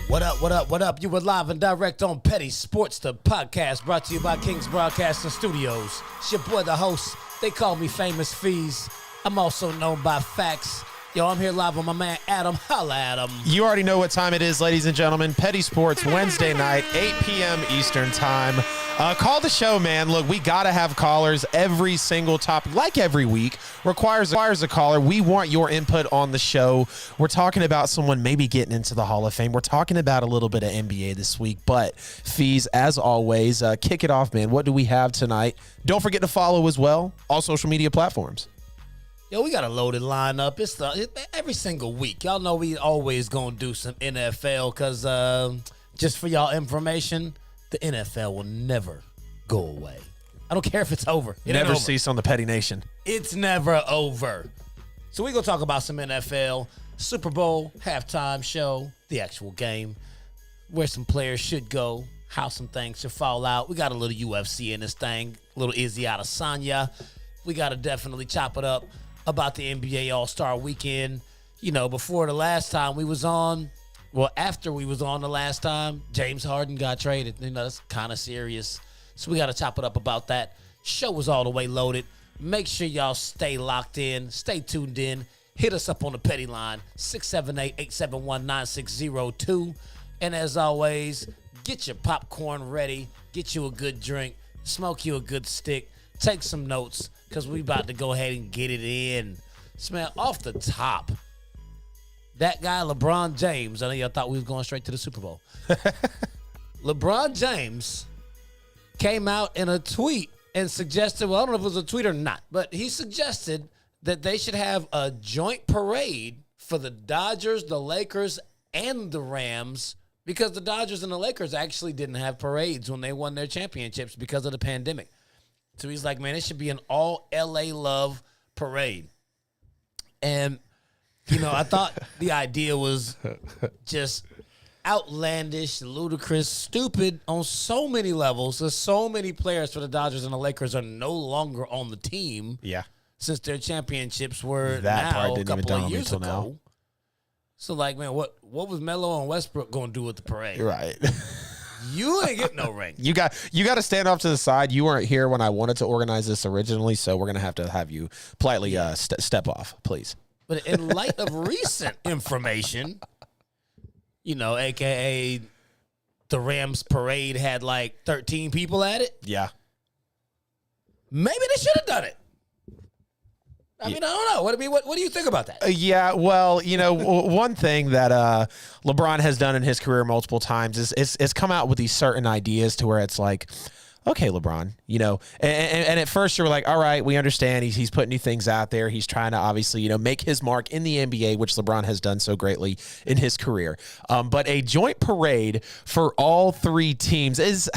What up, what up, what up? You were live and direct on Petty Sportz, the podcast brought to you by KINGZ Broadcasting Studios. It's your boy, the host. They call me Famous Fees. I'm also known by Facts. Yo, I'm here live with my man Adam. Holla at him. You already know what time it is, ladies and gentlemen. Petty Sportz, Wednesday night, 8 p.m. Eastern time. Call the show, man. Look, we got to have callers. Every single topic, like every week, requires a caller. We want your input on the show. We're talking about someone maybe getting into the Hall of Fame. We're talking about a little bit of NBA this week. But, Fees, as always, kick it off, man. What do we have tonight? Don't forget to follow as well, all social media platforms. Yo, we got a loaded lineup. It's every single week. Y'all know we always going to do some NFL because just for y'all information, the NFL will never go away. I don't care if it's over. Never cease on the Petty Nation. It's never over. So we're going to talk about some NFL, Super Bowl, halftime show, the actual game, where some players should go, how some things should fall out. We got a little UFC in this thing, a little Adesanya. We got to definitely chop it up about the NBA All-Star Weekend. You know, before the last time we was on, well, after we was on the last time, James Harden got traded. You know, that's kind of serious. So we got to chop it up about that. Show was all the way loaded. Make sure y'all stay locked in, stay tuned in. Hit us up on the Petty line, 678-871-9602. And as always, get your popcorn ready, get you a good drink, smoke you a good stick, take some notes, because we about to go ahead and get it in. Smell off the top. That guy, LeBron James, I know y'all thought we was going straight to the Super Bowl. LeBron James came out in a tweet and suggested, well, I don't know if it was a tweet or not, but he suggested that they should have a joint parade for the Dodgers, the Lakers, and the Rams, because the Dodgers and the Lakers actually didn't have parades when they won their championships because of the pandemic. So he's like, man, it should be an all LA love parade. And, you know, I thought the idea was just outlandish, ludicrous, stupid on so many levels. There's so many players for the Dodgers and the Lakers are no longer on the team. Yeah. Since their championships were that now part a didn't even couple dawn of on me years till ago. now. So, like, man, what was Melo and Westbrook going to do with the parade? Right. You ain't get no ring. You got to stand off to the side. You weren't here when I wanted to organize this originally, so we're going to have you politely step off, please. But in light of recent information, you know, a.k.a. the Rams parade had like 13 people at it. Yeah. Maybe they should have done it. I mean, I don't know. What do you think about that? Yeah, well, you know, one thing that LeBron has done in his career multiple times is come out with these certain ideas to where it's like, okay, LeBron, you know, and at first you were like, all right, we understand he's putting new things out there. He's trying to obviously, you know, make his mark in the NBA, which LeBron has done so greatly in his career. But a joint parade for all three teams is...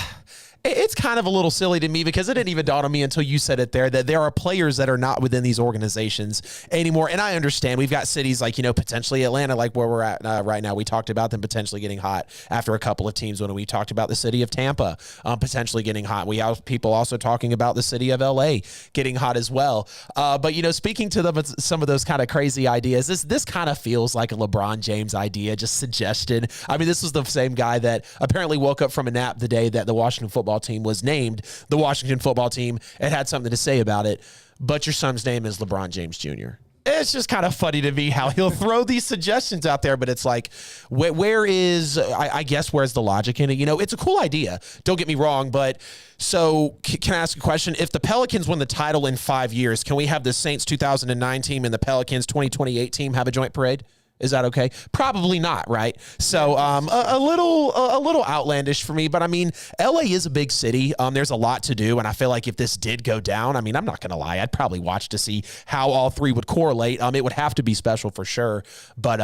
It's kind of a little silly to me because it didn't even dawn on me until you said it there that there are players that are not within these organizations anymore. And I understand we've got cities like, you know, potentially Atlanta, like where we're at right now. We talked about them potentially getting hot after a couple of teams when we talked about the city of Tampa potentially getting hot. We have people also talking about the city of LA getting hot as well. But, you know, speaking to some of those kind of crazy ideas, this kind of feels like a LeBron James idea, just suggested. I mean, this was the same guy that apparently woke up from a nap the day that the Washington football team was named the Washington football team and had something to say about it, but your son's name is LeBron James Jr. It's just kind of funny to me how he'll throw these suggestions out there, but it's like, where is, I guess, where's the logic in it? You know, it's a cool idea. Don't get me wrong, but so can I ask a question? If the Pelicans win the title in 5 years, can we have the Saints 2009 team and the Pelicans 2028 team have a joint parade? Is that okay? Probably not, right? So a little outlandish for me, but I mean, LA is a big city. There's a lot to do, and I feel like if this did go down, I mean, I'm not going to lie, I'd probably watch to see how all three would correlate. It would have to be special for sure, but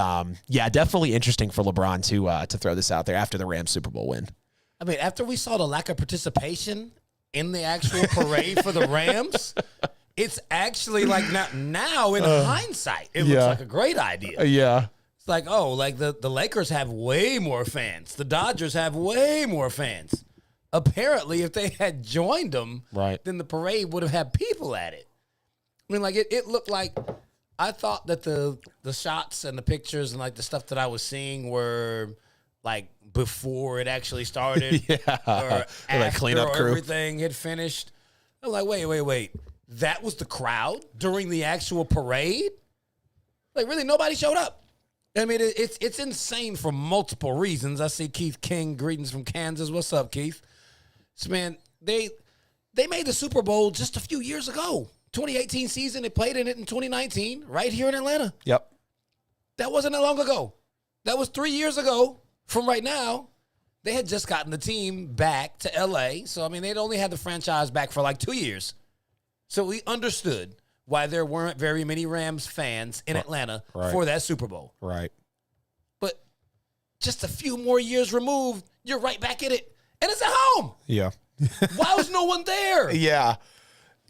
yeah, definitely interesting for LeBron to throw this out there after the Rams Super Bowl win. I mean, after we saw the lack of participation in the actual parade for the Rams, it's actually like now in hindsight, it looks like a great idea. Yeah. It's like, oh, like the Lakers have way more fans. The Dodgers have way more fans. Apparently, if they had joined them, right, then the parade would have had people at it. I mean, like it looked like, I thought that the shots and the pictures and like the stuff that I was seeing were like before it actually started, Yeah. or after Like cleanup crew. everything had finished. I'm like, wait. That was the crowd during the actual parade? Like, really, nobody showed up. I mean, it's insane for multiple reasons. I see Keith King, greetings from Kansas. What's up, Keith? So, man, they made the Super Bowl just a few years ago. 2018 season, they played in it in 2019, right here in Atlanta. Yep. That wasn't that long ago. That was 3 years ago from right now. They had just gotten the team back to L.A., so, I mean, they'd only had the franchise back for like 2 years. So we understood why there weren't very many Rams fans in Atlanta for that Super Bowl. Right. But just a few more years removed, you're right back in it. And it's at home. Yeah. Why was no one there? Yeah.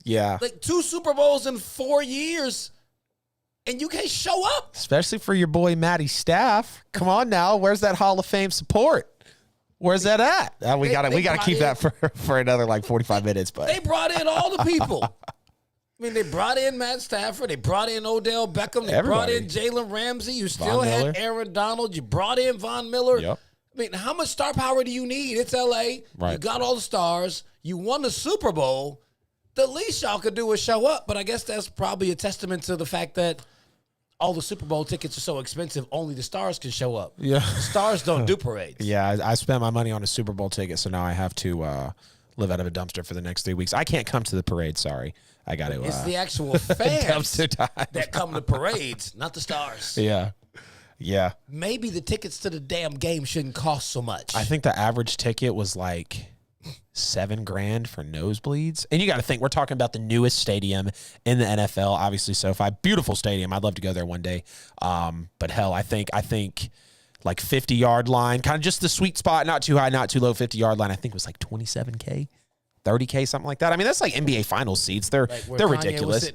Yeah. Like 2 Super Bowls in 4 years, and you can't show up. Especially for your boy Matty Staff. Come on now. Where's that Hall of Fame support? Where's that at? We gotta keep that for another like 45 minutes. But they brought in all the people. I mean, they brought in Matt Stafford. They brought in Odell Beckham. They brought in Jalen Ramsey. You still had Aaron Donald. You brought in Von Miller. Yep. I mean, how much star power do you need? It's L.A. Right. You got all the stars. You won the Super Bowl. The least y'all could do is show up. But I guess that's probably a testament to the fact that all the Super Bowl tickets are so expensive, only the stars can show up. Yeah. The stars don't do parades. Yeah, I spent my money on a Super Bowl ticket, so now I have to live out of a dumpster for the next 3 weeks. I can't come to the parade, sorry. I got to. It's the actual fans dumpster time. that come to parades, not the stars. Yeah. Yeah. Maybe the tickets to the damn game shouldn't cost so much. I think the average ticket was like $7,000 for nosebleeds. And you got to think, we're talking about the newest stadium in the NFL, obviously SoFi. Beautiful stadium. I'd love to go there one day. But hell, I think like 50-yard line, kind of just the sweet spot, not too high, not too low, 50-yard line, I think was like $27K. 30K, something like that. I mean, that's like NBA Finals seats. They're ridiculous.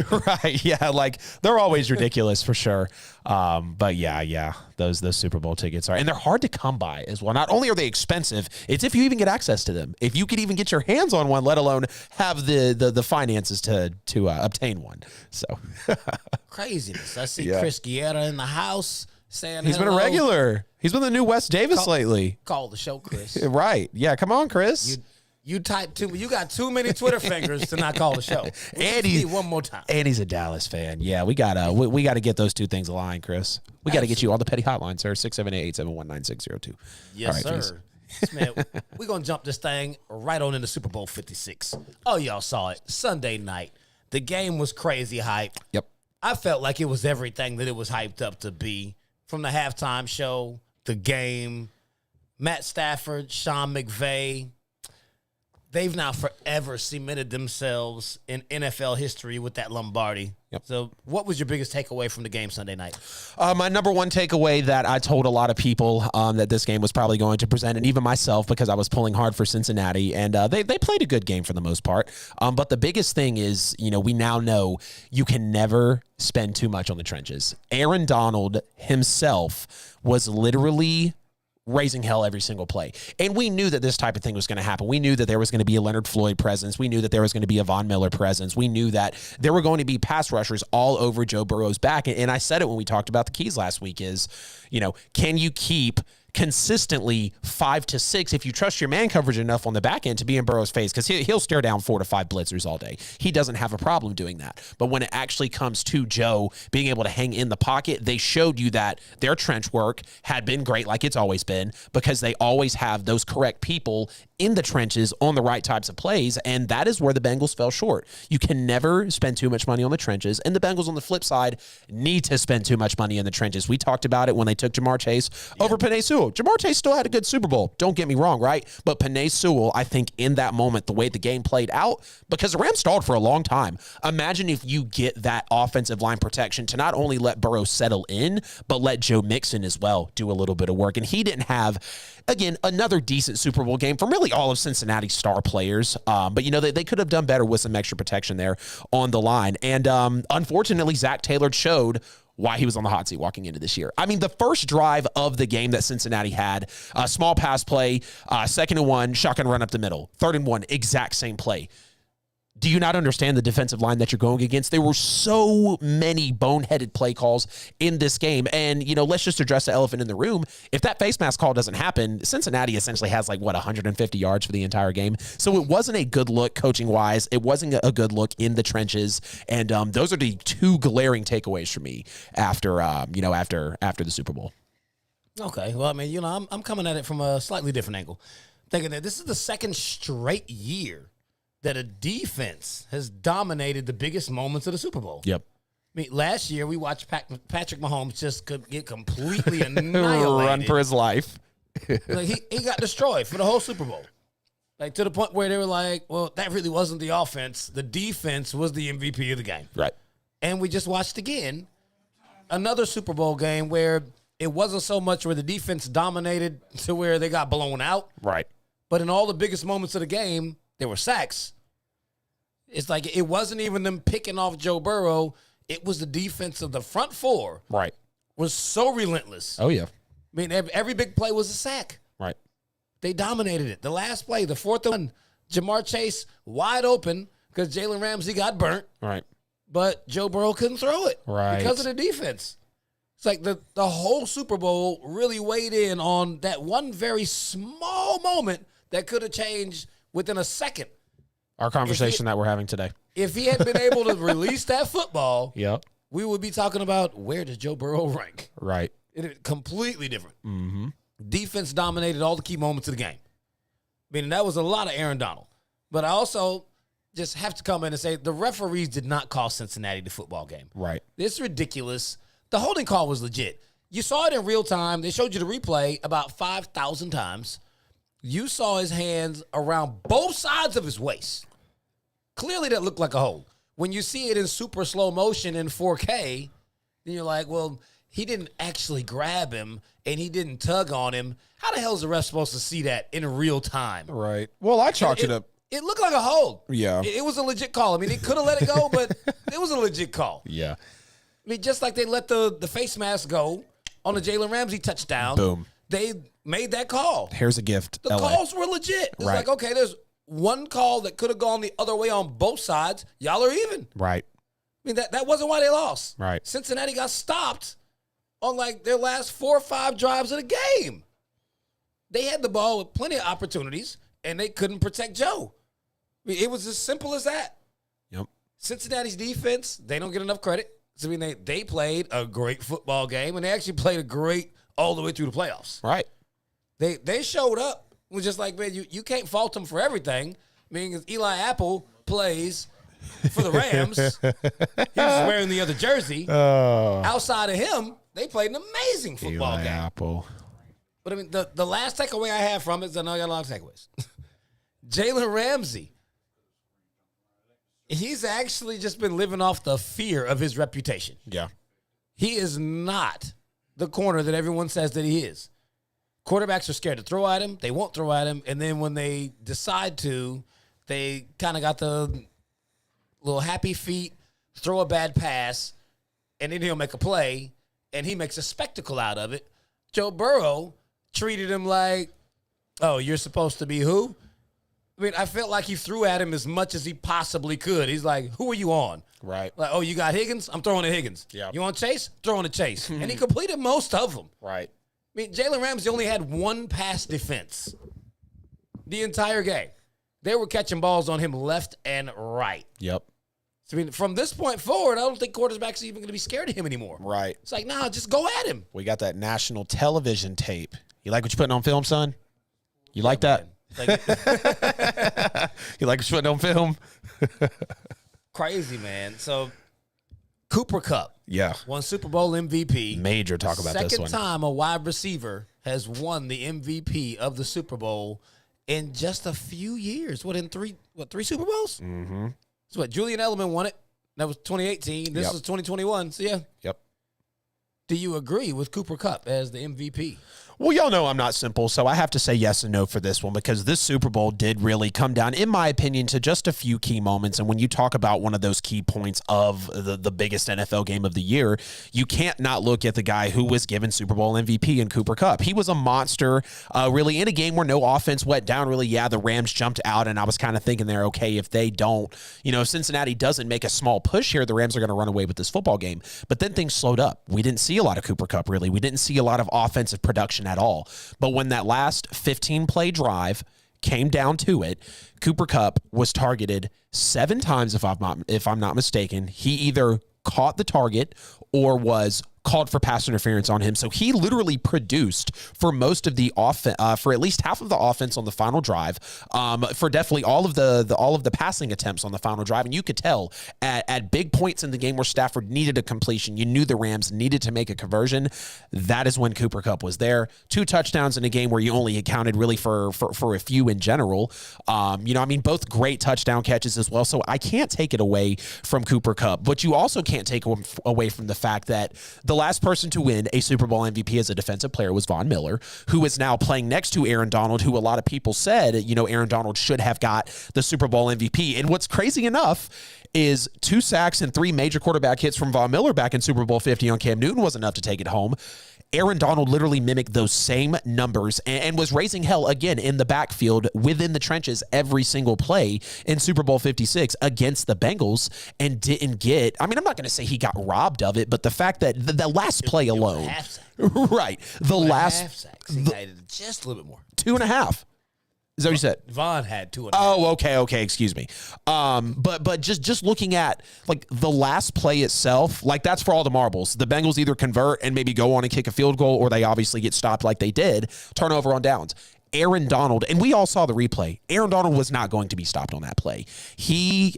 Right. Yeah. Like they're always ridiculous for sure. But yeah, those Super Bowl tickets are, and they're hard to come by as well. Not only are they expensive, it's if you even get access to them. If you could even get your hands on one, let alone have the finances to obtain one. So craziness. I see Chris Guerra in the house saying he's been a regular. He's been the new Wes Davis lately. Call the show, Chris. Right. Yeah. Come on, Chris. You type you got too many Twitter fingers to not call the show. And one more time. And he's a Dallas fan. Yeah, we gotta get those two things aligned, Chris. We gotta get you on the petty hotline, sir. 678-871-9602. Yes, right, sir. Man, we're gonna jump this thing right on into Super Bowl 56. Oh, y'all saw it. Sunday night. The game was crazy hype. Yep. I felt like it was everything that it was hyped up to be. From the halftime show, the game, Matt Stafford, Sean McVay. They've now forever cemented themselves in NFL history with that Lombardi. Yep. So what was your biggest takeaway from the game Sunday night? My number one takeaway that I told a lot of people that this game was probably going to present, and even myself, because I was pulling hard for Cincinnati, and they played a good game for the most part. But the biggest thing is, we now know you can never spend too much on the trenches. Aaron Donald himself was literally raising hell every single play. And we knew that this type of thing was going to happen. We knew that there was going to be a Leonard Floyd presence. We knew that there was going to be a Von Miller presence. We knew that there were going to be pass rushers all over Joe Burrow's back. And I said it when we talked about the keys last week is, can you keep consistently 5 to 6 if you trust your man coverage enough on the back end to be in Burrow's face, because he'll stare down 4 to 5 blitzers all day. He doesn't have a problem doing that. But when it actually comes to Joe being able to hang in the pocket, they showed you that their trench work had been great, like it's always been, because they always have those correct people in the trenches on the right types of plays, and that is where the Bengals fell short. You can never spend too much money on the trenches, and the Bengals on the flip side need to spend too much money in the trenches. We talked about it when they took Jamar Chase over Penei Sewell. Jamar Chase still had a good Super Bowl, don't get me wrong, right? But Penei Sewell, I think in that moment, the way the game played out, because the Rams stalled for a long time. Imagine if you get that offensive line protection to not only let Burrow settle in, but let Joe Mixon as well do a little bit of work. And he didn't have, again, another decent Super Bowl game from really all of Cincinnati's star players. But, they could have done better with some extra protection there on the line. And unfortunately, Zach Taylor showed why he was on the hot seat walking into this year. I mean, the first drive of the game that Cincinnati had, a small pass play, 2nd and 1, shotgun run up the middle, 3rd and 1, exact same play. Do you not understand the defensive line that you're going against? There were so many boneheaded play calls in this game. And, let's just address the elephant in the room. If that face mask call doesn't happen, Cincinnati essentially has 150 yards for the entire game. So it wasn't a good look coaching wise. It wasn't a good look in the trenches. And those are the two glaring takeaways for me after the Super Bowl. Okay. Well, I mean, I'm coming at it from a slightly different angle, thinking that this is the second straight year that a defense has dominated the biggest moments of the Super Bowl. Yep. I mean, last year we watched Patrick Mahomes just get completely annihilated. Run for his life. He got destroyed for the whole Super Bowl. To the point where they were like, well, that really wasn't the offense. The defense was the MVP of the game. Right. And we just watched again another Super Bowl game where it wasn't so much where the defense dominated to where they got blown out. Right. But in all the biggest moments of the game, there were sacks. It's like it wasn't even them picking off Joe Burrow. It was the defense of the front four. Right. Was so relentless. Oh, yeah. I mean, every big play was a sack. Right. They dominated it. The last play, the fourth one, Jamar Chase wide open because Jalen Ramsey got burnt. Right. But Joe Burrow couldn't throw it. Right. Because of the defense. It's like the whole Super Bowl really weighed in on that one very small moment that could have changed within a second. Our conversation that we're having today. If he had been able to release that football, yep, we would be talking about where does Joe Burrow rank? Right. Completely different. Mm-hmm. Defense dominated all the key moments of the game. I mean, that was a lot of Aaron Donald. But I also just have to come in and say the referees did not cost Cincinnati the football game. Right. It's ridiculous. The holding call was legit. You saw it in real time. They showed you the replay about 5,000 times. You saw his hands around both sides of his waist. Clearly that looked like a hold. When you see it in super slow motion in 4K, then you're like, well, he didn't actually grab him and he didn't tug on him. How the hell is the ref supposed to see that in real time? Right. Well, I chalked it up. It looked like a hold. Yeah. It was a legit call. I mean, they could have let it go, but it was a legit call. Yeah. I mean, just like they let the face mask go on the Jalen Ramsey touchdown. Boom. They made that call. Here's a gift. The LA. calls were legit. It's Right. like, okay, there's one call that could have gone the other way on both sides. Y'all are even. Right. I mean, that wasn't why they lost. Right. Cincinnati got stopped on their last 4 or 5 drives of the game. They had the ball with plenty of opportunities, and they couldn't protect Joe. I mean, it was as simple as that. Yep. Cincinnati's defense, they don't get enough credit. So, I mean, they played a great football game, and they actually played a great all the way through the playoffs. Right. They showed up. It was just like, man, you can't fault them for everything. I mean, Eli Apple plays for the Rams. He was wearing the other jersey. Outside of him, they played an amazing football game. Apple. But, I mean, the last takeaway I have from it is I know I got a lot of takeaways. Jalen Ramsey. He's actually just been living off the fear of his reputation. Yeah. He is not the corner that everyone says that he is. Quarterbacks are scared to throw at him. They won't throw at him. And then when they decide to, they kind of got the little happy feet, throw a bad pass, and then he'll make a play, and he makes a spectacle out of it. Joe Burrow treated him like, oh, you're supposed to be who? I mean, I felt like he threw at him as much as he possibly could. He's like, who are you on? Right. Like, oh, you got Higgins? I'm throwing to Higgins. Yeah. You want Chase? Throwing to Chase. And he completed most of them. Right. I mean, Jalen Ramsey only had one pass defense the entire game. They were catching balls on him left and right. Yep. So, I mean, from this point forward, I don't think quarterbacks are even going to be scared of him anymore. Right. It's like, nah, just go at him. We got that national television tape. You like what you're putting on film, son? You like that? You like what you're putting on film? Crazy, man. So, Cooper Kupp. Yeah. Won Super Bowl MVP. Major talk about this one. Second time a wide receiver has won the MVP of the Super Bowl in just a few years. In three Super Bowls? Mm-hmm. So Julian Edelman won it. That was 2018. This was 2021. So, yeah. Yep. Do you agree with Cooper Kupp as the MVP? Well, y'all know I'm not simple, so I have to say yes and no for this one because this Super Bowl did really come down, in my opinion, to just a few key moments. And when you talk about one of those key points of the biggest NFL game of the year, you can't not look at the guy who was given Super Bowl MVP in Cooper Kupp. He was a monster, really, in a game where no offense went down, really. Yeah, the Rams jumped out, and I was kind of thinking there, okay, if they don't, if Cincinnati doesn't make a small push here, the Rams are going to run away with this football game. But then things slowed up. We didn't see a lot of Cooper Kupp, really. We didn't see a lot of offensive production at all. But when that last 15-play drive came down to it, Cooper Kupp was targeted 7 times, if I'm not mistaken. He either caught the target or was called for pass interference on him. So he literally produced for most of the offense, for at least half of the offense on the final drive, for definitely all of the passing attempts on the final drive. And you could tell at big points in the game where Stafford needed a completion, you knew the Rams needed to make a conversion. That is when Cooper Kupp was there. 2 touchdowns in a game where you only accounted really for a few in general. Both great touchdown catches as well. So I can't take it away from Cooper Kupp, but you also can't take away from the fact that the last person to win a Super Bowl MVP as a defensive player was Von Miller, who is now playing next to Aaron Donald, who a lot of people said, Aaron Donald should have got the Super Bowl MVP. And what's crazy enough is 2 sacks and 3 major quarterback hits from Von Miller back in Super Bowl 50 on Cam Newton was enough to take it home. Aaron Donald literally mimicked those same numbers and was raising hell again in the backfield within the trenches every single play in Super Bowl 56 against the Bengals and didn't get, I'm not going to say he got robbed of it, but the fact that the last play alone, right, the last half sacks, he got just a little bit more. 2.5. Is that what you said? Vaughn had 2.5. Oh, okay. Excuse me. But just looking at like the last play itself, like that's for all the marbles. The Bengals either convert and maybe go on and kick a field goal, or they obviously get stopped like they did, turnover on downs. Aaron Donald, and we all saw the replay, Aaron Donald was not going to be stopped on that play.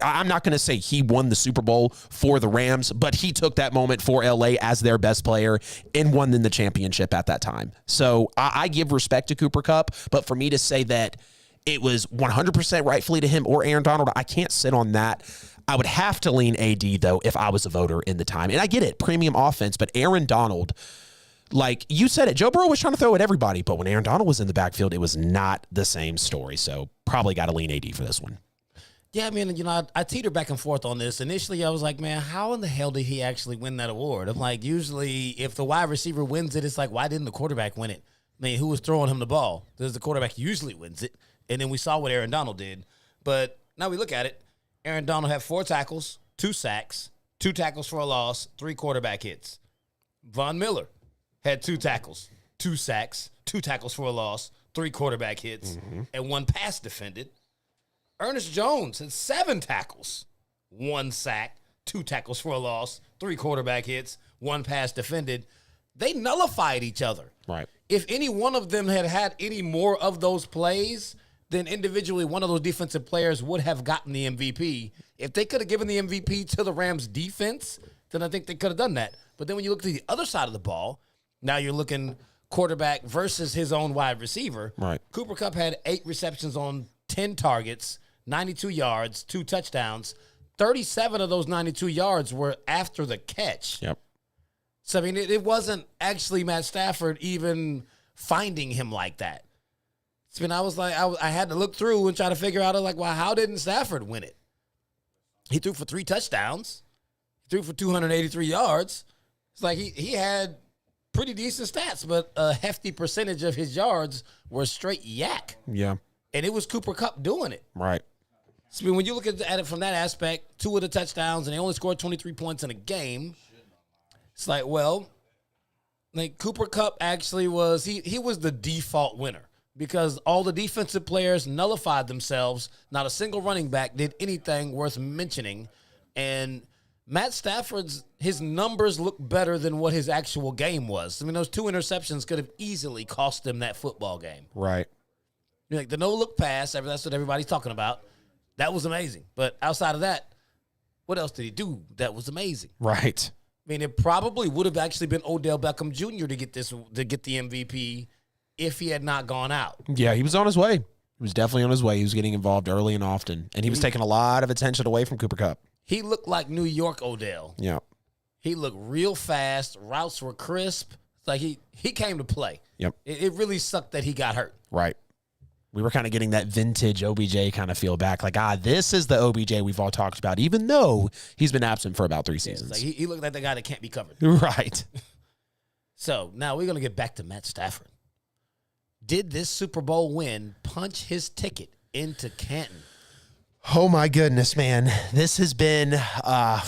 I'm not going to say he won the Super Bowl for the Rams, but he took that moment for LA as their best player and won them the championship at that time. So I give respect to Cooper Kupp, but for me to say that it was 100% rightfully to him or Aaron Donald, I can't sit on that. I would have to lean AD, though, if I was a voter in the time. And I get it, premium offense, but Aaron Donald, like you said it, Joe Burrow was trying to throw at everybody, but when Aaron Donald was in the backfield, it was not the same story. So probably got to lean AD for this one. Yeah, I teeter back and forth on this. Initially, I was like, man, how in the hell did he actually win that award? I'm like, usually if the wide receiver wins it, it's like, why didn't the quarterback win it? Who was throwing him the ball? Because the quarterback usually wins it. And then we saw what Aaron Donald did. But now we look at it. Aaron Donald had 4 tackles, 2 sacks, 2 tackles for a loss, 3 quarterback hits. Von Miller had 2 tackles, 2 sacks, 2 tackles for a loss, 3 quarterback hits, and 1 pass defended. Ernest Jones had 7 tackles, 1 sack, 2 tackles for a loss, 3 quarterback hits, 1 pass defended. They nullified each other. Right. If any one of them had any more of those plays, then individually one of those defensive players would have gotten the MVP. If they could have given the MVP to the Rams defense, then I think they could have done that. But then when you look to the other side of the ball, now you're looking quarterback versus his own wide receiver. Right. Cooper Kupp had 8 receptions on 10 targets, 92 yards, 2 touchdowns. 37 of those 92 yards were after the catch. Yep. So, it wasn't actually Matt Stafford even finding him like that. I was like, I had to look through and try to figure out, well, how didn't Stafford win it? He threw for 3 touchdowns. He threw for 283 yards. It's like he had pretty decent stats, but a hefty percentage of his yards were straight yak. Yeah. And it was Cooper Kupp doing it. Right. So, when you look at it from that aspect, 2 of the touchdowns, and they only scored 23 points in a game, it's like, well, Cooper Kupp actually was, he was the default winner because all the defensive players nullified themselves. Not a single running back did anything worth mentioning. And Matt Stafford's, his numbers look better than what his actual game was. Those 2 interceptions could have easily cost them that football game. Right. The no-look pass, that's what everybody's talking about. That was amazing. But outside of that, what else did he do that was amazing? Right. It probably would have actually been Odell Beckham Jr. to get the MVP if he had not gone out. Yeah, he was on his way. He was definitely on his way. He was getting involved early and often, and he was taking a lot of attention away from Cooper Kupp. He looked like New York Odell. Yeah. He looked real fast. Routes were crisp. It's like he came to play. Yep. It really sucked that he got hurt. Right. We were kind of getting that vintage OBJ kind of feel back. Like, this is the OBJ we've all talked about, even though he's been absent for about 3 seasons. Like he looked like the guy that can't be covered. Right. So now we're going to get back to Matt Stafford. Did this Super Bowl win punch his ticket into Canton? Oh my goodness, man. This has been the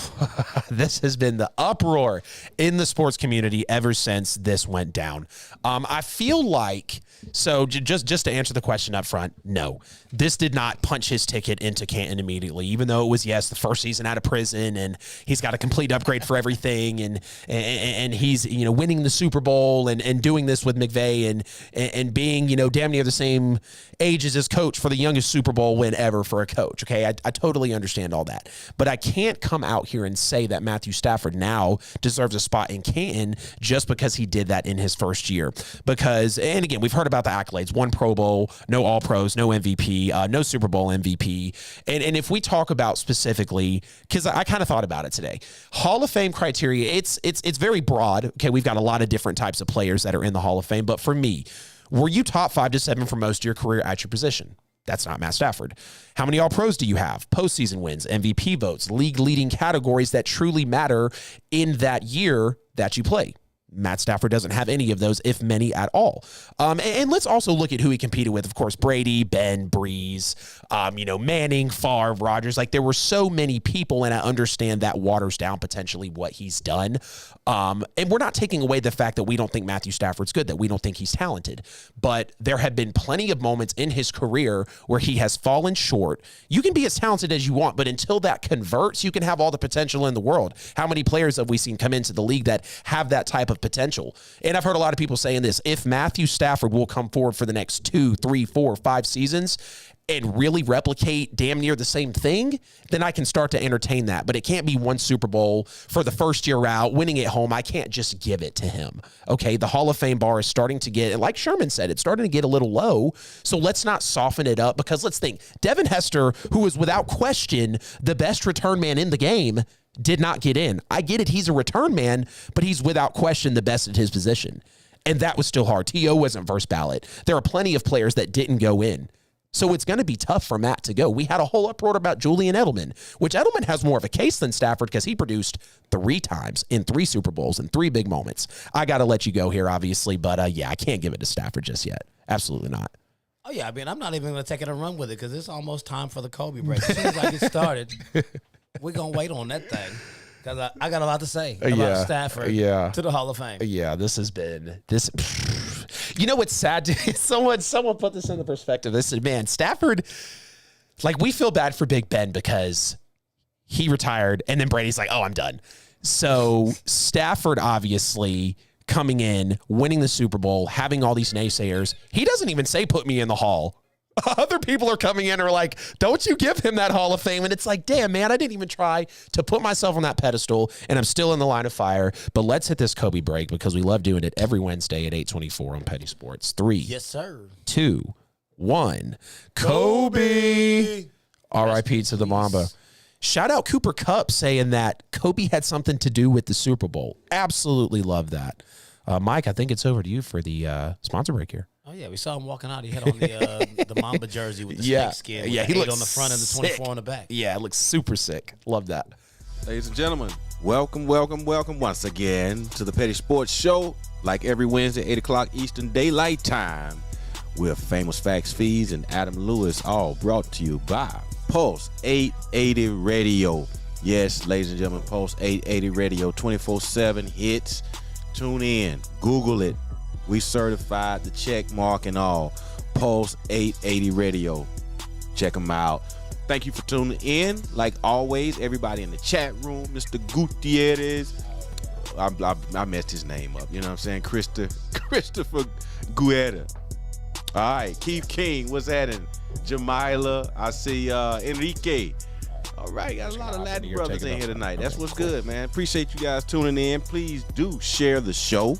uproar in the sports community ever since this went down. I feel like, so just to answer the question up front, no, this did not punch his ticket into Canton immediately, even though it was, yes, the first season out of prison and he's got a complete upgrade for everything and he's, winning the Super Bowl and doing this with McVay and being, damn near the same age as his coach for the youngest Super Bowl win ever for a coach. Okay, I totally understand all that. But I can't come out here and say that Matthew Stafford now deserves a spot in Canton just because he did that in his first year. Because, and again, we've heard about the accolades, 1 Pro Bowl, no All-Pros, no MVP, no Super Bowl MVP. And if we talk about specifically, because I kind of thought about it today, Hall of Fame criteria, it's very broad. Okay, we've got a lot of different types of players that are in the Hall of Fame. But for me, were you top 5 to 7 for most of your career at your position? That's not Matt Stafford. How many All-Pros do you have? Postseason wins, MVP votes, league-leading categories that truly matter in that year that you play. Matt Stafford doesn't have any of those, if many at all. And let's also look at who he competed with. Of course, Brady, Ben, Breeze, Manning, Favre, Rodgers. Like, there were so many people, and I understand that waters down potentially what he's done. And we're not taking away the fact that we don't think Matthew Stafford's good, that we don't think he's talented. But there have been plenty of moments in his career where he has fallen short. You can be as talented as you want, but until that converts, you can have all the potential in the world. How many players have we seen come into the league that have that type of potential? And I've heard a lot of people saying this: if Matthew Stafford will come forward for the next 2, 3, 4, 5 seasons and really replicate damn near the same thing, then I can start to entertain that. But it can't be 1 Super Bowl for the first year out, winning at home. I can't just give it to him. Okay, the Hall of Fame bar is starting to get, like Sherman said, it's starting to get a little low. So let's not soften it up, because let's think, Devin Hester, who is without question the best return man in the game, did not get in. I get it, he's a return man, but he's without question the best at his position. And that was still hard. T.O. wasn't first ballot. There are plenty of players that didn't go in. So it's going to be tough for Matt to go. We had a whole uproar about Julian Edelman, which Edelman has more of a case than Stafford because he produced 3 times in 3 Super Bowls and 3 big moments. I got to let you go here, obviously, but yeah, I can't give it to Stafford just yet. Absolutely not. Oh, yeah, I mean, I'm not even going to take it and run with it because it's almost time for the Kobe break. As soon as I get started, we're going to wait on that thing. Because I got a lot to say about Stafford to the Hall of Fame. Yeah, this has been this. What's sad? Someone put this into perspective. This is, man, Stafford. Like, we feel bad for Big Ben because he retired, and then Brady's like, "Oh, I'm done." So Stafford, obviously coming in, winning the Super Bowl, having all these naysayers. He doesn't even say, "Put me in the Hall." Other people are coming in and are like, don't you give him that Hall of Fame? And it's like, damn, man, I didn't even try to put myself on that pedestal, and I'm still in the line of fire. But let's hit this Kobe break because we love doing it every Wednesday at 8:24 on Petty Sportz. 3, yes, sir. 2, 1. Kobe. R.I.P. to the Mamba. Shout out Cooper Kupp saying that Kobe had something to do with the Super Bowl. Absolutely love that. Mike, I think it's over to you for the sponsor break here. Oh, yeah, we saw him walking out. He had on the Mamba jersey with the snake skin. Yeah, he looked on the front and the 24 on the back. Yeah, it looks super sick. Love that. Ladies and gentlemen, welcome once again to the Petty Sportz Show. Like every Wednesday, 8 o'clock Eastern Daylight Time, with Famous Facts Fees and Adam Lewis, all brought to you by Pulse 880 Radio. Yes, ladies and gentlemen, Pulse 880 Radio, 24/7 hits. Tune in, Google it. We certified the check mark and all. Pulse 880 Radio. Check them out. Thank you for tuning in. Like always, everybody in the chat room, Mr. Gutierrez. I messed his name up. You know what I'm saying? Christopher Guerra. All right. Keith King, what's happening? Jamila. I see Enrique. All right, got a lot of Latin brothers in here tonight. That's what's good, man. Appreciate you guys tuning in. Please do share the show.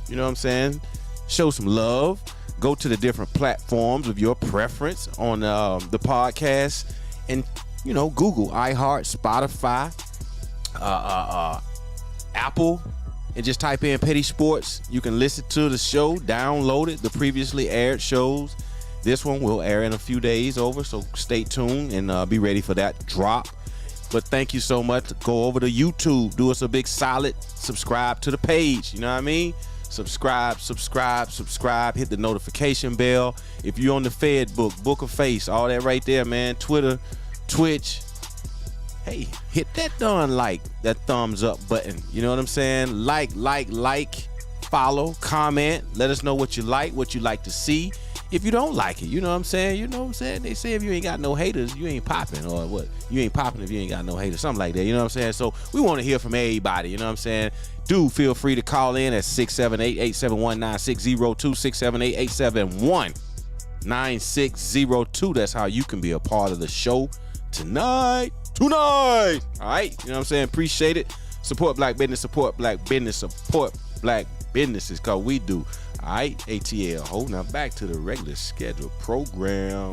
You know what I'm saying? Show some love. Go to the different platforms of your preference on the podcast, and Google iHeart, Spotify, Apple and just type in Petty Sportz. You can listen to the show, download it, the previously aired shows. This one will air in a few days over, so stay tuned and be ready for that drop. But thank you so much. Go over to YouTube. Do us a big solid. Subscribe to the page. You know what I mean? Subscribe. Hit the notification bell. If you're on the Fed Book of Face, all that right there, man. Twitter, Twitch. Hey, hit that that thumbs up button. You know what I'm saying? Like. Follow, comment. Let us know what you like to see. If you don't like it, you know what I'm saying? They say if you ain't got no haters, you ain't popping, or what? You ain't popping if you ain't got no haters, something like that. You know what I'm saying? So we want to hear from everybody, you know what I'm saying? Do feel free to call in at 678-871-9602, 678-871-9602. That's how you can be a part of the show tonight. All right? You know what I'm saying? Appreciate it. Support black business, support black businesses, because we do. All right, ATL. Now back to the regular scheduled program.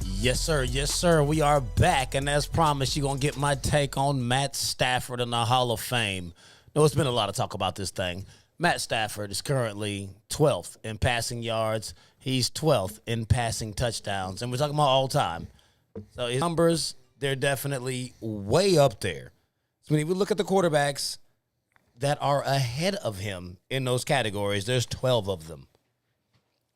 Yes, sir. We are back, and as promised, you're going to get my take on Matt Stafford in the Hall of Fame. No, it's been a lot of talk about this thing. Matt Stafford is currently 12th in passing yards. He's 12th in passing touchdowns, and we're talking about all time. So his numbers, they're definitely way up there. So when you look at the quarterbacks that are ahead of him in those categories, there's 12 of them.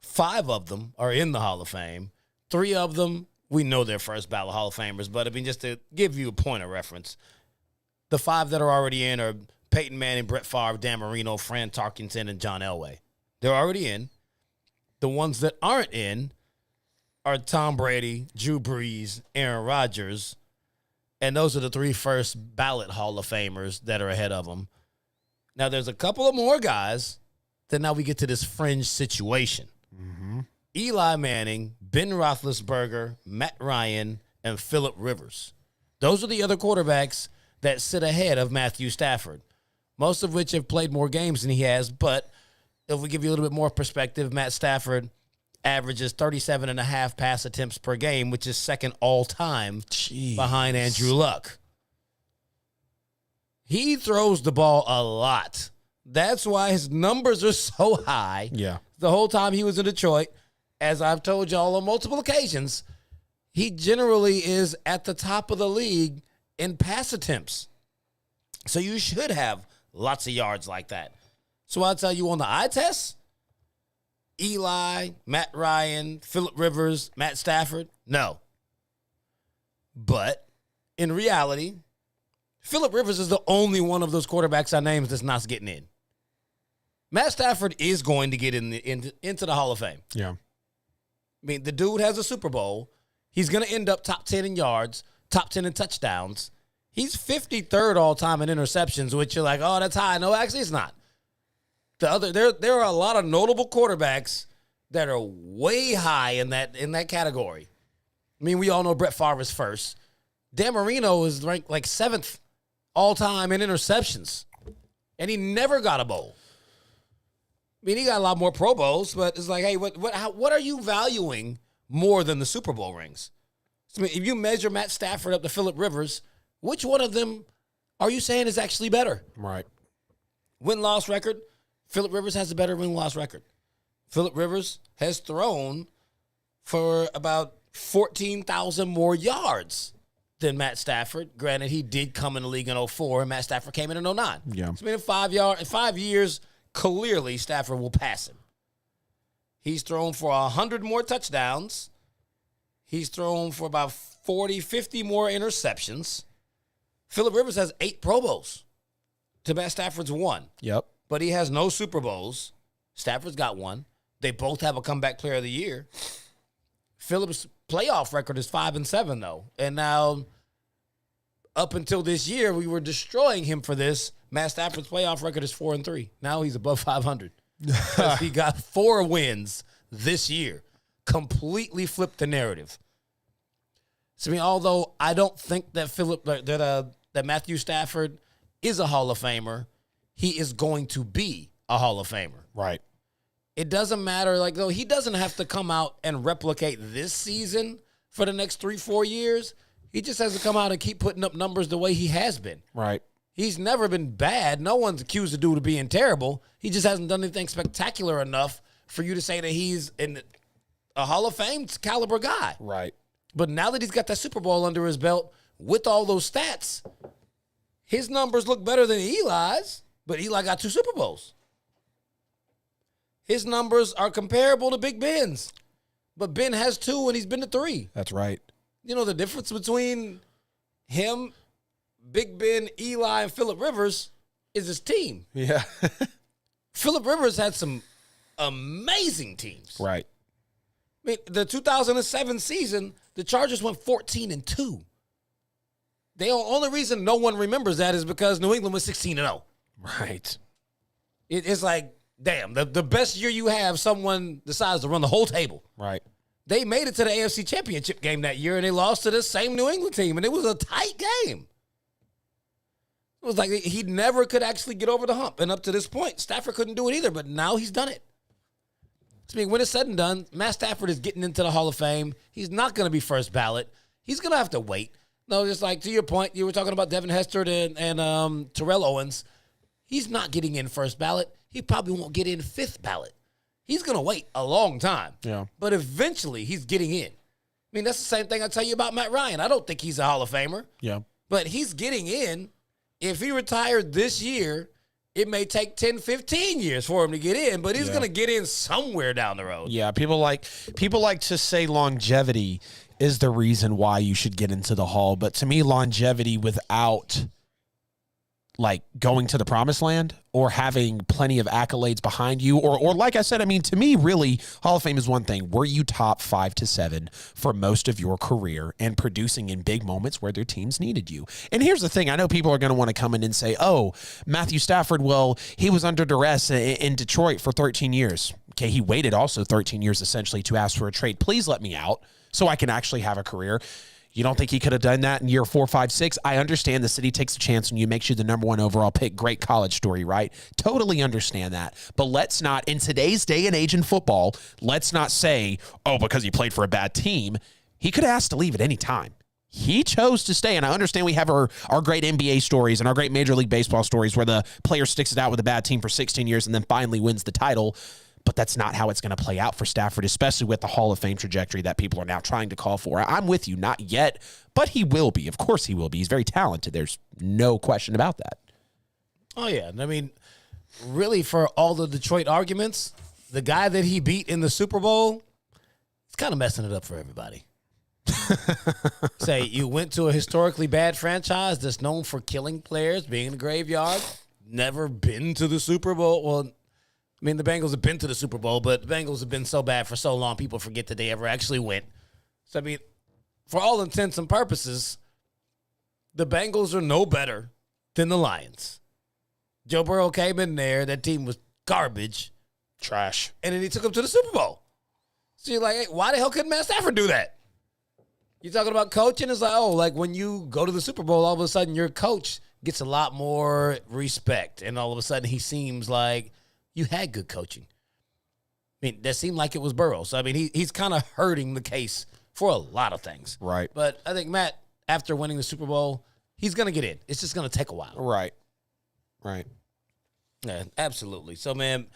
5 of them are in the Hall of Fame. 3 of them, we know they're first ballot Hall of Famers, but I mean, just to give you a point of reference, the 5 that are already in are Peyton Manning, Brett Favre, Dan Marino, Fran Tarkenton, and John Elway. They're already in. The ones that aren't in are Tom Brady, Drew Brees, Aaron Rodgers, and those are the 3 first ballot Hall of Famers that are ahead of them. Now, there's a couple of more guys that now we get to this fringe situation. Mm-hmm. Eli Manning, Ben Roethlisberger, Matt Ryan, and Phillip Rivers. Those are the other quarterbacks that sit ahead of Matthew Stafford, most of which have played more games than he has. But if we give you a little bit more perspective, Matt Stafford averages 37.5 pass attempts per game, which is second all-time behind Andrew Luck. He throws the ball a lot. That's why his numbers are so high. Yeah. The whole time he was in Detroit, as I've told y'all on multiple occasions, he generally is at the top of the league in pass attempts. So you should have lots of yards like that. So I'll tell you on the eye test, Eli, Matt Ryan, Phillip Rivers, Matt Stafford, no. But in reality, Phillip Rivers is the only one of those quarterbacks I named that's not getting in. Matt Stafford is going to get into the Hall of Fame. Yeah. I mean, the dude has a Super Bowl. He's going to end up top 10 in yards, top 10 in touchdowns. He's 53rd all-time in interceptions, which you're like, oh, that's high. No, actually, it's not. There are a lot of notable quarterbacks that are way high in that category. I mean, we all know Brett Favre is first. Dan Marino is ranked like 7th all-time in interceptions, and he never got a bowl. I mean, he got a lot more Pro Bowls, but it's like, hey, what are you valuing more than the Super Bowl rings? I mean, if you measure Matt Stafford up to Phillip Rivers, which one of them are you saying is actually better? Right. Win-loss record, Phillip Rivers has a better win-loss record. Phillip Rivers has thrown for about 14,000 more yards than Matt Stafford. Granted, he did come in the league in 2004, and Matt Stafford came in 2009. Yeah. So, I mean, in 5 years, clearly Stafford will pass him. He's thrown for 100 more touchdowns. He's thrown for about 40, 50 more interceptions. Phillip Rivers has 8 Pro Bowls to Matt Stafford's 1. Yep. But he has no Super Bowls. Stafford's got 1. They both have a comeback player of the year. Phillip's playoff record is 5-7, though. And now, up until this year, we were destroying him for this. Matt Stafford's playoff record is 4-3. Now he's above 500. He got 4 wins this year. Completely flipped the narrative. So, I mean, although I don't think that that Matthew Stafford is a Hall of Famer, he is going to be a Hall of Famer. Right. It doesn't matter. Like, though, he doesn't have to come out and replicate this season for the next 3-4 years. He just has to come out and keep putting up numbers the way he has been. Right. He's never been bad. No one's accused the dude of being terrible. He just hasn't done anything spectacular enough for you to say that he's a Hall of Fame caliber guy. Right. But now that he's got that Super Bowl under his belt with all those stats, his numbers look better than Eli's, but Eli got 2 Super Bowls. His numbers are comparable to Big Ben's, but Ben has 2 and he's been to 3. That's right. You know, the difference between him, Big Ben, Eli, and Phillip Rivers is his team. Yeah. Phillip Rivers had some amazing teams. Right. I mean, the 2007 season, the Chargers went 14-2. The only reason no one remembers that is because New England was 16-0. Right. It's like, damn, the best year you have, someone decides to run the whole table. Right. They made it to the AFC Championship game that year, and they lost to the same New England team, and it was a tight game. It was like he never could actually get over the hump, and up to this point, Stafford couldn't do it either, but now he's done it. I mean, when it's said and done, Matt Stafford is getting into the Hall of Fame. He's not going to be first ballot. He's going to have to wait. No, just like to your point, you were talking about Devin Hester and Terrell Owens. He's not getting in first ballot. He probably won't get in 5th ballot. He's going to wait a long time. Yeah. But eventually, he's getting in. I mean, that's the same thing I tell you about Matt Ryan. I don't think he's a Hall of Famer. Yeah. But he's getting in. If he retired this year, it may take 10, 15 years for him to get in, but he's going to get in somewhere down the road. Yeah, people like to say longevity is the reason why you should get into the Hall, but to me, longevity without like going to the promised land or having plenty of accolades behind you, or like I said, I mean, to me, really, Hall of Fame is one thing. Were you top 5 to 7 for most of your career and producing in big moments where their teams needed you? And here's the thing. I know people are going to want to come in and say, oh, Matthew Stafford, well, he was under duress in Detroit for 13 years. Okay, he waited also 13 years essentially to ask for a trade. Please let me out so I can actually have a career. You don't think he could have done that in year 4, 5, 6? I understand the city takes a chance when you makes you the number 1 overall pick. Great college story, right? Totally understand that. But let's not, in today's day and age in football, let's not say, oh, because he played for a bad team. He could have asked to leave at any time. He chose to stay, and I understand we have our great NBA stories and our great Major League Baseball stories where the player sticks it out with a bad team for 16 years and then finally wins the title. But that's not how it's going to play out for Stafford, especially with the Hall of Fame trajectory that people are now trying to call for. I'm with you, not yet, but he will be. Of course he will be. He's very talented. There's no question about that. Oh, yeah. I mean, really, for all the Detroit arguments, the guy that he beat in the Super Bowl, he's kind of messing it up for everybody. Say, you went to a historically bad franchise that's known for killing players, being in the graveyard, never been to the Super Bowl. Well, I mean, the Bengals have been to the Super Bowl, but the Bengals have been so bad for so long, people forget that they ever actually went. So, I mean, for all intents and purposes, the Bengals are no better than the Lions. Joe Burrow came in there. That team was garbage. Trash. And then he took them to the Super Bowl. So you're like, hey, why the hell couldn't Matt Stafford do that? You're talking about coaching? It's like, oh, like when you go to the Super Bowl, all of a sudden your coach gets a lot more respect. And all of a sudden he seems like you had good coaching. I mean, that seemed like it was Burrow. So, I mean, he's kind of hurting the case for a lot of things. Right. But I think Matt, after winning the Super Bowl, he's going to get in. It's just going to take a while. Right. Right. Yeah, absolutely. So, man,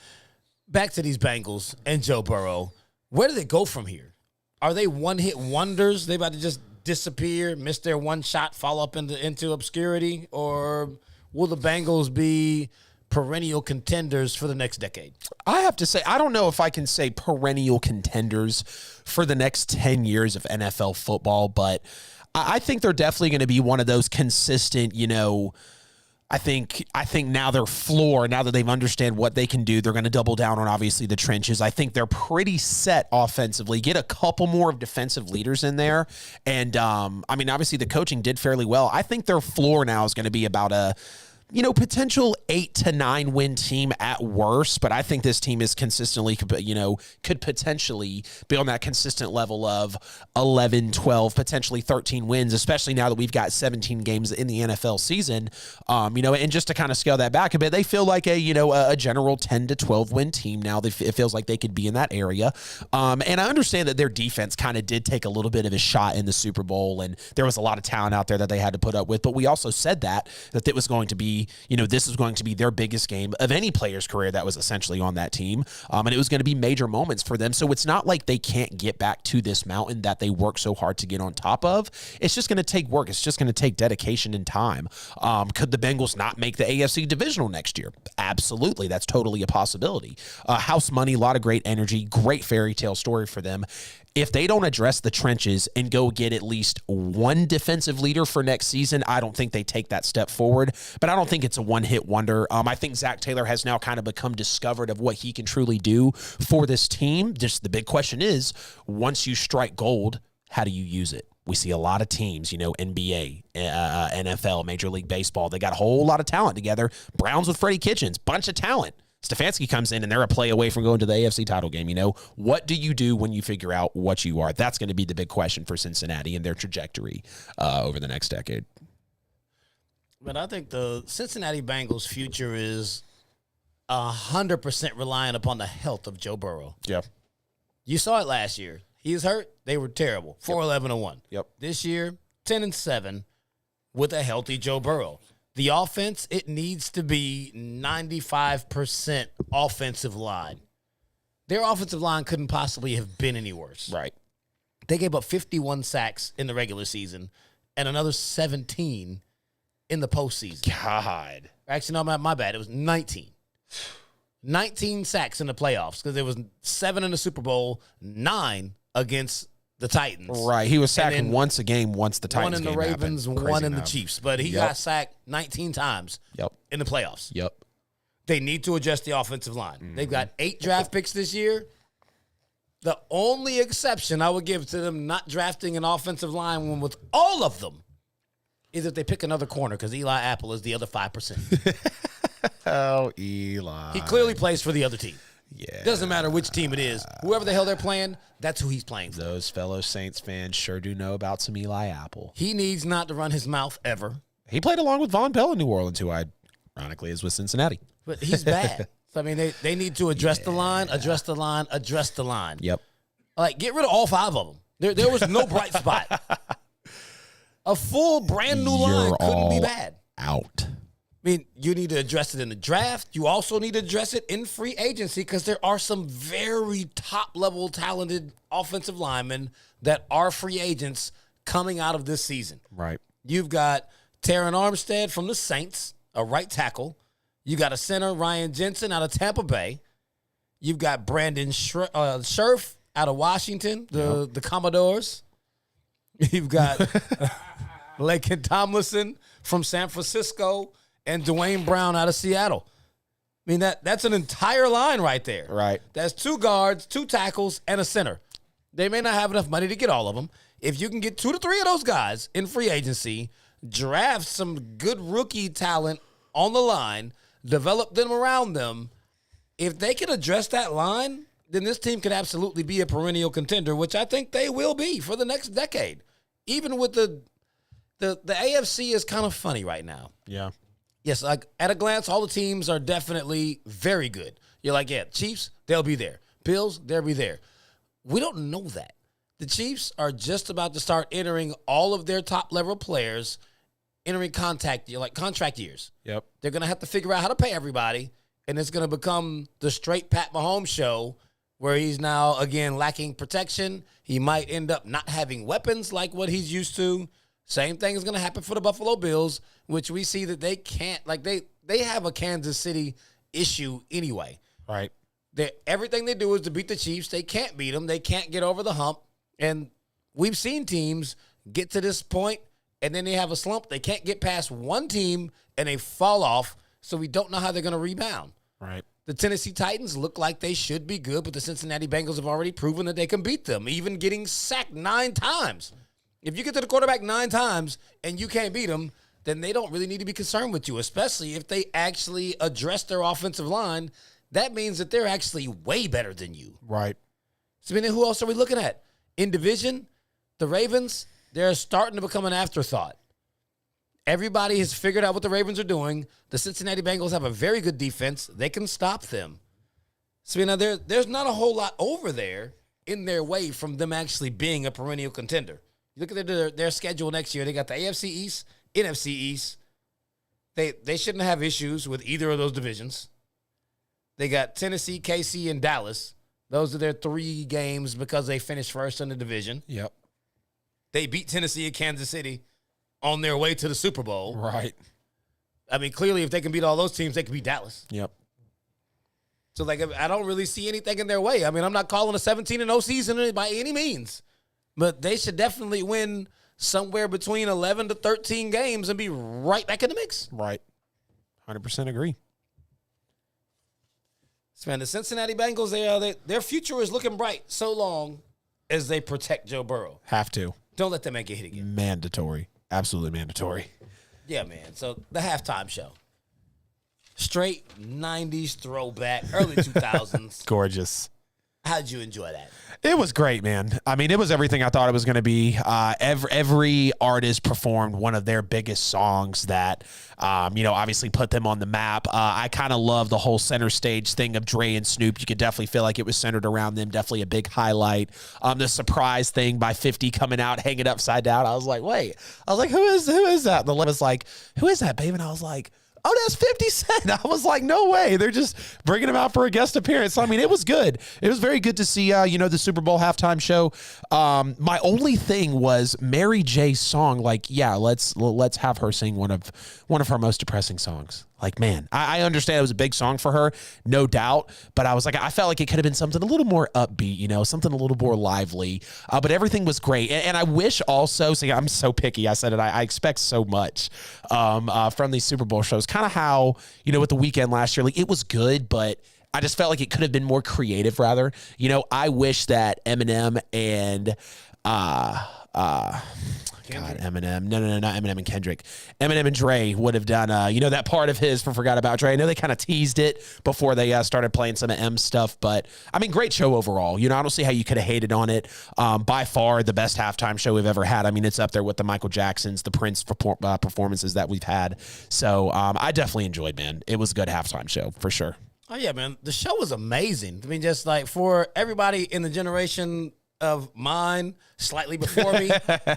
back to these Bengals and Joe Burrow. Where do they go from here? Are they one-hit wonders? They about to just disappear, miss their one shot, fall up into obscurity? Or will the Bengals be perennial contenders for the next decade? I have to say, I don't know if I can say perennial contenders for the next 10 years of NFL football, but I think they're definitely going to be one of those consistent, I think now their floor, now that they've understand what they can do, they're going to double down on obviously the trenches. I think they're pretty set offensively. Get a couple more of defensive leaders in there. And, I mean, obviously the coaching did fairly well. I think their floor now is going to be about a potential 8 to 9 win team at worst, but I think this team is consistently, could potentially be on that consistent level of 11, 12, potentially 13 wins, especially now that we've got 17 games in the NFL season. And just to kind of scale that back a bit, they feel like a general 10 to 12 win team now. It feels like they could be in that area. And I understand that their defense kind of did take a little bit of a shot in the Super Bowl, and there was a lot of talent out there that they had to put up with, but we also said that it was going to be, this is going to be their biggest game of any player's career that was essentially on that team. And it was going to be major moments for them. So it's not like they can't get back to this mountain that they work so hard to get on top of. It's just going to take work. It's just going to take dedication and time. Could the Bengals not make the AFC divisional next year? Absolutely. That's totally a possibility. House money, a lot of great energy, great fairy tale story for them. If they don't address the trenches and go get at least one defensive leader for next season, I don't think they take that step forward. But I don't think it's a one-hit wonder. I think Zach Taylor has now kind of become discovered of what he can truly do for this team. Just the big question is, once you strike gold, how do you use it? We see a lot of teams, NBA, NFL, Major League Baseball. They got a whole lot of talent together. Browns with Freddie Kitchens, bunch of talent. Stefanski comes in and they're a play away from going to the AFC title game. What do you do when you figure out what you are? That's going to be the big question for Cincinnati and their trajectory over the next decade. But I think the Cincinnati Bengals' future is 100% reliant upon the health of Joe Burrow. Yeah. You saw it last year. He was hurt. They were terrible. 4-11-1. Yep. This year, 10-7 with a healthy Joe Burrow. The offense, it needs to be 95% offensive line. Their offensive line couldn't possibly have been any worse. Right. They gave up 51 sacks in the regular season and another 17 in the postseason. God. Actually, no, my bad. It was 19. 19 sacks in the playoffs because there was 7 in the Super Bowl, 9 against the Titans. Right. He was sacked once a game once the Titans one in the Ravens, happened. one in the amount. Chiefs. But he got sacked 19 times in the playoffs. Yep. They need to adjust the offensive line. Mm-hmm. They've got 8 draft picks this year. The only exception I would give to them not drafting an offensive lineman with all of them is if they pick another corner because Eli Apple is the other 5%. Oh, Eli. He clearly plays for the other team. Yeah. Doesn't matter which team it is. Whoever the hell they're playing, that's who he's playing for. Those fellow Saints fans sure do know about some Eli Apple. He needs not to run his mouth ever. He played along with Von Pell in New Orleans, who ironically is with Cincinnati. But he's bad. So, they need to address the line, address the line, address the line. Yep. Get rid of all 5 of them. There was no bright spot. A full brand new line couldn't be bad. Out. You need to address it in the draft. You also need to address it in free agency because there are some very top-level talented offensive linemen that are free agents coming out of this season. Right. You've got Taron Armstead from the Saints, a right tackle. You got a center, Ryan Jensen, out of Tampa Bay. You've got Brandon Scherf out of Washington, the Commodores. You've got Laken Tomlinson from San Francisco and Dwayne Brown out of Seattle. That's an entire line right there. Right. That's 2 guards, 2 tackles, and a center. They may not have enough money to get all of them. If you can get 2 to 3 of those guys in free agency, draft some good rookie talent on the line, develop them around them. If they can address that line, then this team could absolutely be a perennial contender, which I think they will be for the next decade. Even with the AFC is kind of funny right now. Yeah. Yes, at a glance, all the teams are definitely very good. You're like, yeah, Chiefs, they'll be there. Bills, they'll be there. We don't know that. The Chiefs are just about to start entering all of their top-level players, entering contract years. Yep. They're going to have to figure out how to pay everybody, and it's going to become the straight Pat Mahomes show where he's now, again, lacking protection. He might end up not having weapons like what he's used to. Same thing is going to happen for the Buffalo Bills, which we see that they can't, they have a Kansas City issue anyway. Right. Everything they do is to beat the Chiefs. They can't beat them. They can't get over the hump. And we've seen teams get to this point, and then they have a slump. They can't get past one team, and they fall off, so we don't know how they're going to rebound. Right. The Tennessee Titans look like they should be good, but the Cincinnati Bengals have already proven that they can beat them, even getting sacked 9 times. If you get to the quarterback 9 times and you can't beat them, then they don't really need to be concerned with you, especially if they actually address their offensive line. That means that they're actually way better than you. Right. So, I mean, who else are we looking at? In division, the Ravens, they're starting to become an afterthought. Everybody has figured out what the Ravens are doing. The Cincinnati Bengals have a very good defense. They can stop them. So, you know, there's not a whole lot over there in their way from them actually being a perennial contender. You look at their schedule next year. They got the AFC East, NFC East. They shouldn't have issues with either of those divisions. They got Tennessee, KC, and Dallas. Those are their 3 games because they finished first in the division. Yep. They beat Tennessee and Kansas City on their way to the Super Bowl. Right. I mean, clearly, if they can beat all those teams, they can beat Dallas. Yep. So, like, I don't really see anything in their way. I mean, I'm not calling a 17-0 season by any means. But they should definitely win somewhere between 11 to 13 games and be right back in the mix. Right. 100% agree. So, man, the Cincinnati Bengals, their future is looking bright so long as they protect Joe Burrow. Have to. Don't let them make a hit again. Mandatory. Absolutely mandatory. Yeah, man. So, the halftime show. Straight 90s throwback, early 2000s. Gorgeous. How'd you enjoy that? It was great, man. I mean, it was everything I thought it was going to be. Every artist performed one of their biggest songs that, obviously put them on the map. I kind of love the whole center stage thing of Dre and Snoop. You could definitely feel like it was centered around them. Definitely a big highlight. The surprise thing by 50 coming out, hanging upside down. I was like, wait. I was like, who is that? And the was like, who is that, babe? And I was like, oh, that's 50 Cent. I was like, no way. They're just bringing him out for a guest appearance. So, I mean, it was good. It was very good to see, the Super Bowl halftime show. My only thing was Mary J's song. Like, yeah, let's have her sing one of her most depressing songs. Like, man, I understand it was a big song for her, no doubt. But I was like, I felt like it could have been something a little more upbeat, something a little more lively. But everything was great. And I wish also, so I'm so picky. I said it. I expect so much from these Super Bowl shows. Kind of how, with the weekend last year, like it was good, but I just felt like it could have been more creative, rather. I wish that Eminem and Eminem. No, not Eminem and Kendrick. Eminem and Dre would have done, that part of his for Forgot About Dre. I know they kind of teased it before they started playing some of M's stuff, but I mean, great show overall. I don't see how you could have hated on it. By far the best halftime show we've ever had. I mean, it's up there with the Michael Jacksons, the Prince performances that we've had. So I definitely enjoyed, man. It was a good halftime show for sure. Oh, yeah, man. The show was amazing. I mean, just like for everybody in the generation of mine, slightly before me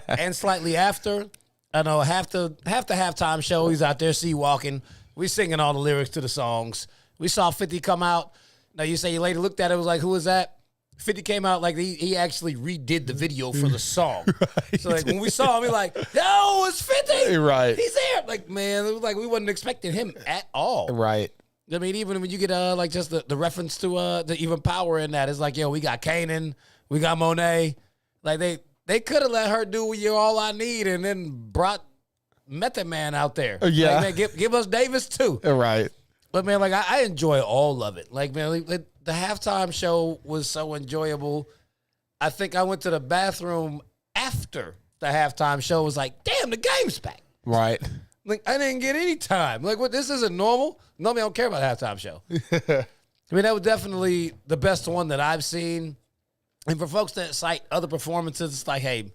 and slightly after. I know half the halftime show, he's out there sea walking. We singing all the lyrics to the songs. We saw 50 come out. Now you say you later looked at it, was like, who was that? 50 came out like he actually redid the video for the song. Right. So like when we saw him, we like, yo, it's 50. Right. He's there. Like, man, it was like we wasn't expecting him at all. Right. I mean, even when you get like just the reference to the even power in that, it's like, yo, we got Kanan. We got Monet. Like, they could have let her do You're All I Need and then brought Method Man out there. Yeah. Like, man, give us Davis, too. Right. But, man, like, I enjoy all of it. Like, man, like, the halftime show was so enjoyable. I think I went to the bathroom after the halftime show. Was like, damn, the game's back. Right. Like, I didn't get any time. Like, what? This isn't normal. Normally, I don't care about the halftime show. I mean, that was definitely the best one that I've seen. And for folks that cite other performances, it's like, hey,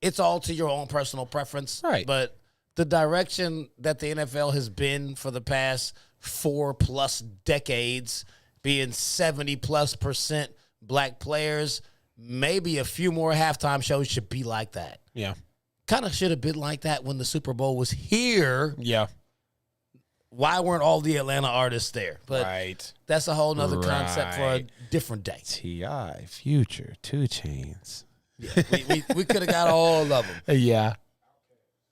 it's all to your own personal preference. Right. But the direction that the NFL has been for the past 4+ decades, being 70+% black players, maybe a few more halftime shows should be like that. Yeah. Kind of should have been like that when the Super Bowl was here. Yeah. Why weren't all the Atlanta artists there? But right. That's a whole nother concept for a different day. T.I., Future, 2 Chainz. Yeah, we could have got all of them. Yeah.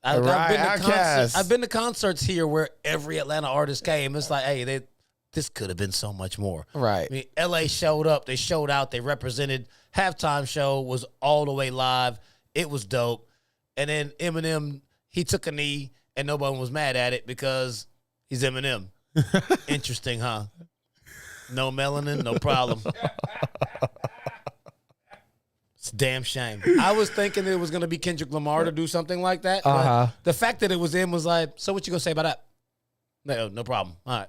I've been to concerts here where every Atlanta artist came. It's like, hey, this could have been so much more. Right. I mean, L.A. showed up. They showed out. They represented. Halftime show was all the way live. It was dope. And then Eminem, he took a knee, and nobody was mad at it because he's Eminem. Interesting, huh? No melanin, no problem. It's Damn shame. I was thinking it was going to be Kendrick Lamar to do something like that. But the fact that it was him was like, so what you going to say about that? No problem. All right.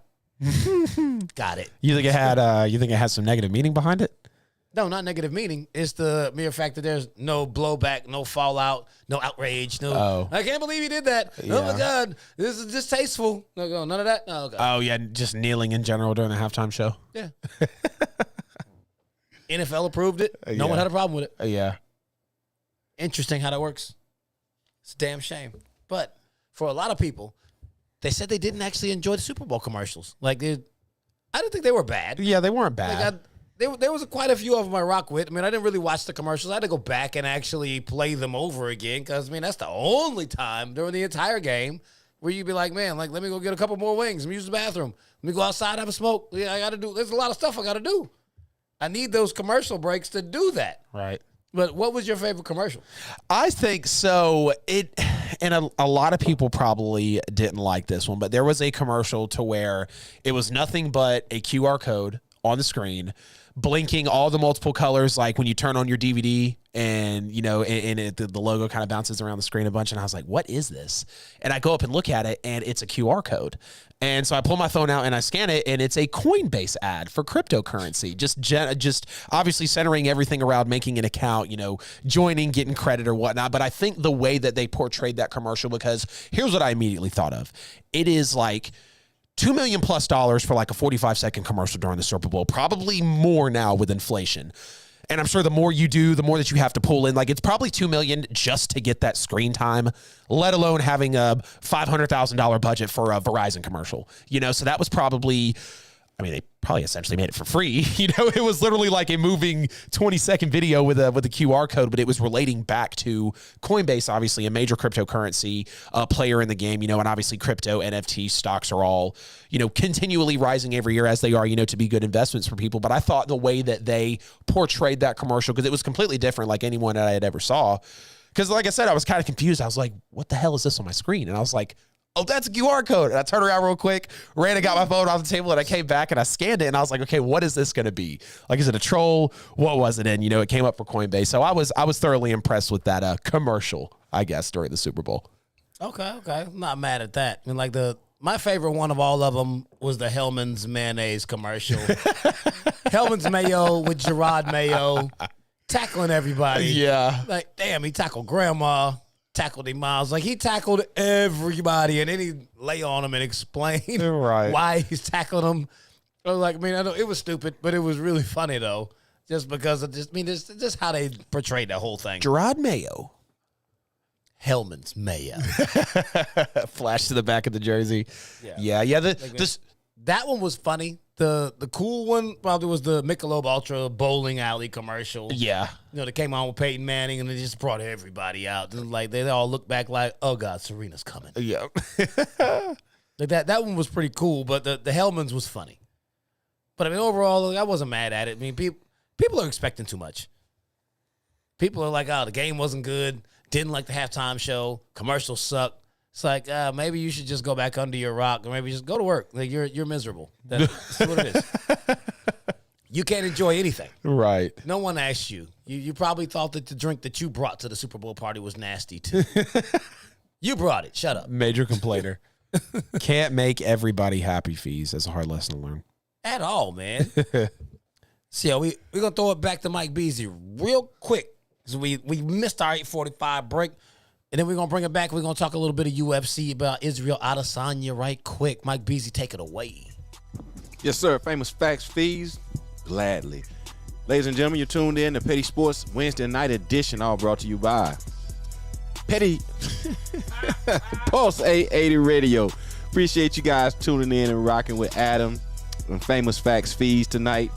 Got it. You think it had some negative meaning behind it? No, not negative meaning. It's the mere fact that there's no blowback, no fallout, no outrage. I can't believe he did that. Yeah. Oh, my God. This is distasteful. No, none of that? No, okay. Oh, yeah, just kneeling in general during the halftime show? Yeah. NFL approved it. No one had a problem with it. Yeah. Interesting how that works. It's a damn shame. But for a lot of people, they said they didn't actually enjoy the Super Bowl commercials. I didn't think they were bad. Yeah, they weren't bad. There was quite a few of them I rock with. I mean, I didn't really watch the commercials. I had to go back and actually play them over again because, that's the only time during the entire game where you'd be like, man, let me go get a couple more wings. Let me use the bathroom. Let me go outside, have a smoke. Yeah, there's a lot of stuff I got to do. I need those commercial breaks to do that. Right. But what was your favorite commercial? I think so. And a lot of people probably didn't like this one, but there was a commercial to where it was nothing but a QR code on the screen, blinking all the multiple colors, like when you turn on your DVD and, the logo kind of bounces around the screen a bunch. And I was like, what is this? And I go up and look at it, and it's a QR code. And so I pull my phone out and I scan it, and it's a Coinbase ad for cryptocurrency. Just obviously centering everything around making an account, joining, getting credit or whatnot. But I think the way that they portrayed that commercial, because here's what I immediately thought of. It is like $2 million+ for like a 45-second commercial during the Super Bowl, probably more now with inflation. And I'm sure the more you do, the more that you have to pull in. It's probably $2 million just to get that screen time, let alone having a $500,000 budget for a Verizon commercial. So that was probably, they probably essentially made it for free. It was literally like a moving 20-second video with a QR code, but it was relating back to Coinbase, obviously a major cryptocurrency player in the game, and obviously crypto NFT stocks are all, continually rising every year as they are, to be good investments for people. But I thought the way that they portrayed that commercial, because it was completely different like anyone that I had ever saw. Because like I said, I was kind of confused. I was like, what the hell is this on my screen? And I was like, oh, that's a QR code. And I turned around real quick, ran and got my phone off the table, and I came back and I scanned it, and I was like, okay, what is this going to be? Is it a troll? What was it? And, it came up for Coinbase. So I was thoroughly impressed with that commercial, I guess, during the Super Bowl. Okay. I'm not mad at that. My favorite one of all of them was the Hellman's mayonnaise commercial. Hellman's mayo with Gerard Mayo tackling everybody. Yeah. Damn, he tackled grandma. Tackled him miles. He tackled everybody, and then he lay on him and explain why he's tackling him. I was like, I know it was stupid, but it was really funny though, just because of just how they portrayed that whole thing. Gerard Mayo, Hellman's Mayo, flash to the back of the jersey. Yeah. That one was funny. The cool one probably was the Michelob Ultra bowling alley commercial. Yeah. They came on with Peyton Manning, and they just brought everybody out. They all look back like, oh, God, Serena's coming. Yeah. That one was pretty cool, but the Hellman's was funny. But, overall, I wasn't mad at it. People are expecting too much. People are like, oh, the game wasn't good, didn't like the halftime show, commercials suck. It's like, maybe you should just go back under your rock, or maybe just go to work. You're miserable. That's what it is. You can't enjoy anything. Right. No one asked you. You probably thought that the drink that you brought to the Super Bowl party was nasty, too. You brought it. Shut up. Major complainer. Can't make everybody happy, Fees. That's a hard lesson to learn. At all, man. So, we're going to throw it back to Mike Beasley real quick. So we missed our 8:45 break. And then we're going to bring it back. We're going to talk a little bit of UFC about Israel Adesanya right quick. Mike Beasley, take it away. Yes, sir. Famous Facts Fees. Gladly. Ladies and gentlemen, you're tuned in to Petty Sportz Wednesday night edition, all brought to you by Petty Pulse 880 Radio. Appreciate you guys tuning in and rocking with Adam and Famous Facts Fees tonight.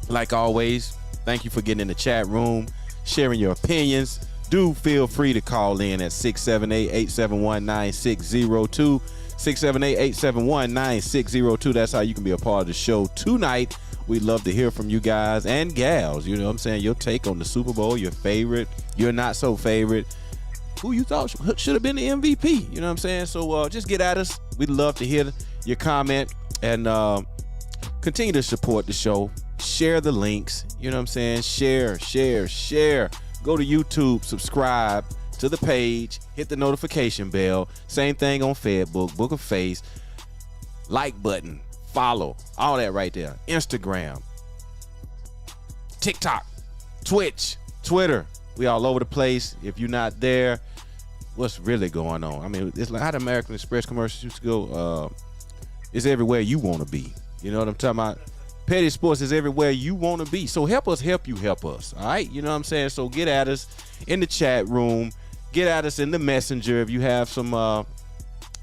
Like always, thank you for getting in the chat room, sharing your opinions. Do feel free to call in at 678-871-9602. 678-871-9602. That's how you can be a part of the show tonight. We'd love to hear from you guys and gals. You know what I'm saying? Your take on the Super Bowl, your favorite, your not so favorite. Who you thought should have been the MVP. You know what I'm saying? So just get at us. We'd love to hear your comment and continue to support the show. Share the links. You know what I'm saying? Share. go to YouTube, subscribe to the page, hit the notification bell. Same thing on Facebook, Book of Face. Like button, follow, all that right there. Instagram, TikTok, Twitch, Twitter. We all over the place. If you're not there, what's really going on? I mean, it's like how the American Express commercials used to go. It's everywhere you want to be. You know what I'm talking about? Petty Sportz is everywhere you want to be. So help us help you help us. All right? You know what I'm saying? So get at us in the chat room. Get at us in the messenger if you have some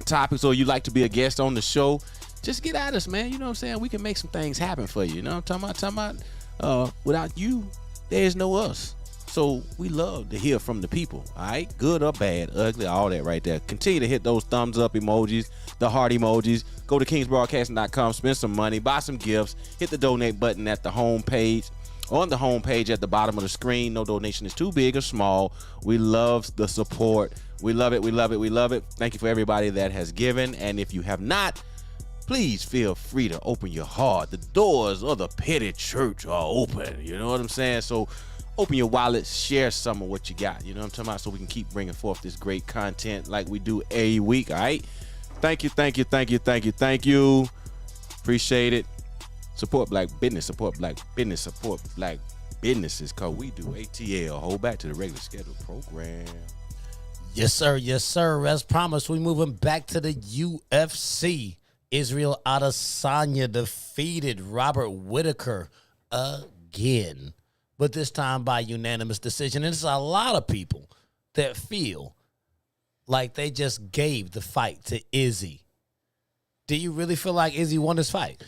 topics or you'd like to be a guest on the show. Just get at us, man. You know what I'm saying? We can make some things happen for you. You know what I'm talking about? Without you, there's no us. So we love to hear from the people, all right? Good or bad, ugly, all that right there. Continue to hit those thumbs up emojis, the heart emojis. Go to kingsbroadcasting.com, spend some money, buy some gifts, hit the donate button at the home page. On the home page at the bottom of the screen. No donation is too big or small. We love the support. We love it, we love it, we love it. Thank you for everybody that has given. And if you have not, please feel free to open your heart. The doors of the Petty Church are open. You know what I'm saying? So open your wallet, share some of what you got. You know what I'm talking about? So we can keep bringing forth this great content like we do every week, all right? Thank you, thank you, thank you, thank you, thank you. Appreciate it. Support black business, support black business, support black businesses, because we do ATL. Hold back to the regular scheduled program. Yes, sir. Yes, sir. As promised, we moving back to the UFC. Israel Adesanya defeated Robert Whittaker again, but this time by unanimous decision. And it's a lot of people that feel like they just gave the fight to Izzy. Do you really feel like Izzy won this fight?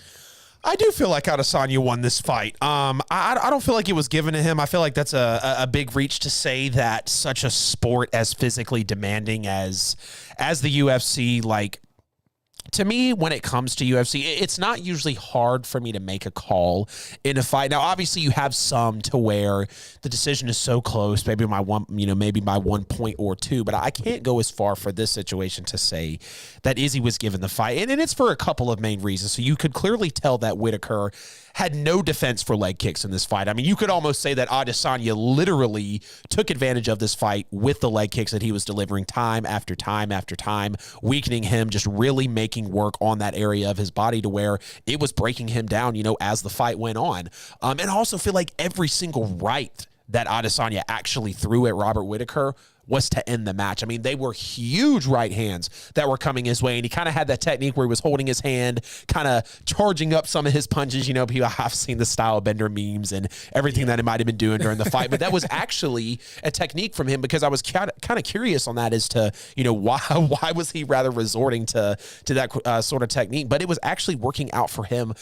I do feel like Adesanya won this fight. I don't feel like it was given to him. I feel like that's a big reach to say that such a sport as physically demanding as the UFC, like, to me, when it comes to UFC, it's not usually hard for me to make a call in a fight. Now, obviously, you have some to where the decision is so close, maybe by 1 point or two, but I can't go as far for this situation to say that Izzy was given the fight. And it's for a couple of main reasons. So you could clearly tell that Whittaker had no defense for leg kicks in this fight. I mean, you could almost say that Adesanya literally took advantage of this fight with the leg kicks that he was delivering time after time after time, weakening him, just really making work on that area of his body to where it was breaking him down, as the fight went on. And I also feel like every single right that Adesanya actually threw at Robert Whittaker was to end the match. I mean, they were huge right hands that were coming his way, and he kind of had that technique where he was holding his hand, kind of charging up some of his punches. People have seen the style bender memes and everything that he might have been doing during the fight, but that was actually a technique from him, because I was kind of curious on that as to, why was he rather resorting to that sort of technique, but it was actually working out for him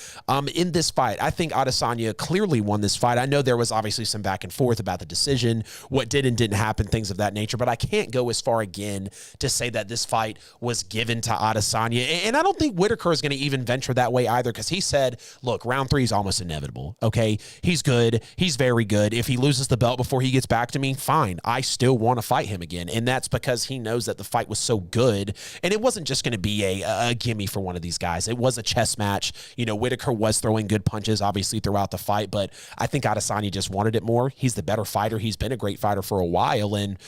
in this fight. I think Adesanya clearly won this fight. I know there was obviously some back and forth about the decision, what did and didn't happen, things of that nature, but I can't go as far again to say that this fight was given to Adesanya. And I don't think Whittaker is going to even venture that way either, because he said, look, round 3 is almost inevitable. Okay, he's good. He's very good. If he loses the belt before he gets back to me, fine. I still want to fight him again. And that's because he knows that the fight was so good. And it wasn't just going to be a gimme for one of these guys. It was a chess match. Whittaker was throwing good punches, obviously, throughout the fight, but I think Adesanya just wanted it more. He's the better fighter. He's been a great fighter for a while. And,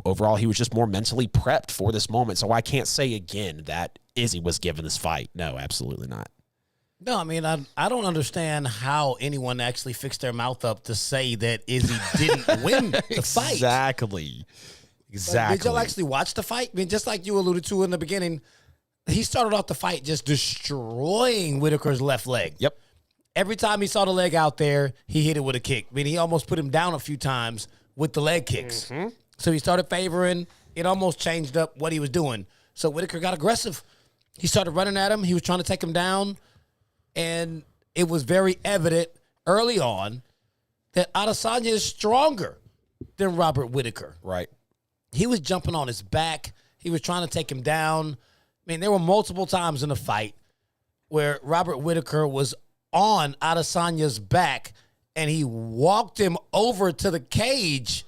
overall, he was just more mentally prepped for this moment. So I can't say again that Izzy was given this fight. No, absolutely not. No, I mean, I don't understand how anyone actually fixed their mouth up to say that Izzy didn't win the fight. Exactly. Did y'all actually watch the fight? I mean, just like you alluded to in the beginning, he started off the fight just destroying Whittaker's left leg. Yep. Every time he saw the leg out there, he hit it with a kick. I mean, he almost put him down a few times with the leg kicks. Mm-hmm. So he started favoring. It almost changed up what he was doing. So Whittaker got aggressive. He started running at him. He was trying to take him down. And it was very evident early on that Adesanya is stronger than Robert Whittaker. Right. He was jumping on his back. He was trying to take him down. I mean, there were multiple times in the fight where Robert Whittaker was on Adesanya's back, and he walked him over to the cage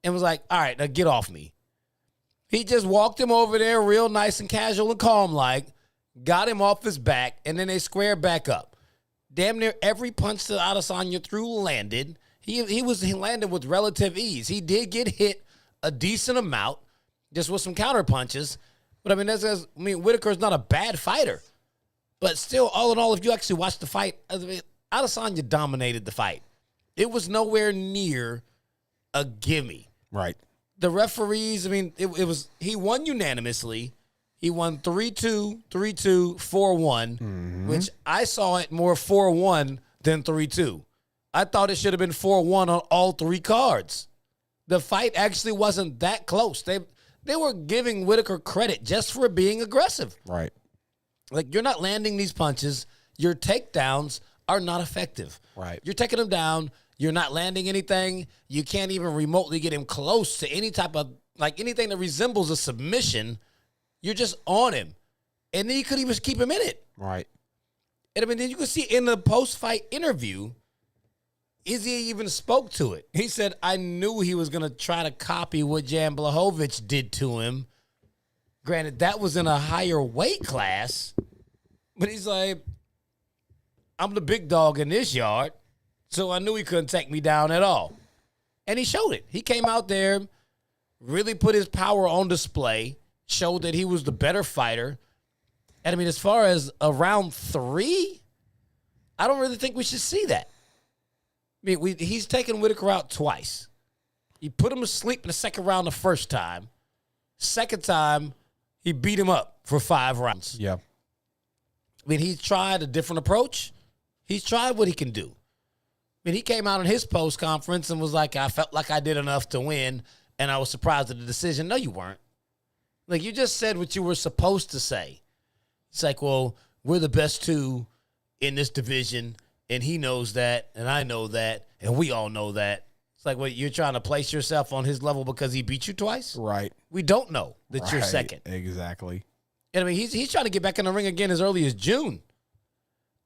and was like, all right, now get off me. He just walked him over there real nice and casual and calm-like, got him off his back, and then they squared back up. Damn near every punch that Adesanya threw landed. he landed with relative ease. He did get hit a decent amount, just with some counter punches. But I mean, Whittaker's not a bad fighter. But still, all in all, if you actually watch the fight, Adesanya dominated the fight. It was nowhere near a gimme. Right. The referees, I mean, he won unanimously. He won 3-2, 3-2, 4-1, which I saw it more 4-1 than 3-2. I thought it should have been 4-1 on all three cards. The fight actually wasn't that close. They were giving Whittaker credit just for being aggressive. Right. Like, you're not landing these punches. Your takedowns are not effective. Right. You're taking him down. You're not landing anything. You can't even remotely get him close to any type of, like, anything that resembles a submission. You're just on him. And then you couldn't even keep him in it. Right. And I mean, then you can see in the post-fight interview, Izzy even spoke to it. He said, I knew he was going to try to copy what Jan Blachowicz did to him. Granted, that was in a higher weight class. But he's like, I'm the big dog in this yard, so I knew he couldn't take me down at all. And he showed it. He came out there, really put his power on display, showed that he was the better fighter. And I mean, as far as a round 3, I don't really think we should see that. I mean, he's taken Whittaker out twice. He put him to sleep in the second round the first time. Second time, he beat him up for 5 rounds. Yeah. I mean, he's tried a different approach. He's tried what he can do. I mean, he came out in his post conference and was like, I felt like I did enough to win, and I was surprised at the decision. No, you weren't. Like, you just said what you were supposed to say. It's like, well, we're the best 2 in this division, and he knows that, and I know that, and we all know that. It's like, what, you're trying to place yourself on his level because he beat you twice? Right. We don't know that you're second. Exactly. And I mean, he's trying to get back in the ring again as early as June.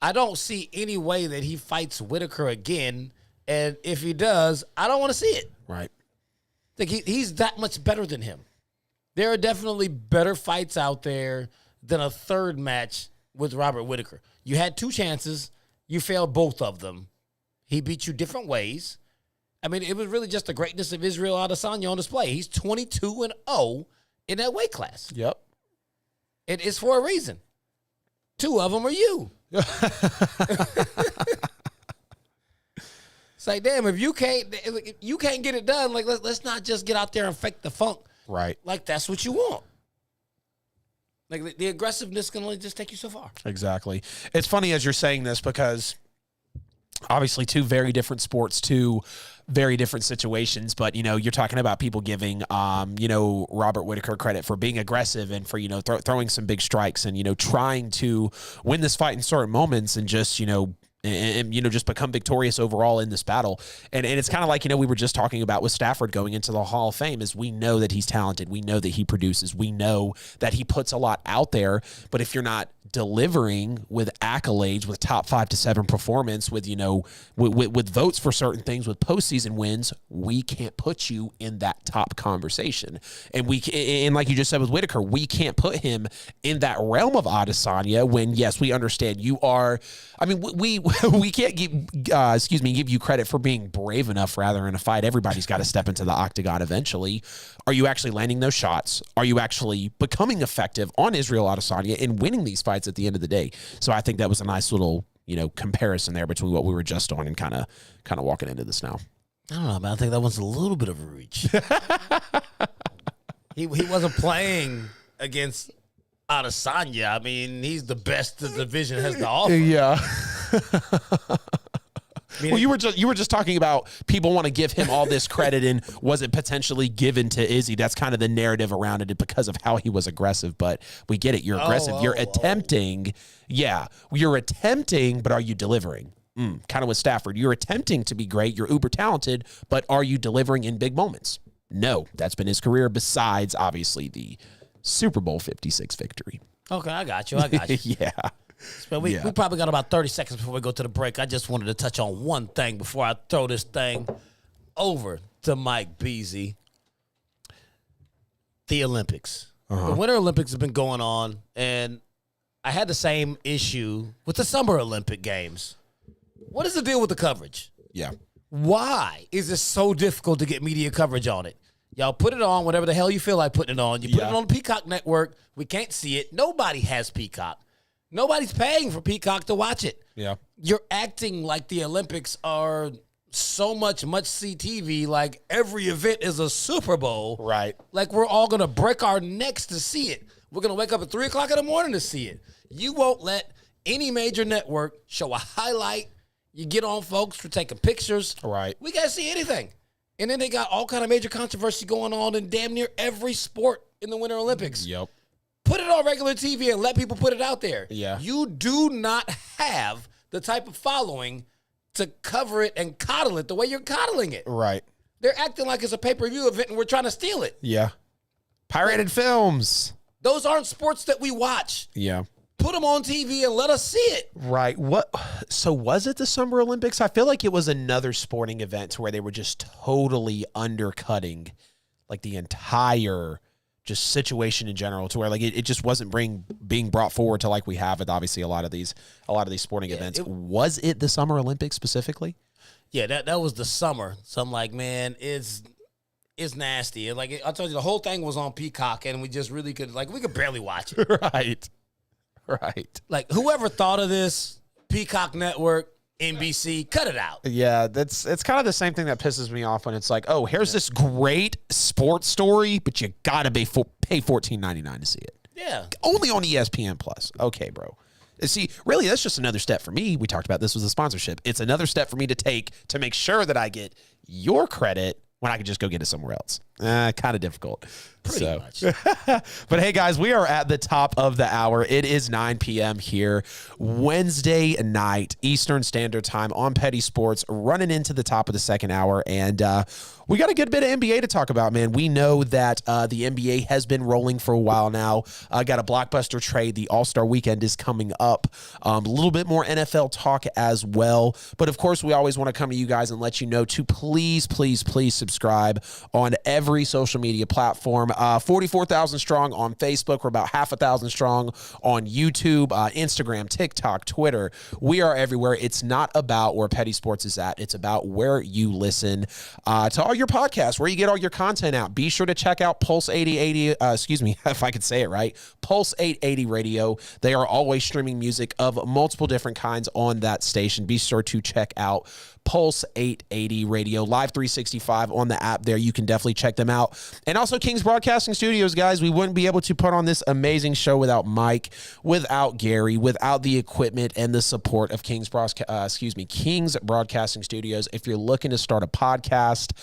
I don't see any way that he fights Whittaker again. And if he does, I don't want to see it. Right. Like, he's that much better than him. There are definitely better fights out there than a third match with Robert Whittaker. You had 2 chances. You failed both of them. He beat you different ways. I mean, it was really just the greatness of Israel Adesanya on display. He's 22-0 in that weight class. Yep. It is for a reason. 2 of them are you. It's like, damn, if you can't get it done, like, let's not just get out there and fake the funk. Right. Like, that's what you want. Like, the aggressiveness can only just take you so far. Exactly. It's funny as you're saying this because obviously 2 very different sports, 2 very different situations, but, you know, you're talking about people giving, you know, Robert Whittaker credit for being aggressive and for, you know, throwing some big strikes and, you know, trying to win this fight in certain moments and just, you know, and you know, just become victorious overall in this battle. And it's kind of like, you know, we were just talking about with Stafford going into the Hall of Fame is we know that he's talented. We know that he produces. We know that he puts a lot out there. But if you're not delivering with accolades, with top 5 to 7 performance, with, you know, with votes for certain things, with postseason wins, we can't put you in that top conversation. And like you just said with Whittaker, we can't put him in that realm of Adesanya when, yes, we understand you are, I mean, we can't give you credit for being brave enough rather in a fight. Everybody's got to step into the octagon eventually. Are you actually landing those shots? Are you actually becoming effective on Israel Adesanya and winning these fights at the end of the day? So I think that was a nice little, you know, comparison there between what we were just on and kind of walking into this now. I don't know, man. I think that was a little bit of a reach. He wasn't playing against Adesanya. I mean, he's the best the division has to offer. Yeah. I mean, Well, you were just talking about people want to give him all this credit, and was it potentially given to Izzy? That's kind of the narrative around it because of how he was aggressive. But we get it. You're aggressive. You're attempting. Yeah, you're attempting, but are you delivering? Kind of with Stafford. You're attempting to be great. You're uber talented, but are you delivering in big moments? No, that's been his career. Besides, obviously, the Super Bowl 56 victory. Okay, I got you. Yeah. But we probably got about 30 seconds before we go to the break. I just wanted to touch on one thing before I throw this thing over to Mike Beasley. The Olympics. The Winter Olympics have been going on, and I had the same issue with the Summer Olympic Games. What is the deal with the coverage? Yeah. Why is it so difficult to get media coverage on it? Y'all put it on whatever the hell you feel like putting it on. You put it on the Peacock Network. We can't see it. Nobody has Peacock. Nobody's paying for Peacock to watch it. Yeah. You're acting like the Olympics are so must-see TV, like every event is a Super Bowl. Right. Like we're all going to break our necks to see it. We're going to wake up at 3 o'clock in the morning to see it. You won't let any major network show a highlight. You get on folks for taking pictures. Right. We can't see anything. And then they got all kind of major controversy going on in damn near every sport in the Winter Olympics. Yep. Put it on regular TV and let people put it out there. Yeah. You do not have the type of following to cover it and coddle it the way you're coddling it. Right. They're acting like it's a pay-per-view event and we're trying to steal it. Yeah. Pirated films. Those aren't sports that we watch. Yeah. Put them on TV and let us see it. Right. What? So was it the Summer Olympics? I feel like it was another sporting event where they were just totally undercutting like the entire just situation in general to where like it just wasn't being brought forward to like we have with obviously a lot of these sporting events. Was it the Summer Olympics specifically? Yeah, that was the summer. So I'm like, man, it's nasty. And like I told you, the whole thing was on Peacock and we just really could we could barely watch it. Right. Right. Like, whoever thought of this, Peacock Network, NBC, cut it out. Yeah, it's kind of the same thing that pisses me off when it's like, oh, here's this great sports story, but you got to pay $14.99 to see it. Yeah. Only on ESPN Plus. Okay, bro. See, really, that's just another step for me. We talked about this was a sponsorship. It's another step for me to take to make sure that I get your credit when I could just go get it somewhere else. Kind of difficult. Pretty much. But hey, guys, we are at the top of the hour. It is 9 p.m. here, Wednesday night, Eastern Standard Time on Petty Sportz, running into the top of the second hour. And we got a good bit of NBA to talk about, man. We know that the NBA has been rolling for a while now. Got a blockbuster trade. The All-Star Weekend is coming up. A little bit more NFL talk as well. But, of course, we always want to come to you guys and let you know to please, please, please subscribe on every social media platform. 44,000 strong on Facebook. We're about 5,000 strong on YouTube, Instagram, TikTok, Twitter. We are everywhere. It's not about where Petty Sportz is at. It's about where you listen to all your podcasts, where you get all your content out. Be sure to check out Pulse 8080, excuse me, if I could say it right, Pulse 880 Radio. They are always streaming music of multiple different kinds on that station. Be sure to check out Pulse 880 Radio, Live 365 on the app there. You can definitely check them out. And also KINGZ Broadcasting Studios, guys. We wouldn't be able to put on this amazing show without Mike, without Gary, without the equipment and the support of KINGZ Broadcasting Studios. If you're looking to start a podcast,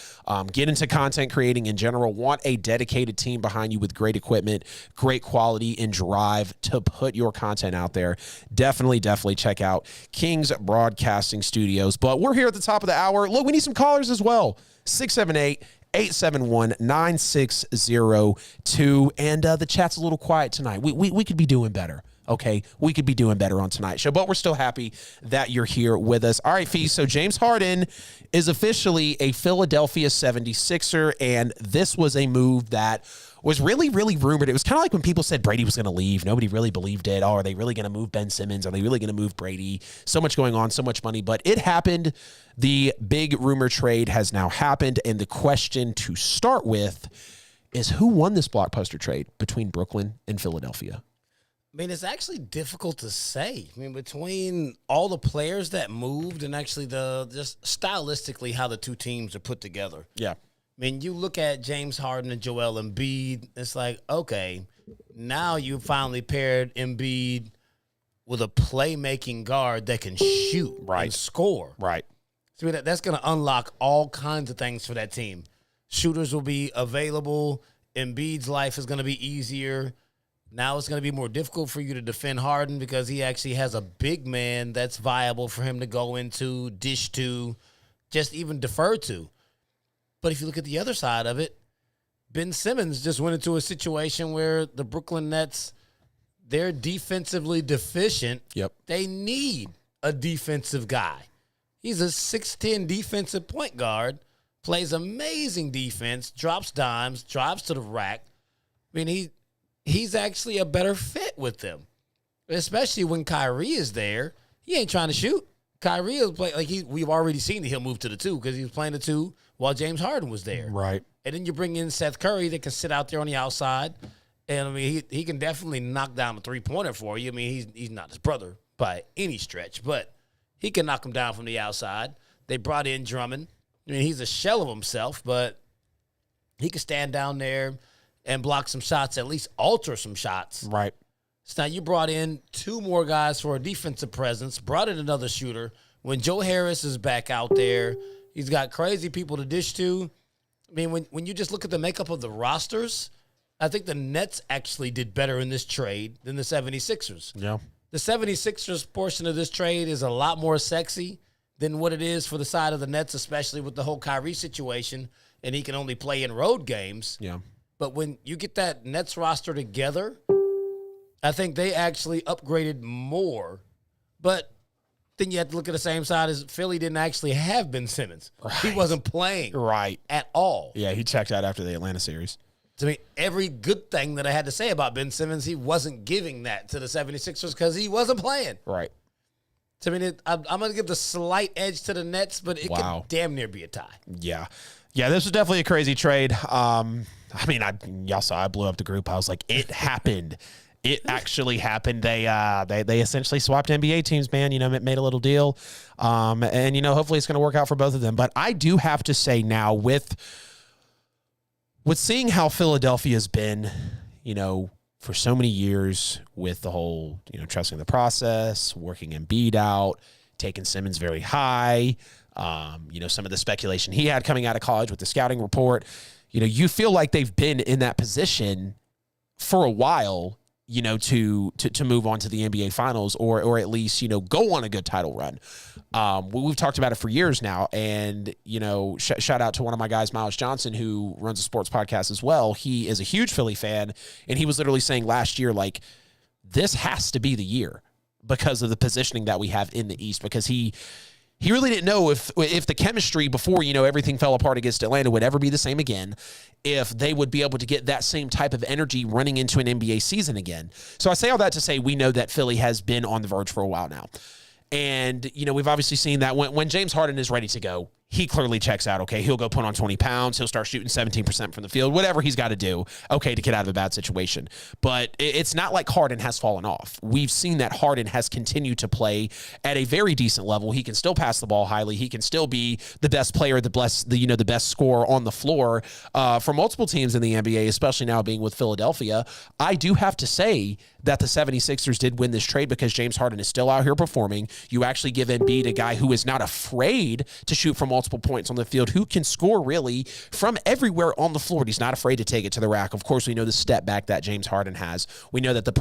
get into content creating in general, want a dedicated team behind you with great equipment, great quality, and drive to put your content out there, definitely check out KINGZ Broadcasting Studios. But we're here at the top of the hour. Look, we need some callers as well. 678-871-9602. And the chat's a little quiet tonight. We could be doing better. Okay, we could be doing better on tonight's show, but we're still happy that you're here with us. All right, Fee, so James Harden is officially a Philadelphia 76er, and this was a move that was really, really rumored. It was kind of like when people said Brady was going to leave. Nobody really believed it. Oh, are they really going to move Ben Simmons? Are they really going to move Brady? So much going on, so much money, but it happened. The big rumor trade has now happened, and the question to start with is who won this blockbuster trade between Brooklyn and Philadelphia? I mean, it's actually difficult to say. I mean, between all the players that moved and actually just stylistically how the two teams are put together. Yeah. I mean, you look at James Harden and Joel Embiid, it's like, okay, now you finally paired Embiid with a playmaking guard that can shoot and score. Right. So that's going to unlock all kinds of things for that team. Shooters will be available. Embiid's life is going to be easier. Now it's going to be more difficult for you to defend Harden because he actually has a big man that's viable for him to go into, dish to, just even defer to. But if you look at the other side of it, Ben Simmons just went into a situation where the Brooklyn Nets, they're defensively deficient. Yep. They need a defensive guy. He's a 6'10" defensive point guard, plays amazing defense, drops dimes, drives to the rack. I mean, he's actually a better fit with them, especially when Kyrie is there. He ain't trying to shoot. Kyrie is playing like we've already seen that he'll move to the 2 because he was playing the 2 while James Harden was there. Right. And then you bring in Seth Curry that can sit out there on the outside. And, I mean, he can definitely knock down a three-pointer for you. I mean, he's not his brother by any stretch, but he can knock him down from the outside. They brought in Drummond. I mean, he's a shell of himself, but he can stand down there and block some shots, at least alter some shots. Right. So now you brought in 2 more guys for a defensive presence, brought in another shooter. When Joe Harris is back out there, he's got crazy people to dish to. I mean, when you just look at the makeup of the rosters, I think the Nets actually did better in this trade than the 76ers. Yeah. The 76ers portion of this trade is a lot more sexy than what it is for the side of the Nets, especially with the whole Kyrie situation, and he can only play in road games. Yeah. But when you get that Nets roster together, I think they actually upgraded more. But then you have to look at the same side as Philly didn't actually have Ben Simmons. Right. He wasn't playing at all. Yeah, he checked out after the Atlanta series. To me, every good thing that I had to say about Ben Simmons, he wasn't giving that to the 76ers because he wasn't playing. Right. To me, I'm going to give the slight edge to the Nets, but it could damn near be a tie. Yeah. Yeah, this was definitely a crazy trade. I mean, y'all saw I blew up the group. I was like, it happened. It actually happened. They essentially swapped NBA teams, man. You know, made a little deal. And, you know, hopefully it's going to work out for both of them. But I do have to say now with seeing how Philadelphia's been, you know, for so many years with the whole, you know, trusting the process, working Embiid out, taking Simmons very high, you know, some of the speculation he had coming out of college with the scouting report, you know, you feel like they've been in that position for a while, you know, to move on to the NBA Finals or at least, you know, go on a good title run. We've talked about it for years now, and, you know, shout out to one of my guys, Miles Johnson, who runs a sports podcast as well. He is a huge Philly fan, and he was literally saying last year, like, this has to be the year because of the positioning that we have in the East, because he really didn't know if the chemistry before, you know, everything fell apart against Atlanta would ever be the same again, if they would be able to get that same type of energy running into an NBA season again. So I say all that to say we know that Philly has been on the verge for a while now. And, you know, we've obviously seen that when James Harden is ready to go, he clearly checks out. Okay, he'll go put on 20 pounds. He'll start shooting 17% from the field, whatever he's got to do, okay, to get out of a bad situation. But it's not like Harden has fallen off. We've seen that Harden has continued to play at a very decent level. He can still pass the ball highly. He can still be the best player, the best scorer on the floor for multiple teams in the NBA, especially now being with Philadelphia. I do have to say that the 76ers did win this trade because James Harden is still out here performing. You actually give Embiid a guy who is not afraid to shoot from multiple points on the field, who can score really from everywhere on the floor. He's not afraid to take it to the rack. Of course, we know the step back that James Harden has. We know that the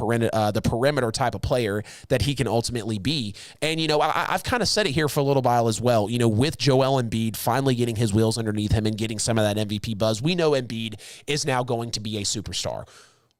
perimeter type of player that he can ultimately be. And, you know, I've kind of said it here for a little while as well. You know, with Joel Embiid finally getting his wheels underneath him and getting some of that MVP buzz, we know Embiid is now going to be a superstar.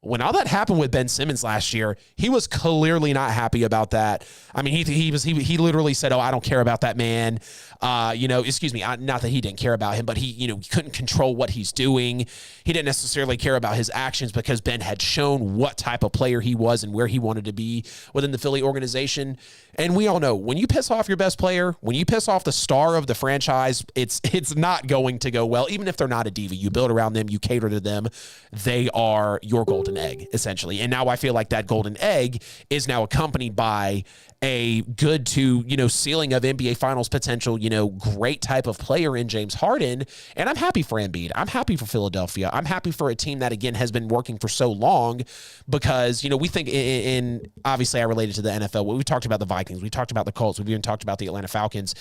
When all that happened with Ben Simmons last year, he was clearly not happy about that. I mean, he literally said, "Oh, I don't care about that man." You know, excuse me, not that he didn't care about him, but he couldn't control what he's doing. He didn't necessarily care about his actions because Ben had shown what type of player he was and where he wanted to be within the Philly organization. And we all know when you piss off your best player, when you piss off the star of the franchise, it's not going to go well. Even if they're not a diva, you build around them, you cater to them. They are your golden egg, essentially. And now I feel like that golden egg is now accompanied by a good to, you know, ceiling of NBA Finals potential, you know, great type of player in James Harden. And I'm happy for Embiid. I'm happy for Philadelphia. I'm happy for a team that, again, has been working for so long because, you know, we think in obviously I related to the NFL. We talked about the Vikings. We talked about the Colts. We've even talked about the Atlanta Falcons.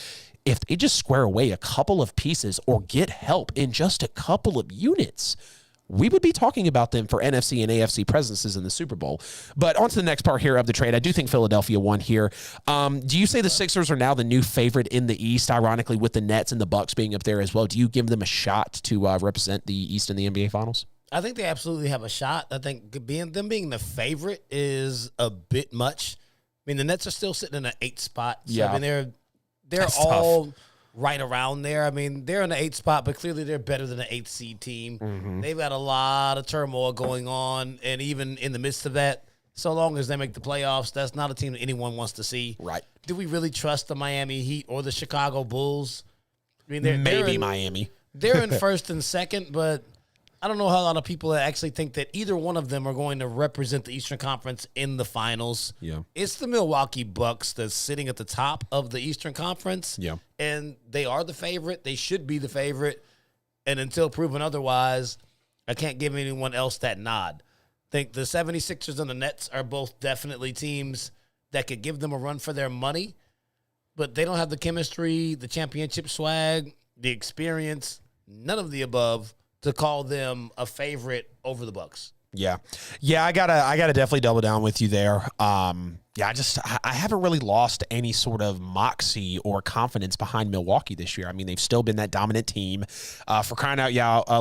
If they just square away a couple of pieces or get help in just a couple of units, we would be talking about them for NFC and AFC presences in the Super Bowl. But on to the next part here of the trade. I do think Philadelphia won here. Do you say the Sixers are now the new favorite in the East, ironically, with the Nets and the Bucks being up there as well? Do you give them a shot to represent the East in the NBA Finals? I think they absolutely have a shot. I think being the favorite is a bit much. I mean, the Nets are still sitting in an 8th spot. So, yeah. I mean, they're all tough. Right around there. I mean, they're in the 8th spot, but clearly they're better than an 8th seed team. Mm-hmm. They've got a lot of turmoil going on, and even in the midst of that, so long as they make the playoffs, that's not a team that anyone wants to see. Right. Do we really trust the Miami Heat or the Chicago Bulls? I mean, Maybe Miami. They're in first and second, but I don't know how a lot of people actually think that either one of them are going to represent the Eastern Conference in the finals. Yeah. It's the Milwaukee Bucks that's sitting at the top of the Eastern Conference. Yeah. And they are the favorite. They should be the favorite. And until proven otherwise, I can't give anyone else that nod. I think the 76ers and the Nets are both definitely teams that could give them a run for their money, but they don't have the chemistry, the championship swag, the experience, none of the above to call them a favorite over the Bucks. Yeah. I gotta definitely double down with you there. I haven't really lost any sort of moxie or confidence behind Milwaukee this year. I mean, they've still been that dominant team. For crying out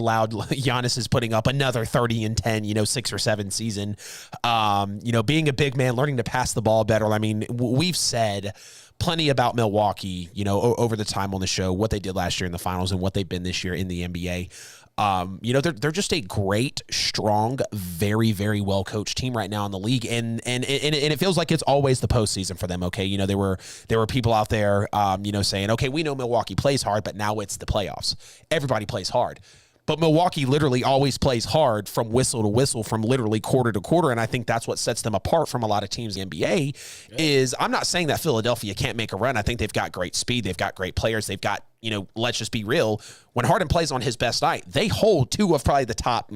loud, Giannis is putting up another 30 and 10, 6 or 7 season. Being a big man, learning to pass the ball better. I mean, we've said plenty about Milwaukee, over the time on the show, what they did last year in the finals and what they've been this year in the NBA. They're just a great, strong, very, very well coached team right now in the league, and it feels like it's always the postseason for them. Okay, there were people out there, saying, okay, we know Milwaukee plays hard, but now it's the playoffs. Everybody plays hard. But Milwaukee literally always plays hard from whistle to whistle, from literally quarter to quarter, and I think that's what sets them apart from a lot of teams in the NBA. Is I'm not saying that Philadelphia can't make a run. I think they've got great speed. They've got great players. They've got, let's just be real. When Harden plays on his best night, they hold 2 of probably the top,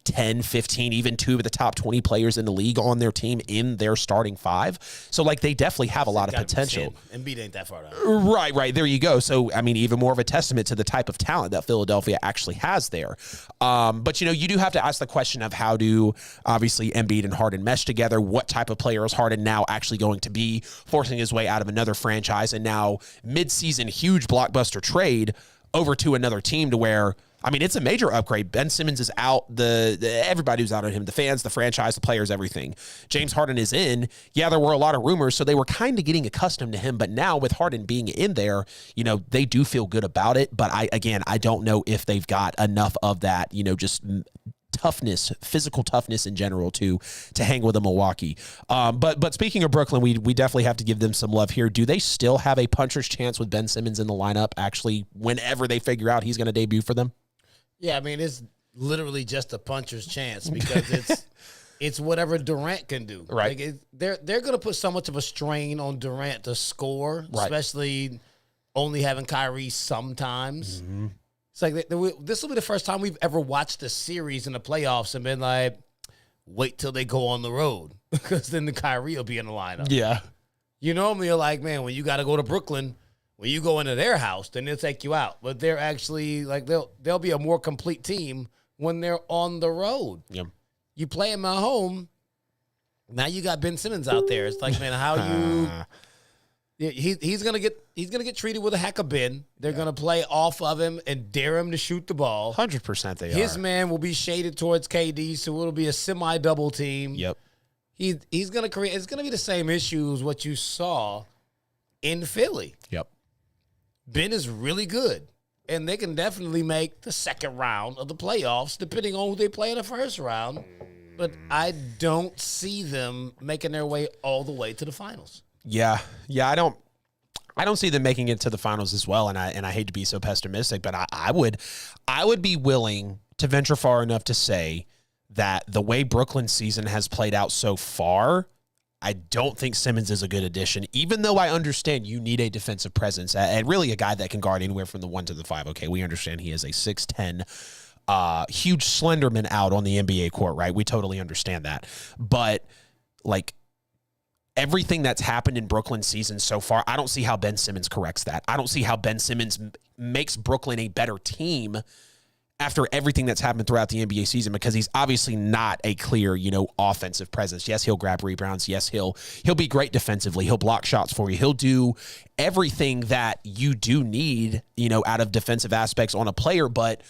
10, 15, even 2 of the top 20 players in the league on their team in their starting 5. So, they definitbut have a lot of potential. Embiid ain't that far down. Right. There you go. So, even more of a testament to the type of talent that Philadelphia actually has there. But, you do have to ask the question of how do, obviously, Embiid and Harden mesh together. What type of player is Harden now actually going to be, forcing his way out of another franchise and now mid-season huge blockbuster trade over to another team to where, it's a major upgrade. Ben Simmons is out. Everybody who's out on him, the fans, the franchise, the players, everything. James Harden is in. Yeah, there were a lot of rumors, so they were kind of getting accustomed to him. But now with Harden being in there, they do feel good about it. But I don't know if they've got enough of that, just toughness, physical toughness in general to hang with a Milwaukee. But speaking of Brooklyn, we definitely have to give them some love here. Do they still have a puncher's chance with Ben Simmons in the lineup, actually, whenever they figure out he's going to debut for them? Yeah, it's literally just a puncher's chance because it's whatever Durant can do. Right. They're going to put so much of a strain on Durant to score, right, especially only having Kyrie sometimes. Mm-hmm. It's like this will be the first time we've ever watched a series in the playoffs and been like, wait till they go on the road because then the Kyrie will be in the lineup. Yeah. Normally you're like, man, when you got to go to Brooklyn, when you go into their house, then they'll take you out. But they're actually they'll be a more complete team when they're on the road. Yep. You play them at home. Now you got Ben Simmons out there. It's like, man, how you? He's gonna get treated with a heck of Ben. They're gonna play off of him and dare him to shoot the ball. 100% they are. His man will be shaded towards KD, so it'll be a semi-double team. Yep. He's gonna create. It's gonna be the same issues what you saw in Philly. Yep. Ben is really good, and they can definitely make the second round of the playoffs, depending on who they play in the first round. But I don't see them making their way all the way to the finals. Yeah, I don't see them making it to the finals as well. And I hate to be so pessimistic, but I would be willing to venture far enough to say that the way Brooklyn's season has played out so far, I don't think Simmons is a good addition, even though I understand you need a defensive presence and really a guy that can guard anywhere from the 1 to the 5. Okay, we understand he is a 6'10", huge slenderman out on the NBA court, right? We totally understand that. But, everything that's happened in Brooklyn's season so far, I don't see how Ben Simmons corrects that. I don't see how Ben Simmons makes Brooklyn a better team after everything that's happened throughout the NBA season, because he's obviously not a clear, offensive presence. Yes, he'll grab rebounds. Yes, he'll be great defensively. He'll block shots for you. He'll do everything that you do need, out of defensive aspects on a player. But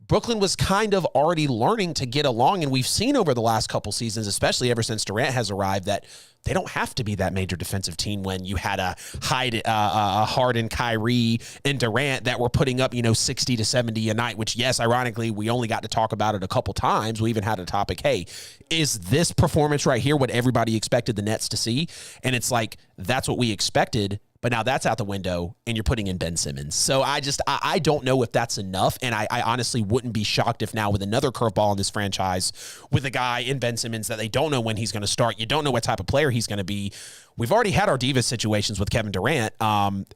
Brooklyn was kind of already learning to get along, and we've seen over the last couple seasons, especially ever since Durant has arrived, that they don't have to be that major defensive team when you had a Harden, Kyrie, and Durant that were putting up, 60 to 70 a night, which, yes, ironically, we only got to talk about it a couple times. We even had a topic, hey, is this performance right here what everybody expected the Nets to see? And it's like, that's what we expected. But now that's out the window, and you're putting in Ben Simmons. So I don't know if that's enough, and I honestly wouldn't be shocked if now with another curveball in this franchise, with a guy in Ben Simmons that they don't know when he's going to start, you don't know what type of player he's going to be. We've already had our Divas situations with Kevin Durant.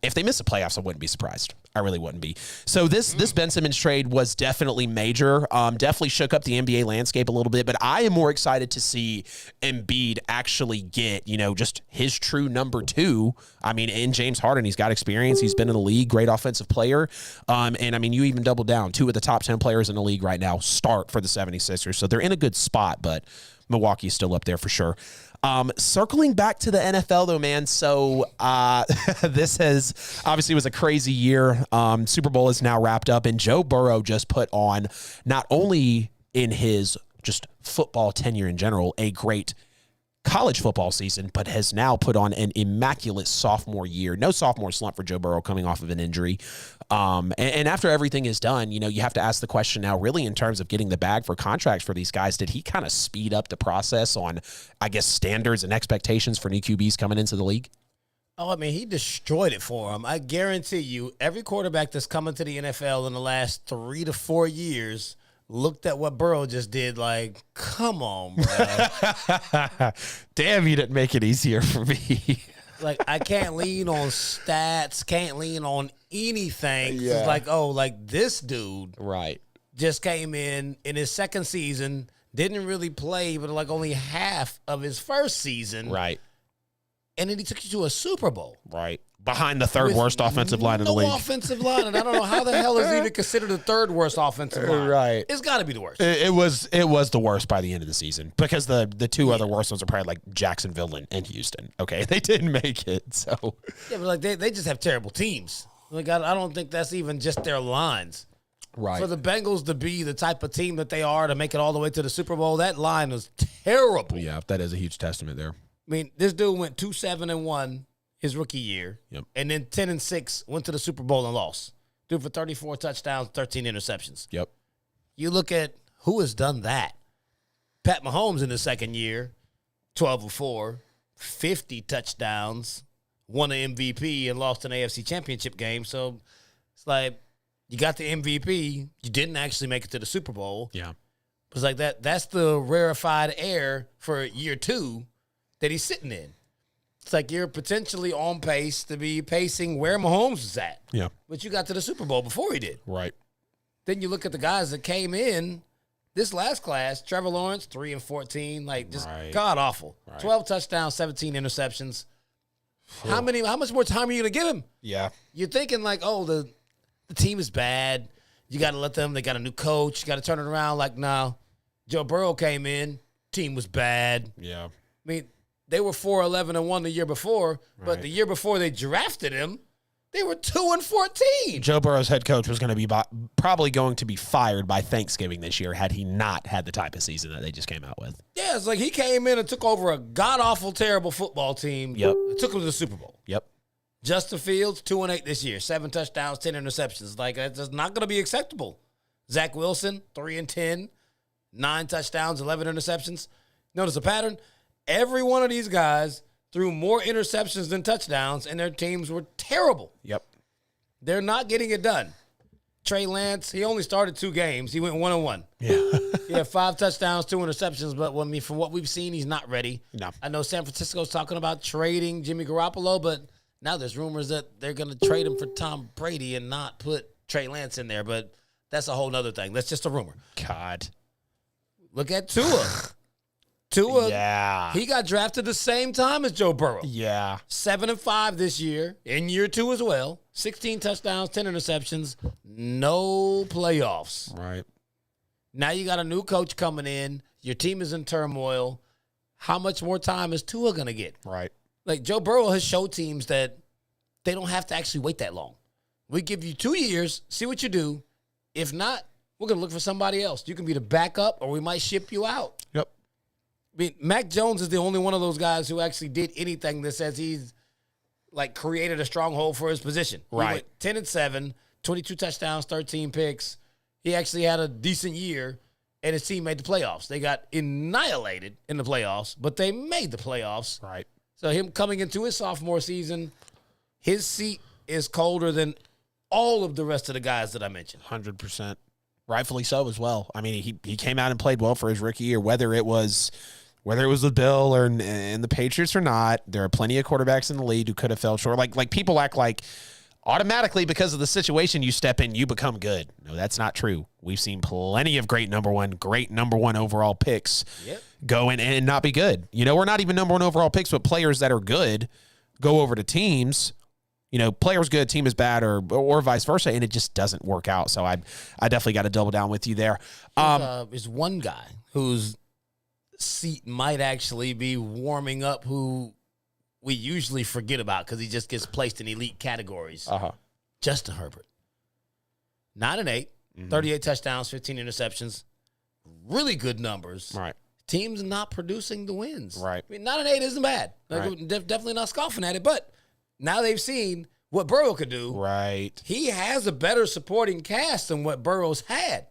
If they miss the playoffs, I wouldn't be surprised. I really wouldn't be. So this Ben Simmons trade was definitely major. Definitely shook up the NBA landscape a little bit, but I am more excited to see Embiid actually get, just his true number 2. I mean, in James Harden, he's got experience. He's been in the league, great offensive player. And I mean, you even double down. 2 of the top 10 players in the league right now start for the 76ers. So they're in a good spot, but Milwaukee's still up there for sure. Circling back to the NFL though, man. So this obviously was a crazy year. Super Bowl is now wrapped up, and Joe Burrow just put on, not only in his just football tenure in general, a great college football season, but has now put on an immaculate sophomore year. No sophomore slump for Joe Burrow coming off of an injury. And after everything is done, you have to ask the question now, really, in terms of getting the bag for contracts for these guys, did he kind of speed up the process on, I guess, standards and expectations for new QBs coming into the league? Oh, I mean, he destroyed it for him. I guarantee you, every quarterback that's coming to the NFL in the last 3 to 4 years looked at what Burrow just did like, come on, bro. Damn, you didn't make it easier for me. Like, I can't lean on stats, can't lean on anything. Yeah. It's like, this dude Right. just came in his second season, didn't really play, but like only half of his first season. Right. And then he took you to a Super Bowl. Right. Behind the third worst offensive line in the league. No offensive line, and I don't know how the hell is even considered the third worst offensive line. Right. It's got to be the worst. It was the worst by the end of the season, because the 2 other worst ones are probably like Jacksonville and Houston. Okay, they didn't make it. So yeah, but like they just have terrible teams. Like I don't think that's even just their lines. right. For the Bengals to be the type of team that they are to make it all the way to the Super Bowl, that line was terrible. Yeah, that is a huge testament there. I mean, this dude went 2-7-1 his rookie year, Yep. and then 10-6 went to the Super Bowl and lost. Dude for 34 touchdowns, 13 interceptions. Yep. You look at who has done that. Pat Mahomes in his second year, 12-4, 50 touchdowns, won an MVP, and lost an AFC Championship game. So it's like you got the MVP, you didn't actually make it to the Super Bowl. Yeah. It's like that's the rarefied air for year 2 that he's sitting in. It's like you're potentially on pace to be pacing where Mahomes is at. Yeah. But you got to the Super Bowl before he did. Right. Then you look at the guys that came in this last class. Trevor Lawrence, 3-14, like just Right. god awful. Right. 12 touchdowns, 17 interceptions. How much more time are you gonna give him? Yeah. You're thinking like, oh, the team is bad. You got to let them. They got a new coach. You got to turn it around. Like, no. Joe Burrow came in. Team was bad. Yeah. I mean, they were 4-11-1 the year before, but Right. the year before they drafted him, they were 2-14. Joe Burrow's head coach was going to be probably going to be fired by Thanksgiving this year had he not had the type of season that they just came out with. Yeah, it's like he came in and took over a god-awful, terrible football team. Yep. Took them to the Super Bowl. Yep. Justin Fields, 2-8 this year. 7 touchdowns, 10 interceptions. Like, that's just not going to be acceptable. Zach Wilson, 3-10, 9 touchdowns, 11 interceptions. Notice a pattern. Every one of these guys threw more interceptions than touchdowns, and their teams were terrible. Yep. They're not getting it done. Trey Lance, he only started 2 games. He went 1-1. Yeah. He had 5 touchdowns, 2 interceptions, but I mean, from what we've seen, he's not ready. No. I know San Francisco's talking about trading Jimmy Garoppolo, but now there's rumors that they're going to trade him for Tom Brady and not put Trey Lance in there, but that's a whole nother thing. That's just a rumor. God. Look at Tua. Tua, Yeah. he got drafted the same time as Joe Burrow. Yeah. 7-5 this year, in year 2 as well. 16 touchdowns, 10 interceptions, no playoffs. Right. Now you got a new coach coming in. Your team is in turmoil. How much more time is Tua going to get? Right. Like, Joe Burrow has showed teams that they don't have to actually wait that long. We give you 2 years, see what you do. If not, we're going to look for somebody else. You can be the backup or we might ship you out. Yep. I mean, Mac Jones is the only one of those guys who actually did anything that says he's, like, created a stronghold for his position. Right. He went 10-7, 22 touchdowns, 13 picks. He actually had a decent year, and his team made the playoffs. They got annihilated in the playoffs, but they made the playoffs. Right. So him coming into his sophomore season, his seat is colder than all of the rest of the guys that I mentioned. 100%. Rightfully so as well. I mean, he came out and played well for his rookie year, whether it was with Bill or in the Patriots or not. There are plenty of quarterbacks in the league who could have fell short. Like people act like automatically because of the situation you step in, you become good. No, that's not true. We've seen plenty of great number one overall picks go in and not be good. You know, we're not even number one overall picks, but players that are good go over to teams. You know, players good, team is bad, or vice versa, and it just doesn't work out. So I definitely got to double down with you there. There's one guy whose seat might actually be warming up who we usually forget about because he just gets placed in elite categories. Justin Herbert. 9-8, 38 touchdowns, 15 interceptions. Really good numbers. Right. Teams not producing the wins. Right. I mean, 9-8 isn't bad. Like, definitely not scoffing at it, but now they've seen what Burrow could do. Right. He has a better supporting cast than what Burrow's had.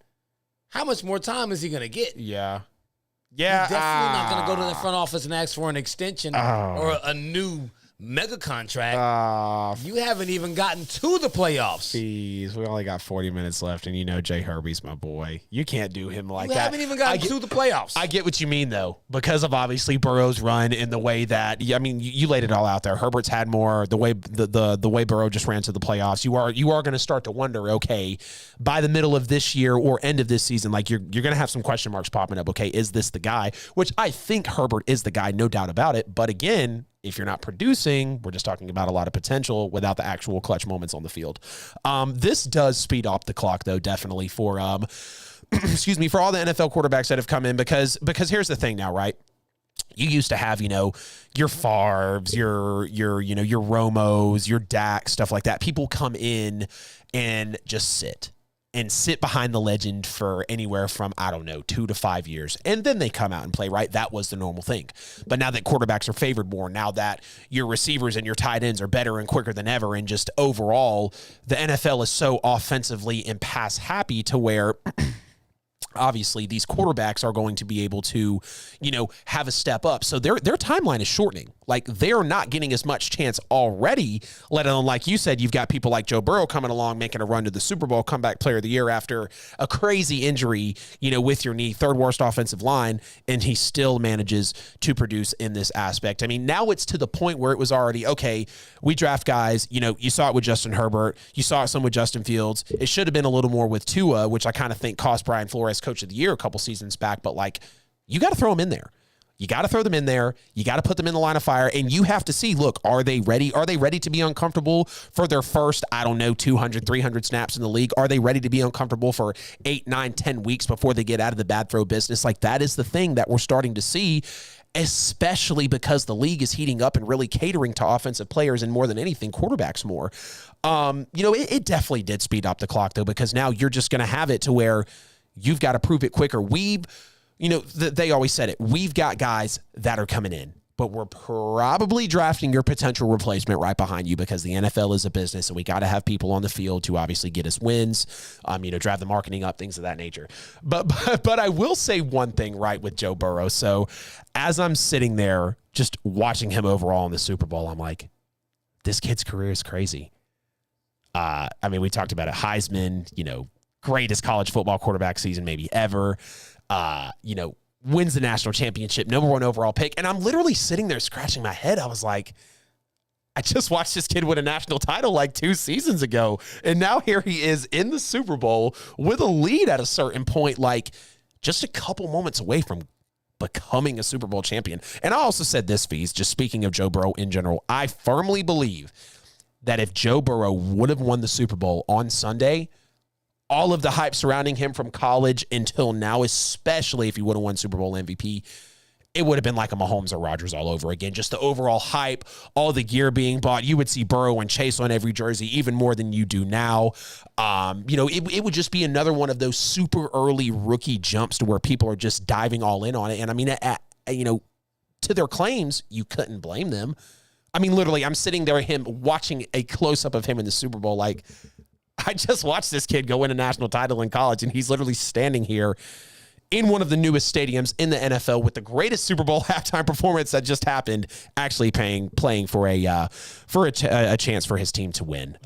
How much more time is he going to get? Yeah. He's definitely not going to go to the front office and ask for an extension or a new mega contract. You haven't even gotten to the playoffs. Jeez, we only got 40 minutes left, and you know Jay Herby's my boy. You can't do him like that. You haven't even gotten to the playoffs. I get what you mean, though, because of obviously Burrow's run in the way that, I mean, you laid it all out there. Herbert's had more, the way the way Burrow just ran to the playoffs. You are going to start to wonder, okay, by the middle of this year or end of this season, like you're going to have some question marks popping up. Okay, is this the guy? Which I think Herbert is the guy, no doubt about it. But again, if you're not producing, we're just talking about a lot of potential without the actual clutch moments on the field. This does speed up the clock, though, definitely for excuse me, for all the NFL quarterbacks that have come in, because here's the thing now, right? You used to have, your Favres, your Romos, your Dak, stuff like that. People come in and just sit behind the legend for anywhere from, 2 to 5 years. And then they come out and play, right? That was the normal thing. But now that quarterbacks are favored more, now that your receivers and your tight ends are better and quicker than ever, and just overall, the NFL is so offensively and pass happy to where obviously these quarterbacks are going to be able to, have a step up. So their timeline is shortening. Like, they're not getting as much chance already, let alone, like you said, you've got people like Joe Burrow coming along, making a run to the Super Bowl, comeback player of the year after a crazy injury, with your knee, third worst offensive line, and he still manages to produce in this aspect. I mean, now it's to the point where it was already, okay, we draft guys, you saw it with Justin Herbert, you saw it some with Justin Fields. It should have been a little more with Tua, which I kind of think cost Brian Flores Coach of the Year a couple seasons back, but like, you got to throw them in there. You got to throw them in there. You got to put them in the line of fire, and you have to see, look, are they ready? Are they ready to be uncomfortable for their first, 200, 300 snaps in the league? Are they ready to be uncomfortable for 8, 9, 10 weeks before they get out of the bad throw business? Like, that is the thing that we're starting to see, especially because the league is heating up and really catering to offensive players and more than anything, quarterbacks more. It definitely did speed up the clock, though, because now you're just going to have it to where you've got to prove it quicker. They always said it. We've got guys that are coming in, but we're probably drafting your potential replacement right behind you because the NFL is a business, and we got to have people on the field to obviously get us wins, drive the marketing up, things of that nature. But I will say one thing, right, with Joe Burrow. So as I'm sitting there just watching him overall in the Super Bowl, I'm like, this kid's career is crazy. We talked about it. Heisman, greatest college football quarterback season maybe ever. Wins the national championship, number 1 overall pick. And I'm literally sitting there scratching my head. I was like, I just watched this kid win a national title like 2 seasons ago. And now here he is in the Super Bowl with a lead at a certain point, like just a couple moments away from becoming a Super Bowl champion. And I also said this, Fees, just speaking of Joe Burrow in general, I firmly believe that if Joe Burrow would have won the Super Bowl on Sunday, all of the hype surrounding him from college until now, especially if he would have won Super Bowl MVP, it would have been like a Mahomes or Rodgers all over again. Just the overall hype, all the gear being bought. You would see Burrow and Chase on every jersey, even more than you do now. It would just be another one of those super early rookie jumps to where people are just diving all in on it. And I mean, to their claims, you couldn't blame them. I mean, literally, I'm sitting there, watching a close-up of him in the Super Bowl. Like, I just watched this kid go win a national title in college, and he's literally standing here in one of the newest stadiums in the NFL with the greatest Super Bowl halftime performance that just happened, actually playing for a chance for his team to win.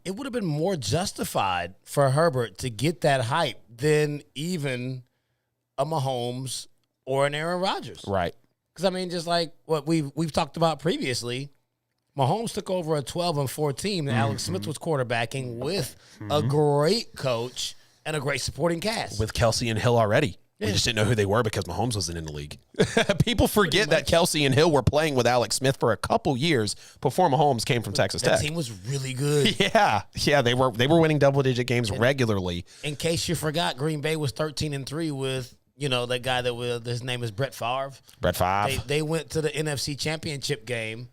It would have been more justified for Herbert to get that hype than even a Mahomes or an Aaron Rodgers. Right. Because, I mean, just like what we've talked about previously, Mahomes took over a 12-4 team that Alex Smith was quarterbacking with a great coach and a great supporting cast. With Kelsey and Hill already. Yeah. We just didn't know who they were because Mahomes wasn't in the league. People forget that Kelsey and Hill were playing with Alex Smith for a couple years before Mahomes came from Texas Tech. That team was really good. Yeah, they were winning double-digit games regularly. In case you forgot, Green Bay was 13-3 with, that guy his name is Brett Favre. Brett Favre. They went to the NFC Championship game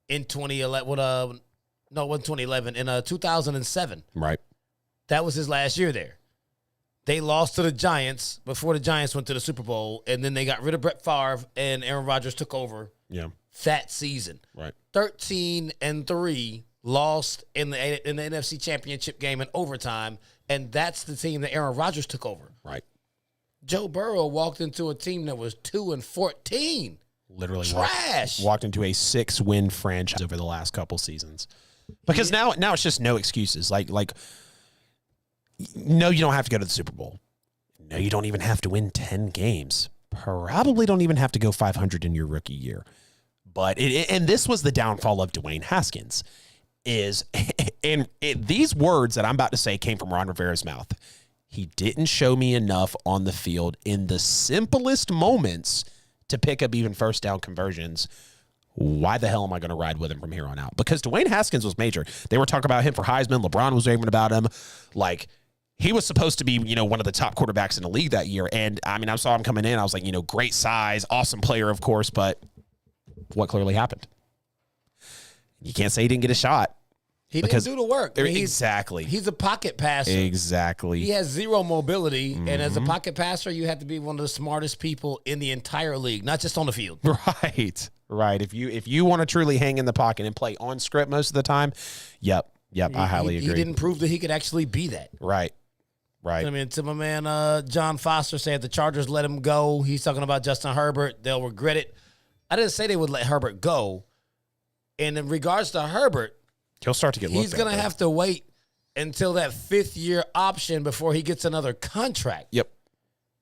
in 2011. No, it wasn't 2011. In 2007. Right. That was his last year there. They lost to the Giants before the Giants went to the Super Bowl, and then they got rid of Brett Favre, and Aaron Rodgers took over that season. Right. 13-3, lost in the NFC Championship game in overtime, and that's the team that Aaron Rodgers took over. Right. Joe Burrow walked into a team that was 2-14. Literally trash. Walked into a 6-win franchise over the last couple seasons. Because now it's just no excuses. Like no, you don't have to go to the Super Bowl. No, you don't even have to win 10 games. Probably don't even have to go 500 in your rookie year. But and this was the downfall of Dwayne Haskins. These words that I'm about to say came from Ron Rivera's mouth. He didn't show me enough on the field in the simplest moments to pick up even first down conversions. Why the hell am I going to ride with him from here on out? Because Dwayne Haskins was major. They were talking about him for Heisman. LeBron was raving about him. Like, he was supposed to be, one of the top quarterbacks in the league that year. And, I mean, I saw him coming in. I was like, great size, awesome player, of course. But what clearly happened? You can't say he didn't get a shot. He didn't do the work. Exactly. He's a pocket passer. Exactly. He has zero mobility. And as a pocket passer, you have to be one of the smartest people in the entire league, not just on the field. Right. If you want to truly hang in the pocket and play on script most of the time, yep, I highly agree. He didn't prove that he could actually be that. Right. I mean, to my man John Foster said the Chargers let him go. He's talking about Justin Herbert. They'll regret it. I didn't say they would let Herbert go. And in regards to Herbert, he'll start to get looked at. He's going to have to wait until that fifth-year option before he gets another contract. Yep.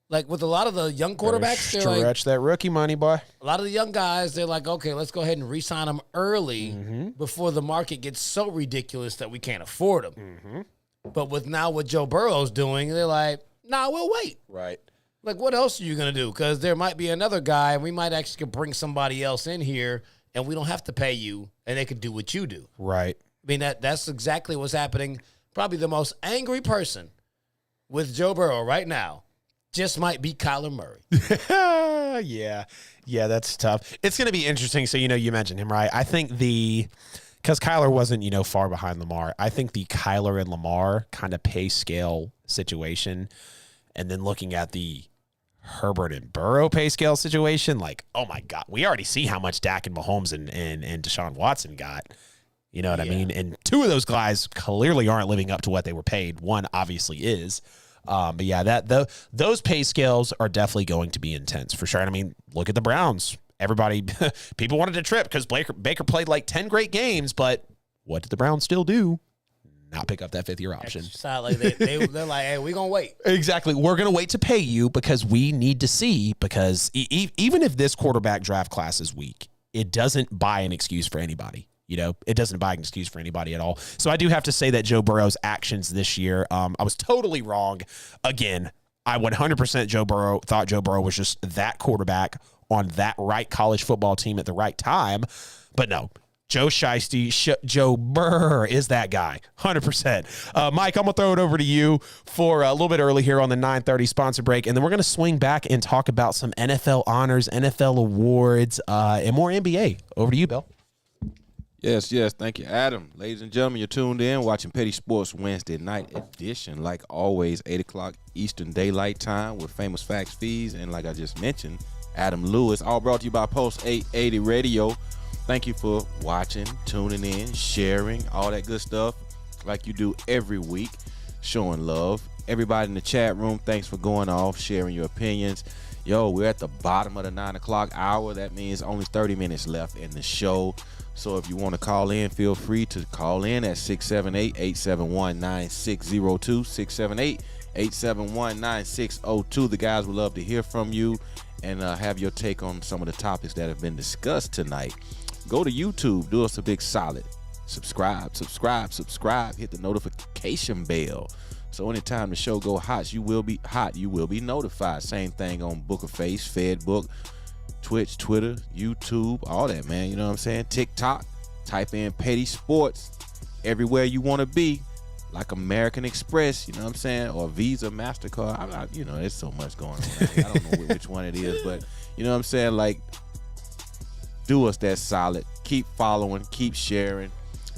Like with a lot of the young quarterbacks, they're like, stretch that rookie money, boy. A lot of the young guys, they're like, okay, let's go ahead and re-sign them early before the market gets so ridiculous that we can't afford them. But with what Joe Burrow's doing, they're like, nah, we'll wait. Right. Like, what else are you going to do? Because there might be another guy, and we might actually bring somebody else in here, and we don't have to pay you, and they could do what you do. Right. I mean, that's exactly what's happening. Probably the most angry person with Joe Burrow right now just might be Kyler Murray. Yeah, that's tough. It's going to be interesting. So, you mentioned him, right? I think because Kyler wasn't, far behind Lamar, I think the Kyler and Lamar kind of pay scale situation, and then looking at the Herbert and Burrow pay scale situation, like, oh my God, we already see how much Dak and Mahomes and Deshaun Watson got. You know what I mean? And two of those guys clearly aren't living up to what they were paid. One obviously is. But yeah, those pay scales are definitely going to be intense for sure. And I mean, look at the Browns. Everybody, people wanted to trip because Baker played like 10 great games, but what did the Browns still do? Not pick up that fifth-year option. Like they're like, hey, we're going to wait. Exactly. We're going to wait to pay you because we need to see, because even if this quarterback draft class is weak, it doesn't buy an excuse for anybody. It doesn't buy an excuse for anybody at all. So I do have to say that Joe Burrow's actions this year, I was totally wrong. Again, I 100% thought Joe Burrow was just that quarterback on that right college football team at the right time. But no, Joe Shiesty, Joe Burr is that guy, 100%. Mike, I'm going to throw it over to you for a little bit early here on the 9:30 sponsor break, and then we're going to swing back and talk about some NFL honors, NFL awards, and more NBA. Over to you, Bill. Yes. Thank you, Adam. Ladies and gentlemen, you're tuned in watching Petty Sportz Wednesday night edition. Like always, 8 o'clock Eastern Daylight Time with Famous Facts Fees. And like I just mentioned, Adam Lewis, all brought to you by Post 880 Radio. Thank you for watching, tuning in, sharing, all that good stuff like you do every week, showing love. Everybody in the chat room, thanks for going off, sharing your opinions. Yo, we're at the bottom of the 9 o'clock hour. That means only 30 minutes left in the show. So if you want to call in, feel free to call in at 678-871-9602, 678-871-9602. The guys would love to hear from you and have your take on some of the topics that have been discussed tonight. Go to YouTube, do us a big solid. Subscribe, hit the notification bell. So anytime the show go hot, you will be notified. Same thing on Booker Face, Fedbook, Twitch, Twitter, YouTube, all that, man. You know what I'm saying? TikTok, type in Petty Sportz everywhere you want to be, like American Express, you know what I'm saying? Or Visa, MasterCard. There's so much going on. I don't know which one it is, but you know what I'm saying? Like, do us that solid. Keep following, keep sharing.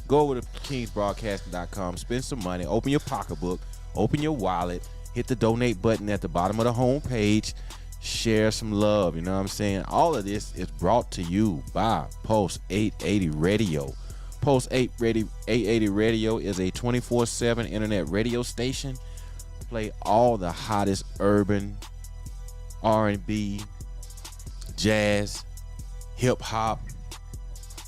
Go over to KINGZBroadcasting.com, spend some money, open your pocketbook, open your wallet, hit the donate button at the bottom of the home page. Share some love, you know what I'm saying? All of this is brought to you by Post 880 Radio. Post 880 Radio is a 24/7 internet radio station. Play all the hottest urban, R&B, jazz, hip-hop,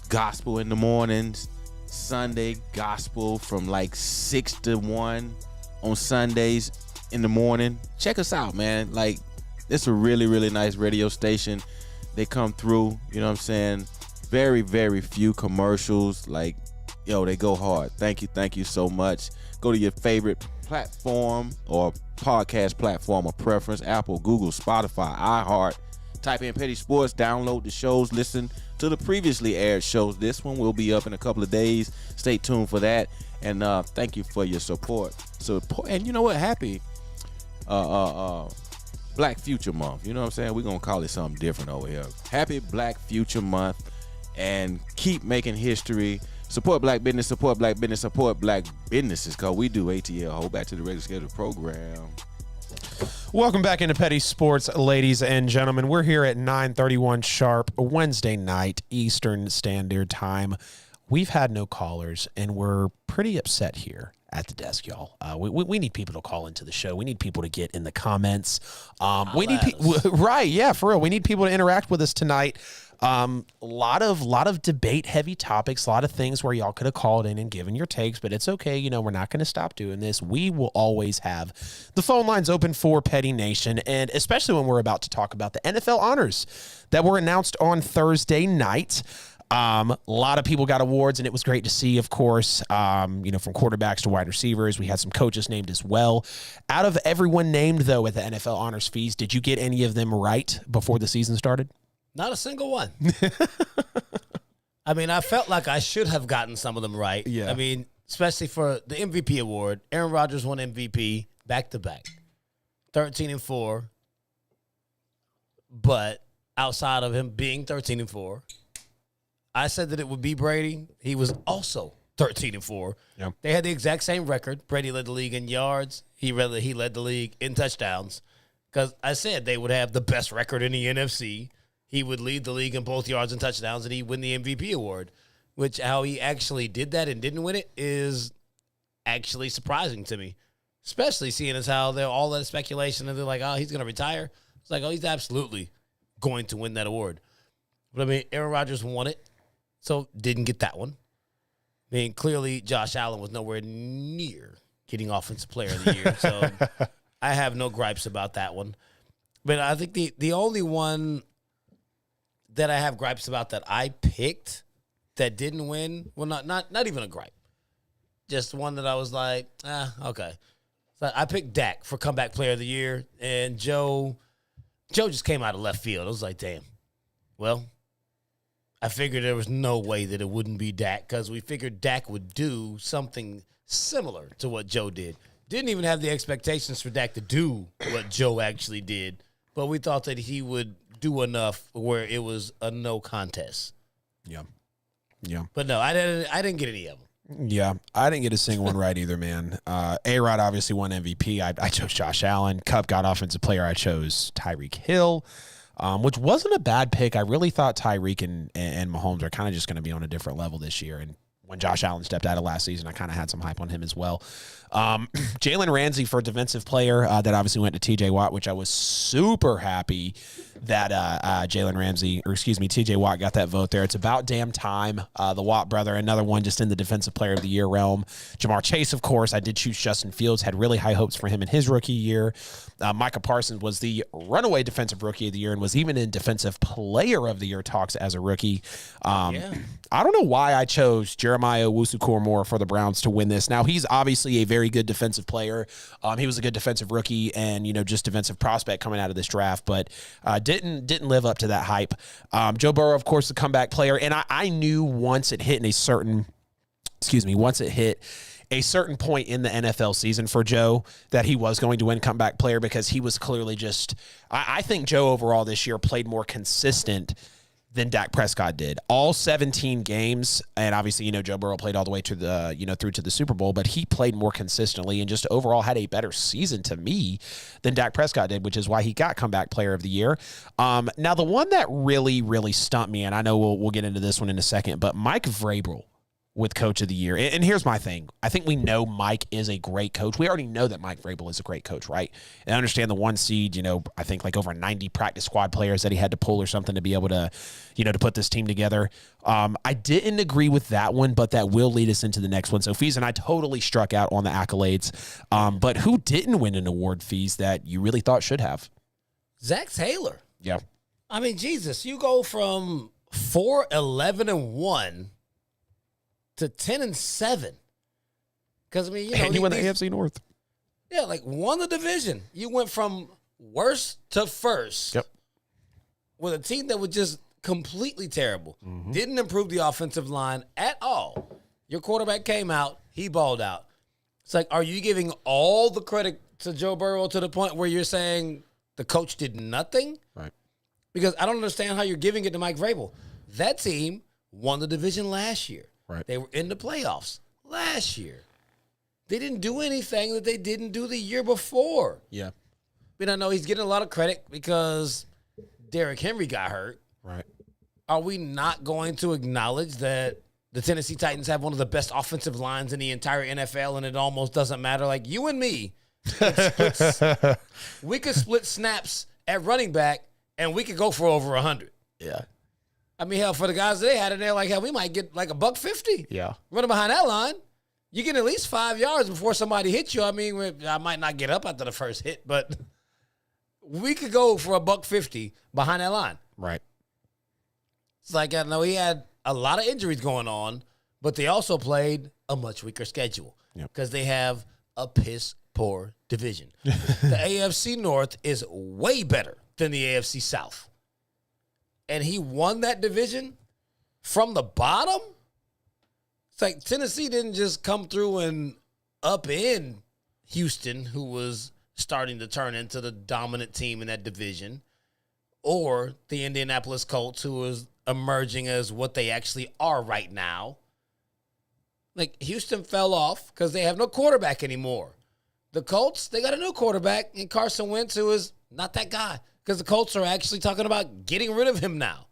gospel in the mornings, Sunday gospel from like 6 to 1 on Sundays in the morning. Check us out, man. Like, it's a really, really nice radio station. They come through, you know what I'm saying? Very, very few commercials. Like, they go hard. Thank you so much. Go to your favorite platform or podcast platform of preference, Apple, Google, Spotify, iHeart. Type in Petty Sportz, download the shows, listen to the previously aired shows. This one will be up in a couple of days. Stay tuned for that. And thank you for your support. And you know what? Happy Black Future Month. You know what I'm saying? We're going to call it something different over here. Happy Black Future Month. And keep making history. Support black business, support black business, support black businesses, because we do ATL. Hold back to the regular scheduled program. Welcome back into Petty Sportz, ladies and gentlemen. We're here at 9:31 sharp, Wednesday night, Eastern Standard Time. We've had no callers, and we're pretty upset here at the desk, y'all. We need people to call into the show. We need people to get in the comments. We need right, yeah, for real. We need people to interact with us tonight. A lot of debate heavy topics, a lot of things where y'all could have called in and given your takes, but it's okay. We're not going to stop doing this. We will always have the phone lines open for Petty Nation, and especially when we're about to talk about the NFL honors that were announced on Thursday night. A lot of people got awards, and it was great to see, of course, from quarterbacks to wide receivers. We had some coaches named as well. Out of everyone named, though, at the NFL honors fees, did you get any of them right before the season started? Not a single one. I mean, I felt like I should have gotten some of them right. Yeah. I mean, especially for the MVP award. Aaron Rodgers won MVP back-to-back. 13-4. But outside of him being 13-4, I said that it would be Brady. He was also 13-4. Yeah. They had the exact same record. Brady led the league in yards. He led the league in touchdowns. Because I said they would have the best record in the NFC. He would lead the league in both yards and touchdowns, and he'd win the MVP award. Which, how he actually did that and didn't win it is actually surprising to me. Especially seeing as how they're all that speculation, and they're like, oh, he's going to retire. It's like, oh, he's absolutely going to win that award. But, I mean, Aaron Rodgers won it, so didn't get that one. I mean, clearly Josh Allen was nowhere near getting Offensive Player of the Year, so I have no gripes about that one. But I think the only one that I have gripes about that I picked that didn't win, well, not even a gripe, just one that I was like, okay. So I picked Dak for Comeback Player of the Year, and Joe just came out of left field. I was like, damn. Well, I figured there was no way that it wouldn't be Dak because we figured Dak would do something similar to what Joe did. Didn't even have the expectations for Dak to do what Joe actually did, but we thought that he would do enough where it was a no contest. Yeah. Yeah. But no, I didn't get any of them. Yeah, I didn't get a single one right either, man. A-Rod obviously won MVP. I chose Josh Allen. Cup got offensive player. I chose Tyreek Hill, which wasn't a bad pick. I really thought Tyreek and Mahomes are kind of just going to be on a different level this year. And when Josh Allen stepped out of last season, I kind of had some hype on him as well. Jalen Ramsey for defensive player, that obviously went to TJ Watt, which I was super happy that TJ Watt got that vote there. It's about damn time. The Watt brother, another one just in the defensive player of the year realm. Jamar Chase, of course. I did choose Justin Fields, had really high hopes for him in his rookie year. Micah Parsons was the runaway defensive rookie of the year and was even in defensive player of the year talks as a rookie. I don't know why I chose Jeremiah Owusu-Koramoah for the Browns to win this. Now, he's obviously a very good defensive player. He was a good defensive rookie and, just defensive prospect coming out of this draft, but didn't live up to that hype. Joe Burrow, of course, the comeback player, and I knew once it hit a certain point in the NFL season for Joe that he was going to win comeback player because he was clearly I think Joe overall this year played more consistent than Dak Prescott did. All 17 games, and obviously, Joe Burrow played all the way to the, through to the Super Bowl, but he played more consistently and just overall had a better season to me than Dak Prescott did, which is why he got comeback player of the year. Now, the one that really, really stumped me, and I know we'll get into this one in a second, but Mike Vrabel with coach of the year. And here's my thing. I think we know Mike is a great coach. We already know that Mike Vrabel is a great coach, right? And I understand the one seed, I think like over 90 practice squad players that he had to pull or something to be able to, to put this team together. I didn't agree with that one, but that will lead us into the next one. So Fees and I totally struck out on the accolades. But who didn't win an award, Fees, that you really thought should have? Zach Taylor. Yeah. I mean, Jesus, you go from 4-11-1 to 10-7, because and you won the AFC North. Yeah, won the division. You went from worst to first. Yep. With a team that was just completely terrible. Mm-hmm. Didn't improve the offensive line at all. Your quarterback came out, he balled out. It's are you giving all the credit to Joe Burrow to the point where you're saying the coach did nothing? Right. Because I don't understand how you're giving it to Mike Vrabel. That team won the division last year. Right. They were in the playoffs last year. They didn't do anything that they didn't do the year before. Yeah. But I know he's getting a lot of credit because Derrick Henry got hurt. Right. Are we not going to acknowledge that the Tennessee Titans have one of the best offensive lines in the entire NFL and it almost doesn't matter? You and me, we could split snaps at running back and we could go for over 100. Yeah. I mean, hell, for the guys they had in there, hell, we might get $150. Yeah. Running behind that line, you get at least 5 yards before somebody hits you. I mean, I might not get up after the first hit, but we could go for $150 behind that line. Right. It's I know he had a lot of injuries going on, but they also played a much weaker schedule because they have a piss-poor division. The AFC North is way better than the AFC South. And he won that division from the bottom? It's Tennessee didn't just come through and upend Houston, who was starting to turn into the dominant team in that division, or the Indianapolis Colts, who was emerging as what they actually are right now. Houston fell off because they have no quarterback anymore. The Colts, they got a new quarterback in Carson Wentz, who is not that guy. Because the Colts are actually talking about getting rid of him now.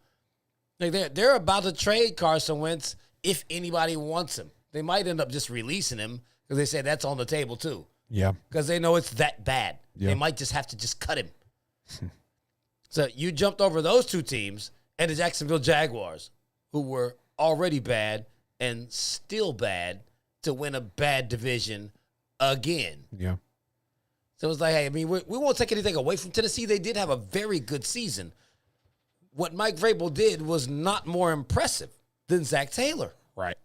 They're about to trade Carson Wentz if anybody wants him. They might end up just releasing him because they say that's on the table too. Yeah. Because they know it's that bad. Yeah. They might just have to just cut him. So you jumped over those two teams and the Jacksonville Jaguars, who were already bad and still bad, to win a bad division again. Yeah. So it's hey, I mean, we won't take anything away from Tennessee. They did have a very good season. What Mike Vrabel did was not more impressive than Zach Taylor. Right.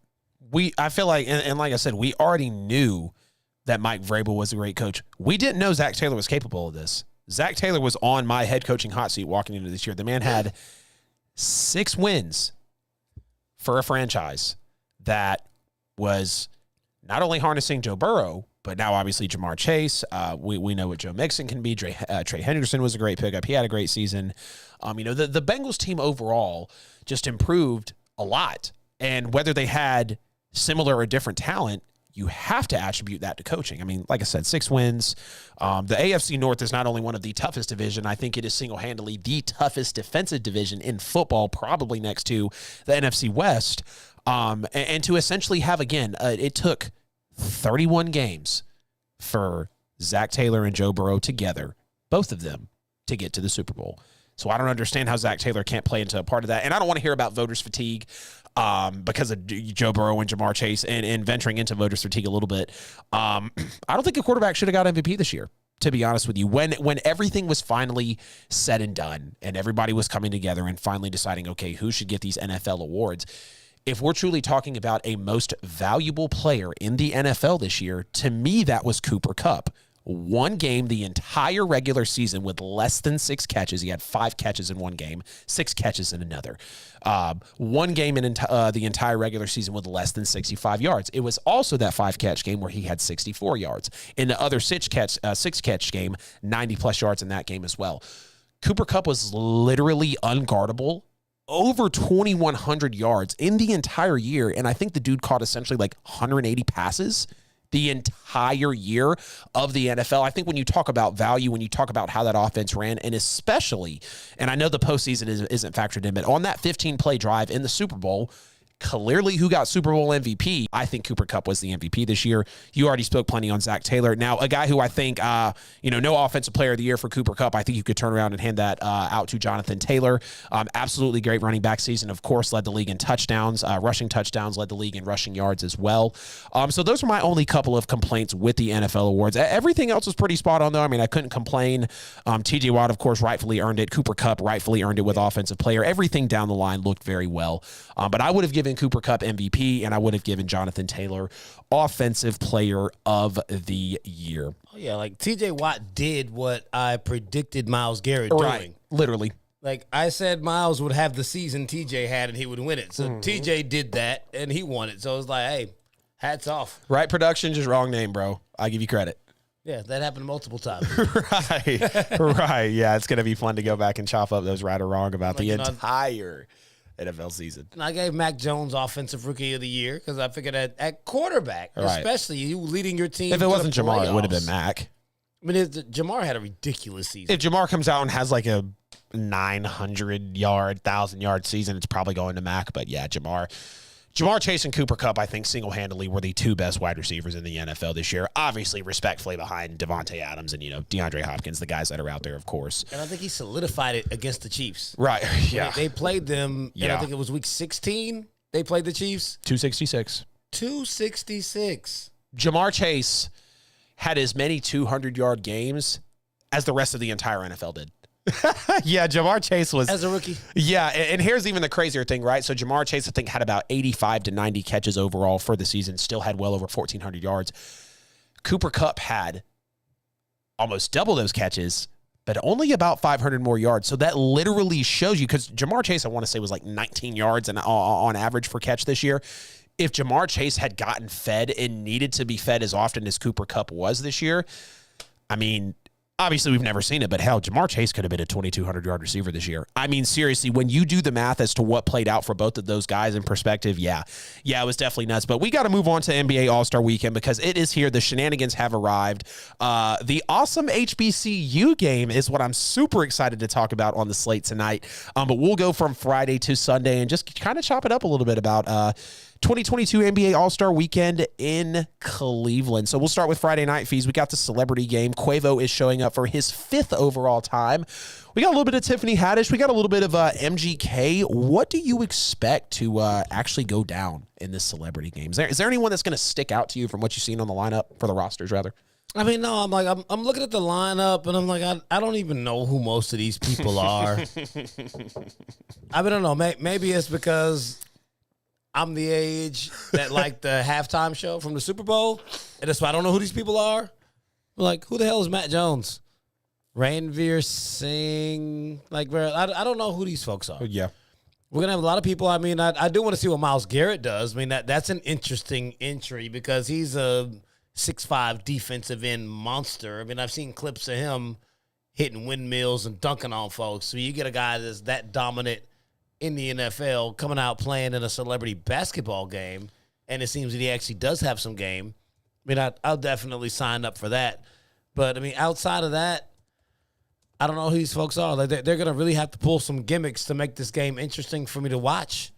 I feel and like I said, we already knew that Mike Vrabel was a great coach. We didn't know Zach Taylor was capable of this. Zach Taylor was on my head coaching hot seat walking into this year. The man had 6 wins for a franchise that was not only harnessing Joe Burrow, but now obviously Jamar Chase. We know what Joe Mixon can be. Trey Henderson was a great pickup. He had a great season. The Bengals team overall just improved a lot. And whether they had similar or different talent, you have to attribute that to coaching. I mean, like I said, 6 wins. The AFC North is not only one of the toughest division, I think it is single-handedly the toughest defensive division in football, probably next to the NFC West. And to essentially have, again, it took 31 games for Zach Taylor and Joe Burrow together, both of them, to get to the Super Bowl. So I don't understand how Zach Taylor can't play into a part of that. And I don't want to hear about voters fatigue because of Joe Burrow and Jamar Chase and venturing into voters fatigue a little bit. I don't think a quarterback should have got MVP this year, to be honest with you. When everything was finally said and done and everybody was coming together and finally deciding, okay, who should get these NFL awards, if we're truly talking about a most valuable player in the NFL this year, to me, that was Cooper Kupp. One game the entire regular season with less than 6 catches. He had 5 catches in one game, 6 catches in another. One game in the entire regular season with less than 65 yards. It was also that 5-catch game where he had 64 yards. In the other 6-catch game, 90-plus yards in that game as well. Cooper Kupp was literally unguardable. Over 2,100 yards in the entire year, and I think the dude caught essentially like 180 passes the entire year of the NFL. I think when you talk about value, when you talk about how that offense ran, and especially, and I know the postseason isn't factored in, but on that 15-play drive in the Super Bowl, clearly who got Super Bowl MVP, I think Cooper Kupp was the MVP this year. You already spoke plenty on Zach Taylor. Now, a guy who I think, no offensive player of the year for Cooper Kupp, I think you could turn around and hand that out to Jonathan Taylor. Absolutely great running back season. Of course, led the league in touchdowns, rushing touchdowns, led the league in rushing yards as well. So those are my only couple of complaints with the NFL awards. Everything else was pretty spot on, though. I mean, I couldn't complain. TJ Watt, of course, rightfully earned it. Cooper Kupp rightfully earned it with offensive player. Everything down the line looked very well. But I would have given Cooper Kupp MVP, and I would have given Jonathan Taylor Offensive Player of the Year. Oh, yeah, like TJ Watt did what I predicted Myles Garrett doing. Literally. Like I said, Myles would have the season TJ had, and he would win it. So TJ did that, and he won it. So it was like, hey, hats off. Right production, just wrong name, bro. I give you credit. Yeah, that happened multiple times. Right. Yeah, it's going to be fun to go back and chop up those right or wrong about the entire NFL season. And I gave Mac Jones Offensive Rookie of the Year because I figured at quarterback, especially you leading your team. If it wasn't Jamar, playoffs, it would have been Mac. I mean, Jamar had a ridiculous season. If Jamar comes out and has like a 900-yard, 1,000-yard season, it's probably going to Mac. But yeah, Jamar Chase and Cooper Kupp, I think single-handedly were the 2 best wide receivers in the NFL this year. Obviously, respectfully behind Devontae Adams and, DeAndre Hopkins, the guys that are out there, of course. And I think he solidified it against the Chiefs. Right, yeah. They played them, and I think it was week 16 they played the Chiefs. 266. Jamar Chase had as many 200-yard games as the rest of the entire NFL did. Yeah, Jamar Chase was... As a rookie. Yeah, and here's even the crazier thing, right? So Jamar Chase, I think, had about 85 to 90 catches overall for the season, still had well over 1,400 yards. Cooper Kupp had almost double those catches, but only about 500 more yards. So that literally shows you, because Jamar Chase, I want to say, was like 19 yards on average for catch this year. If Jamar Chase had gotten fed and needed to be fed as often as Cooper Kupp was this year, I mean... Obviously, we've never seen it, but hell, Jamar Chase could have been a 2,200-yard receiver this year. I mean, seriously, when you do the math as to what played out for both of those guys in perspective, yeah, it was definitely nuts. But we got to move on to NBA All-Star Weekend because it is here. The shenanigans have arrived. The awesome HBCU game is what I'm super excited to talk about on the slate tonight. But we'll go from Friday to Sunday and just kind of chop it up a little bit about 2022 NBA All-Star Weekend in Cleveland. So we'll start with Friday night fees. We got the celebrity game. Quavo is showing up for his 5th overall time. We got a little bit of Tiffany Haddish. We got a little bit of MGK. What do you expect to actually go down in this celebrity game? Is there anyone that's going to stick out to you from what you've seen on the lineup, for the rosters, rather? I mean, no, I'm looking at the lineup, and I'm like, I don't even know who most of these people are. I don't know. Maybe it's because I'm the age that like the halftime show from the Super Bowl, and that's why I don't know who these people are. I'm like, who the hell is Matt Jones? Ranveer Singh? Like, I don't know who these folks are. Yeah. We're going to have a lot of people. I mean, I do want to see what Myles Garrett does. I mean, that's an interesting entry because he's a 6'5" defensive end monster. I mean, I've seen clips of him hitting windmills and dunking on folks. So you get a guy that's that dominant in the NFL coming out playing in a celebrity basketball game, and it seems that he actually does have some game. I mean, I'll definitely sign up for that. But, I mean, outside of that, I don't know who these folks are. Like they're going to really have to pull some gimmicks to make this game interesting for me to watch.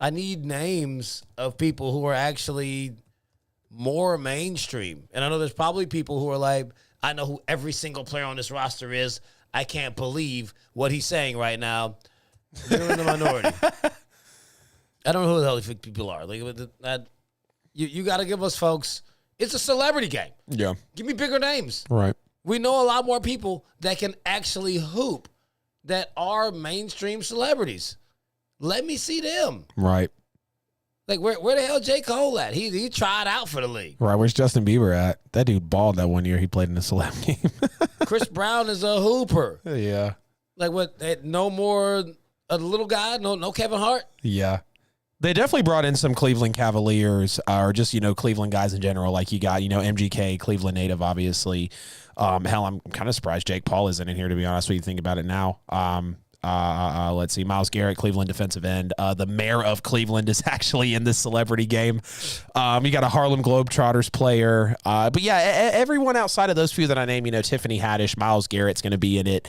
I need names of people who are actually more mainstream. And I know there's probably people who are like, I know who every single player on this roster is. I can't believe what he's saying right now. You're in the minority. I don't know who the hell these people are. Like, you got to give us folks. It's a celebrity game. Yeah. Give me bigger names. Right. We know a lot more people that can actually hoop that are mainstream celebrities. Let me see them. Right. Like, where the hell J. Cole at? He tried out for the league. Right. Where's Justin Bieber at? That dude balled that one year he played in the celeb game. Chris Brown is a hooper. Yeah. Like, what? No more a little guy? No Kevin Hart? Yeah. They definitely brought in some Cleveland Cavaliers or just, Cleveland guys in general. Like you got, MGK, Cleveland native, obviously. Hell, I'm kind of surprised Jake Paul isn't in here, to be honest with you. Think about it now. Let's see. Myles Garrett, Cleveland defensive end. The mayor of Cleveland is actually in this celebrity game. You got a Harlem Globetrotters player. But yeah, everyone outside of those few that I named, Tiffany Haddish, Myles Garrett's going to be in it.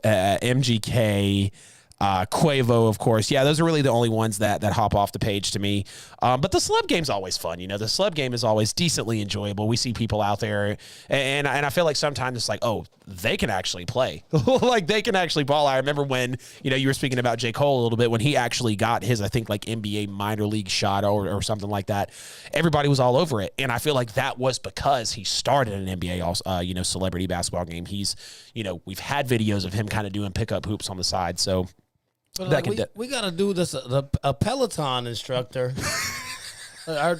MGK. Quavo, of course. Yeah, those are really the only ones that hop off the page to me. But the celeb game's always fun. The celeb game is always decently enjoyable. We see people out there, and I feel like sometimes it's like, oh, they can actually play. Like, they can actually ball. I remember when, you were speaking about J. Cole a little bit, when he actually got his, I think, like, NBA minor league shot or something like that. Everybody was all over it, and I feel like that was because he started an NBA, celebrity basketball game. He's, we've had videos of him kind of doing pickup hoops on the side, so... But we got to do this, a Peloton instructor. Are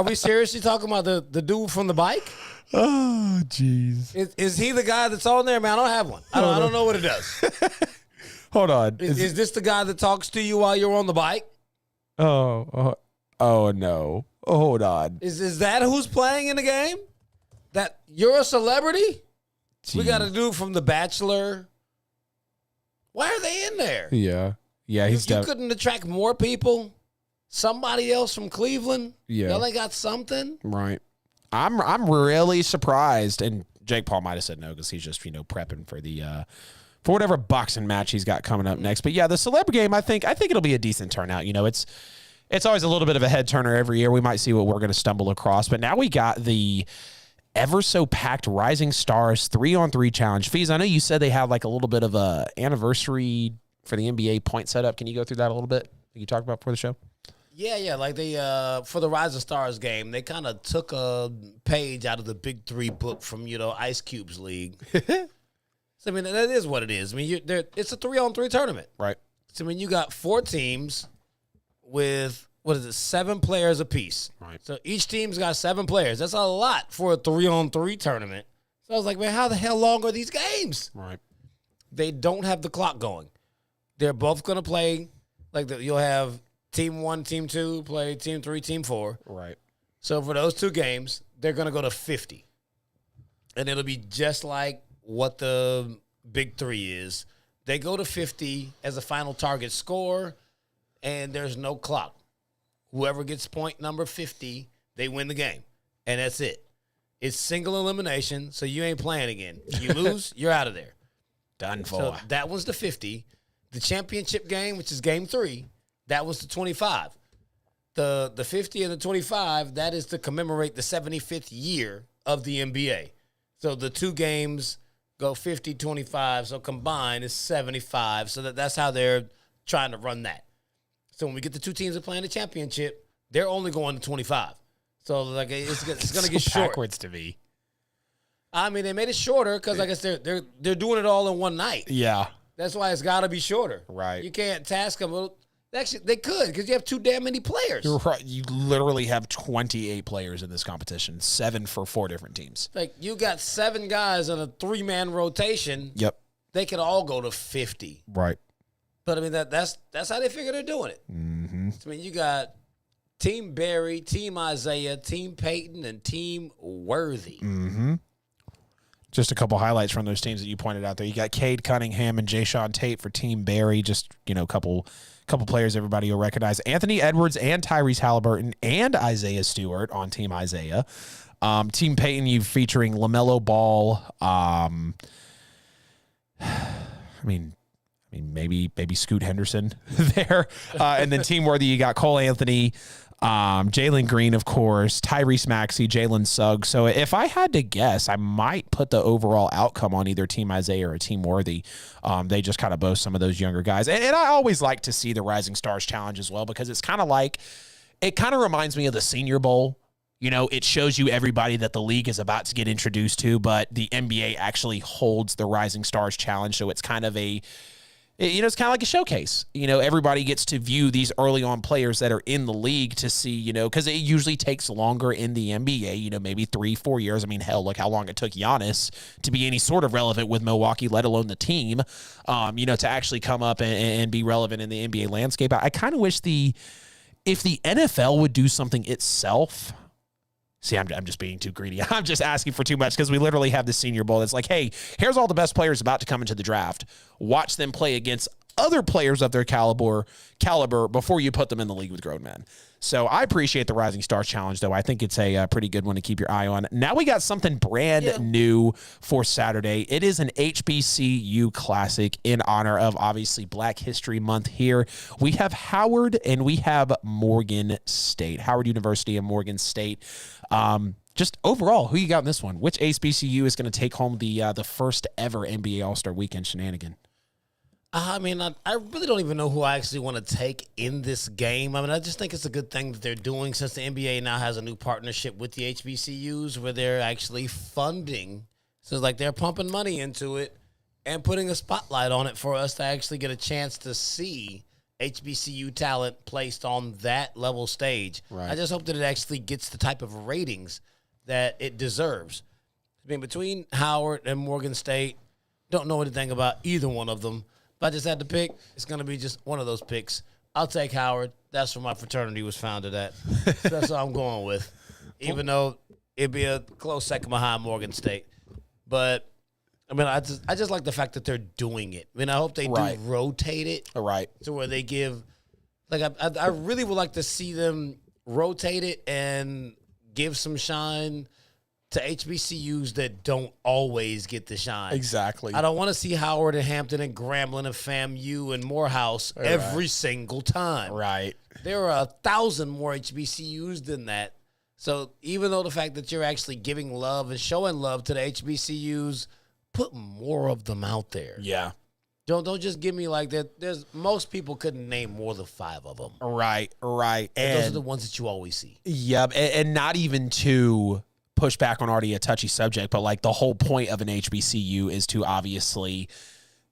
we seriously talking about the dude from the bike? Oh, jeez. Is he the guy that's on there, man? I don't have one. I don't know what it does. Hold on. Is this the guy that talks to you while you're on the bike? Oh, no. Hold on. Is that who's playing in the game? That you're a celebrity? Jeez. We got a dude from The Bachelor. Why are they in there? Yeah. Yeah, you couldn't attract more people? Somebody else from Cleveland? Yeah. Y'all ain't got something? Right. I'm really surprised, and Jake Paul might have said no because he's just, prepping for the for whatever boxing match he's got coming up next. But yeah, the celeb game, I think it'll be a decent turnout. It's always a little bit of a head turner every year. We might see what we're going to stumble across. But now we got the ever so packed Rising Stars 3-on-3 challenge. Fees, I know you said they had like a little bit of a anniversary for the NBA point setup. Can you go through that a little bit? That you talked about before the show? Yeah. Like they for the Rising Stars game, they kind of took a page out of the Big Three book from Ice Cube's league. So I mean that is what it is. I mean it's a 3-on-3 tournament, right? So I mean you got 4 teams with 7 players apiece. Right. So each team's got 7 players. That's a lot for a 3-on-3 tournament. So I was like, man, how the hell long are these games? Right. They don't have the clock going. They're both going to play, you'll have team 1, team 2, play team 3, team 4. Right. So for those 2 games, they're going to go to 50. And it'll be just like what the Big Three is. They go to 50 as a final target score, and there's no clock. Whoever gets point number 50, they win the game. And that's it. It's single elimination, so you ain't playing again. If you lose, you're out of there. Done for. So that was the 50. The championship game, which is game 3, that was the 25. The 50 and the 25, that is to commemorate the 75th year of the NBA. So the 2 games go 50-25, so combined is 75. So that's how they're trying to run that. So when we get the 2 teams that play in the championship, they're only going to 25. So it's going to get short. Backwards to me. I mean, they made it shorter because I guess they're doing it all in one night. Yeah. That's why it's got to be shorter. Right. You can't task them. Well, actually, they could because you have too damn many players. You're right. You literally have 28 players in this competition, 7 for 4 different teams. Like you got 7 guys on a 3-man rotation. Yep. They could all go to 50. Right. But I mean that's how they figure they're doing it. Mm-hmm. I mean, you got Team Barry, Team Isaiah, Team Peyton, and Team Worthy. Mm-hmm. Just a couple highlights from those teams that you pointed out there. You got Cade Cunningham and Jayshawn Tate for Team Barry. Just, couple players everybody will recognize. Anthony Edwards and Tyrese Halliburton and Isaiah Stewart on Team Isaiah. Team Peyton, you featuring LaMelo Ball. Maybe Scoot Henderson there. And then Team Worthy, you got Cole Anthony, Jalen Green, of course, Tyrese Maxey, Jalen Suggs. So if I had to guess, I might put the overall outcome on either Team Isaiah or Team Worthy. They just kind of boast some of those younger guys. And I always like to see the Rising Stars Challenge as well, because it's kind of like, it kind of reminds me of the Senior Bowl. It shows you everybody that the league is about to get introduced to, but the NBA actually holds the Rising Stars Challenge. So it's kind of it's kind of like a showcase. Everybody gets to view these early on players that are in the league to see, because it usually takes longer in the NBA, maybe 3-4 years. I mean, hell, look how long it took Giannis to be any sort of relevant with Milwaukee, let alone the team, to actually come up and be relevant in the NBA landscape. I kind of wish if the NFL would do something itself. See, I'm just being too greedy. I'm just asking for too much, because we literally have the Senior Bowl that's like, hey, here's all the best players about to come into the draft. Watch them play against other players of their caliber before you put them in the league with grown men. So I appreciate the Rising Stars Challenge, though. I think it's a pretty good one to keep your eye on. Now we got something brand new for Saturday. It is an HBCU Classic in honor of, obviously, Black History Month here. We have Howard and we have Morgan State. Howard University and Morgan State. Just overall, who you got in this one? Which HBCU is going to take home the first ever NBA All-Star Weekend shenanigan? I really don't even know who I actually want to take in this game. I just think it's a good thing that they're doing, since the NBA now has a new partnership with the HBCUs where they're actually funding. So it's like they're pumping money into it and putting a spotlight on it for us to actually get a chance to see HBCU talent placed on that level stage. Right. I just hope that it actually gets the type of ratings that it deserves. I mean, between Howard and Morgan State, don't know anything about either one of them. If I just had to pick, it's going to be just one of those picks. I'll take Howard. That's where my fraternity was founded at. So that's what I'm going with, even though it'd be a close second behind Morgan State. But, I just like the fact that they're doing it. I hope they do rotate it. Right. To where they give, I really would like to see them rotate it and give some shine to HBCUs that don't always get the shine. Exactly. I don't want to see Howard and Hampton and Grambling and FAMU and Morehouse every single time. Right. There are 1,000 more HBCUs than that. So even though the fact that you're actually giving love and showing love to the HBCUs, put more of them out there. Yeah. Don't just give me like that. Most people couldn't name more than 5 of them. Right. And those are the ones that you always see. Yep. And not even to push back on already a touchy subject, but like the whole point of an HBCU is to obviously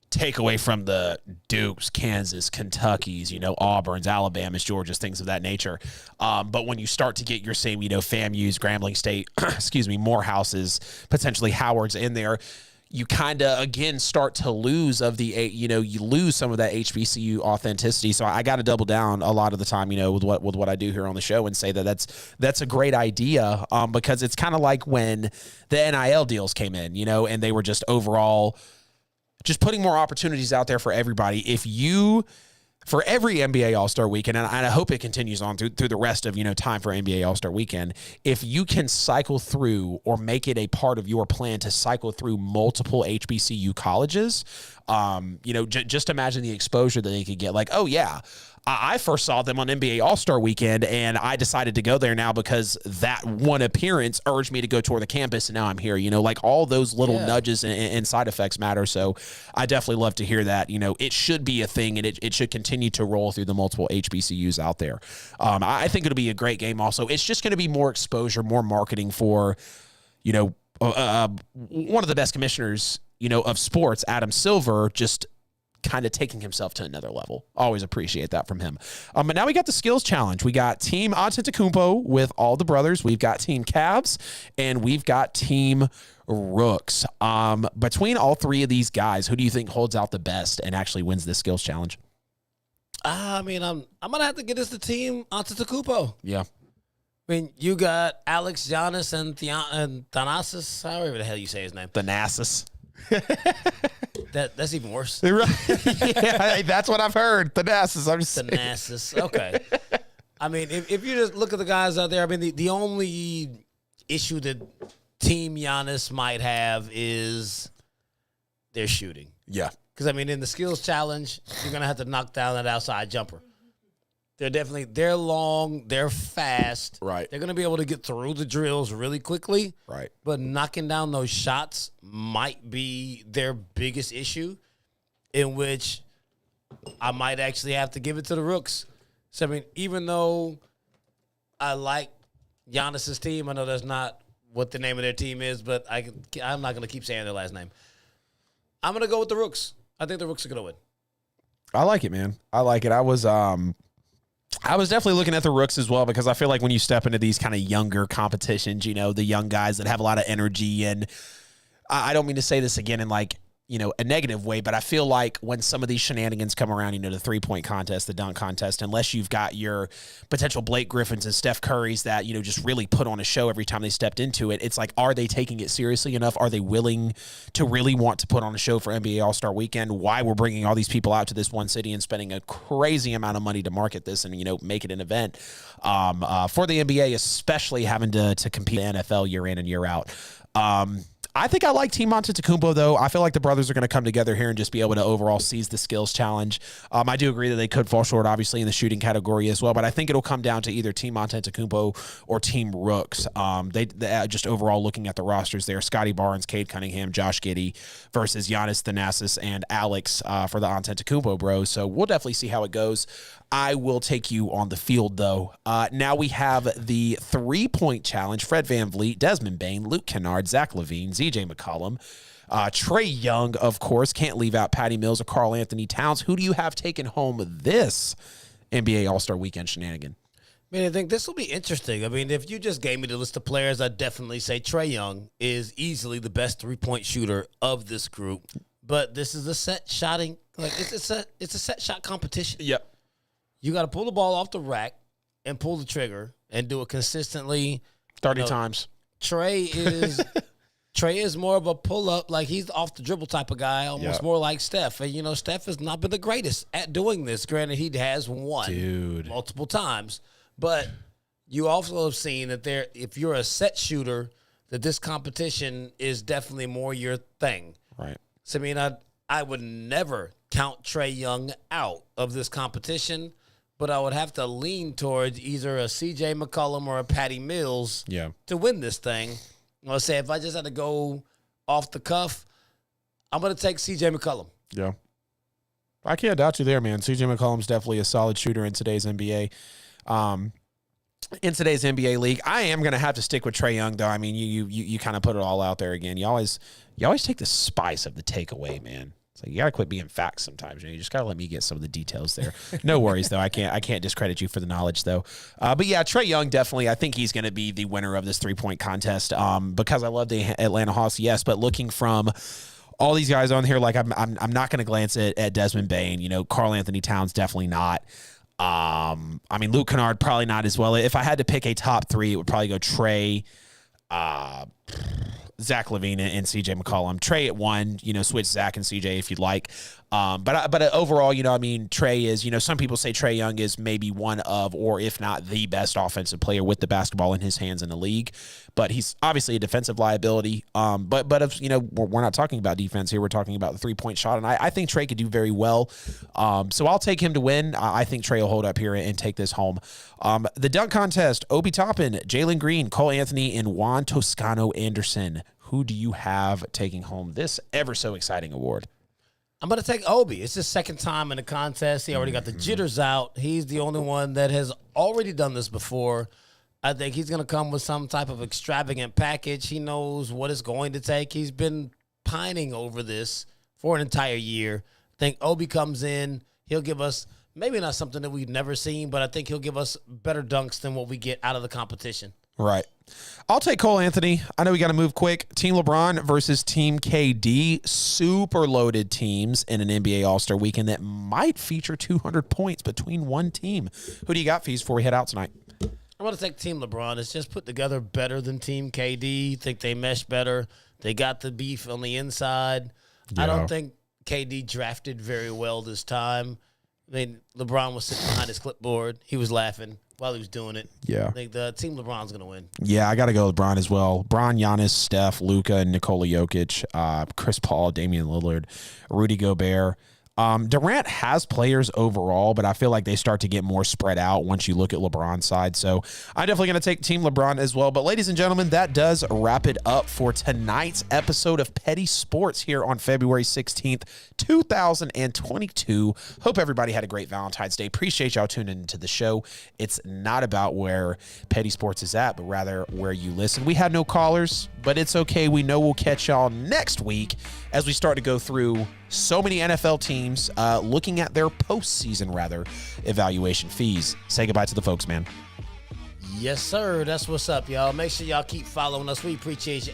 take away from the Dukes, Kansas, Kentuckys, Auburns, Alabamas, Georgias, things of that nature. But when you start to get your same, FAMUs, Grambling State, Morehouses, potentially Howards in there, you kind of, again, start to lose you lose some of that HBCU authenticity. So I got to double down a lot of the time, with what I do here on the show, and say that that's a great idea, because it's kind of like when the NIL deals came in, and they were just overall just putting more opportunities out there for everybody. For every NBA All-Star Weekend, and I hope it continues on through the rest of, time for NBA All-Star Weekend, if you can cycle through or make it a part of your plan to cycle through multiple HBCU colleges, just imagine the exposure that they could get. Like, oh, yeah, I first saw them on NBA All-Star Weekend, and I decided to go there now because that one appearance urged me to go tour the campus, and now I'm here. Like all those little nudges and side effects matter. So I definitely love to hear that. It should be a thing, and it should continue to roll through the multiple HBCUs out there. I think it'll be a great game also. It's just going to be more exposure, more marketing for, one of the best commissioners, of sports, Adam Silver, just kind of taking himself to another level. Always appreciate that from him. But now we got the skills challenge. We got Team Antetokounmpo with all the brothers. We've got Team Cavs, and we've got Team Rooks. Between all three of these guys, who do you think holds out the best and actually wins this skills challenge? I mean, I'm gonna have to get this to Team Antetokounmpo. Yeah. I mean, you got Alex, Giannis, and Thanasis, however the hell you say his name. Thanasis. That's even worse. Yeah, that's what I've heard. Thanasis. I'm just Thanasis. Okay. I mean, if you just look at the guys out there, I mean, the only issue that Team Giannis might have is their shooting. Yeah. Because, I mean, in the skills challenge, you're going to have to knock down that outside jumper. They're long, they're fast. Right. They're going to be able to get through the drills really quickly. Right. But knocking down those shots might be their biggest issue, in which I might actually have to give it to the Rooks. So, I mean, even though I like Giannis's team, I know that's not what the name of their team is, but I'm not going to keep saying their last name. I'm going to go with the Rooks. I think the Rooks are going to win. I like it, man. I like it. I was definitely looking at the Rooks as well, because I feel like when you step into these kind of younger competitions, you know, the young guys that have a lot of energy, and I don't mean to say this again in like, you know, a negative way, but I feel like when some of these shenanigans come around, you know, the 3-point contest, the dunk contest, unless you've got your potential Blake Griffins and Steph Currys that, you know, just really put on a show every time they stepped into it, it's like, are they taking it seriously enough? Are they willing to really want to put on a show for NBA All-Star Weekend? Why we're bringing all these people out to this one city and spending a crazy amount of money to market this and, you know, make it an event for the NBA, especially having to compete in the NFL year in and year out. I think I like Team Antetokounmpo, though. I feel like the brothers are going to come together here and just be able to overall seize the skills challenge. I do agree that they could fall short, obviously, in the shooting category as well, but I think it'll come down to either Team Antetokounmpo or Team Rooks. They just overall looking at the rosters there, Scotty Barnes, Cade Cunningham, Josh Giddey versus Giannis Thanasis and Alex for the Antetokounmpo bros. So we'll definitely see how it goes. I will take you on the field, though. Now we have the 3-point challenge. Fred VanVleet, Desmond Bane, Luke Kennard, Zach LaVine, ZJ McCollum, Trae Young, of course. Can't leave out Patty Mills or Karl Anthony Towns. Who do you have taken home this NBA All-Star Weekend shenanigan? I mean, I think this will be interesting. I mean, if you just gave me the list of players, I'd definitely say Trae Young is easily the best 3-point shooter of this group. But this is a set shotting, like it's a set shot competition. Yep. You got to pull the ball off the rack and pull the trigger and do it consistently. 30 times. Trae is more of a pull-up, like he's off the dribble type of guy, almost more like Steph. And, you know, Steph has not been the greatest at doing this. Granted, he has won multiple times. But you also have seen that if you're a set shooter, that this competition is definitely more your thing. Right. So, I mean, I would never count Trae Young out of this competition, but I would have to lean towards either a CJ McCollum or a Patty Mills to win this thing. I'll say if I just had to go off the cuff, I'm going to take CJ McCollum. Yeah. I can't doubt you there, man. CJ McCollum's definitely a solid shooter in today's NBA. In today's NBA league, I am going to have to stick with Trae Young, though. I mean, you kind of put it all out there again. You always take the spice of the takeaway, man. So you got to quit being facts sometimes. You just got to let me get some of the details there. No worries, though. I can't discredit you for the knowledge, though. But yeah, Trae Young, definitely. I think he's going to be the winner of this 3-point contest because I love the Atlanta Hawks, yes. But looking from all these guys on here, like I'm not going to glance at Desmond Bane. You know, Karl Anthony Towns, definitely not. I mean, Luke Kennard, probably not as well. If I had to pick a top 3, it would probably go Trae, Zach LaVine and CJ McCollum. Trae at 1, you know, switch Zach and CJ if you'd like. But overall, you know, I mean, Trae is, you know, some people say Trae Young is maybe one of, or if not the best offensive player with the basketball in his hands in the league. But he's obviously a defensive liability. But if, you know, we're not talking about defense here. We're talking about the 3-point shot. And I think Trae could do very well. So I'll take him to win. I think Trae will hold up here and take this home. The dunk contest, Obi Toppin, Jalen Green, Cole Anthony, and Juan Toscano Anderson. Who do you have taking home this ever so exciting award? I'm going to take Obi. It's his second time in the contest. He already got the jitters out. He's the only one that has already done this before. I think he's going to come with some type of extravagant package. He knows what it's going to take. He's been pining over this for an entire year. I think Obi comes in. He'll give us maybe not something that we've never seen, but I think he'll give us better dunks than what we get out of the competition. Right. I'll take Cole Anthony. I know we got to move quick. Team LeBron versus Team KD. Super loaded teams in an NBA All-Star weekend that might feature 200 points between one team. Who do you got, Fees, before we head out tonight? I'm going to take Team LeBron. It's just put together better than Team KD. Think they mesh better. They got the beef on the inside. Yeah. I don't think KD drafted very well this time. I mean, LeBron was sitting behind his clipboard. He was laughing while he was doing it. Yeah. I think the Team LeBron's going to win. Yeah, I got to go with LeBron as well. LeBron, Giannis, Steph, Luka, and Nikola Jokic, Chris Paul, Damian Lillard, Rudy Gobert. Durant has players overall, but I feel like they start to get more spread out once you look at LeBron's side. So I'm definitely going to take Team LeBron as well. But ladies and gentlemen, that does wrap it up for tonight's episode of Petty Sportz here on February 16th, 2022. Hope everybody had a great Valentine's Day. Appreciate y'all tuning into the show. It's not about where Petty Sportz is at, but rather where you listen. We had no callers, but it's okay. We know we'll catch y'all next week as we start to go through so many NFL teams looking at their postseason, evaluation. Fees. Say goodbye to the folks, man. Yes, sir. That's what's up, y'all. Make sure y'all keep following us. We appreciate you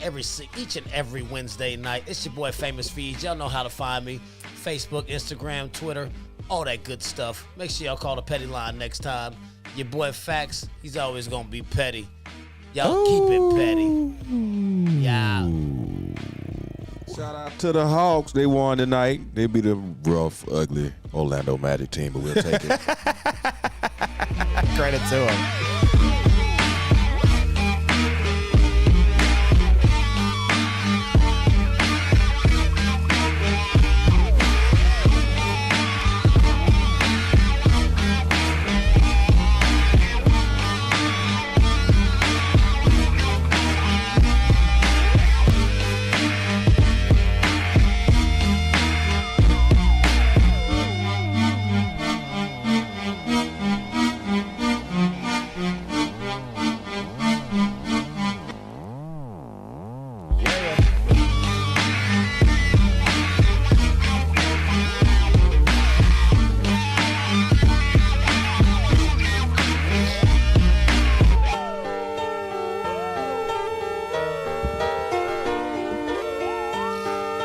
each and every Wednesday night. It's your boy, Famous Fees. Y'all know how to find me. Facebook, Instagram, Twitter, all that good stuff. Make sure y'all call the Petty line next time. Your boy, Fax, he's always going to be petty. Y'all keep it petty. Yeah. Shout out to the Hawks. They won tonight. They beat a rough, ugly Orlando Magic team, but we'll take it. Credit to them.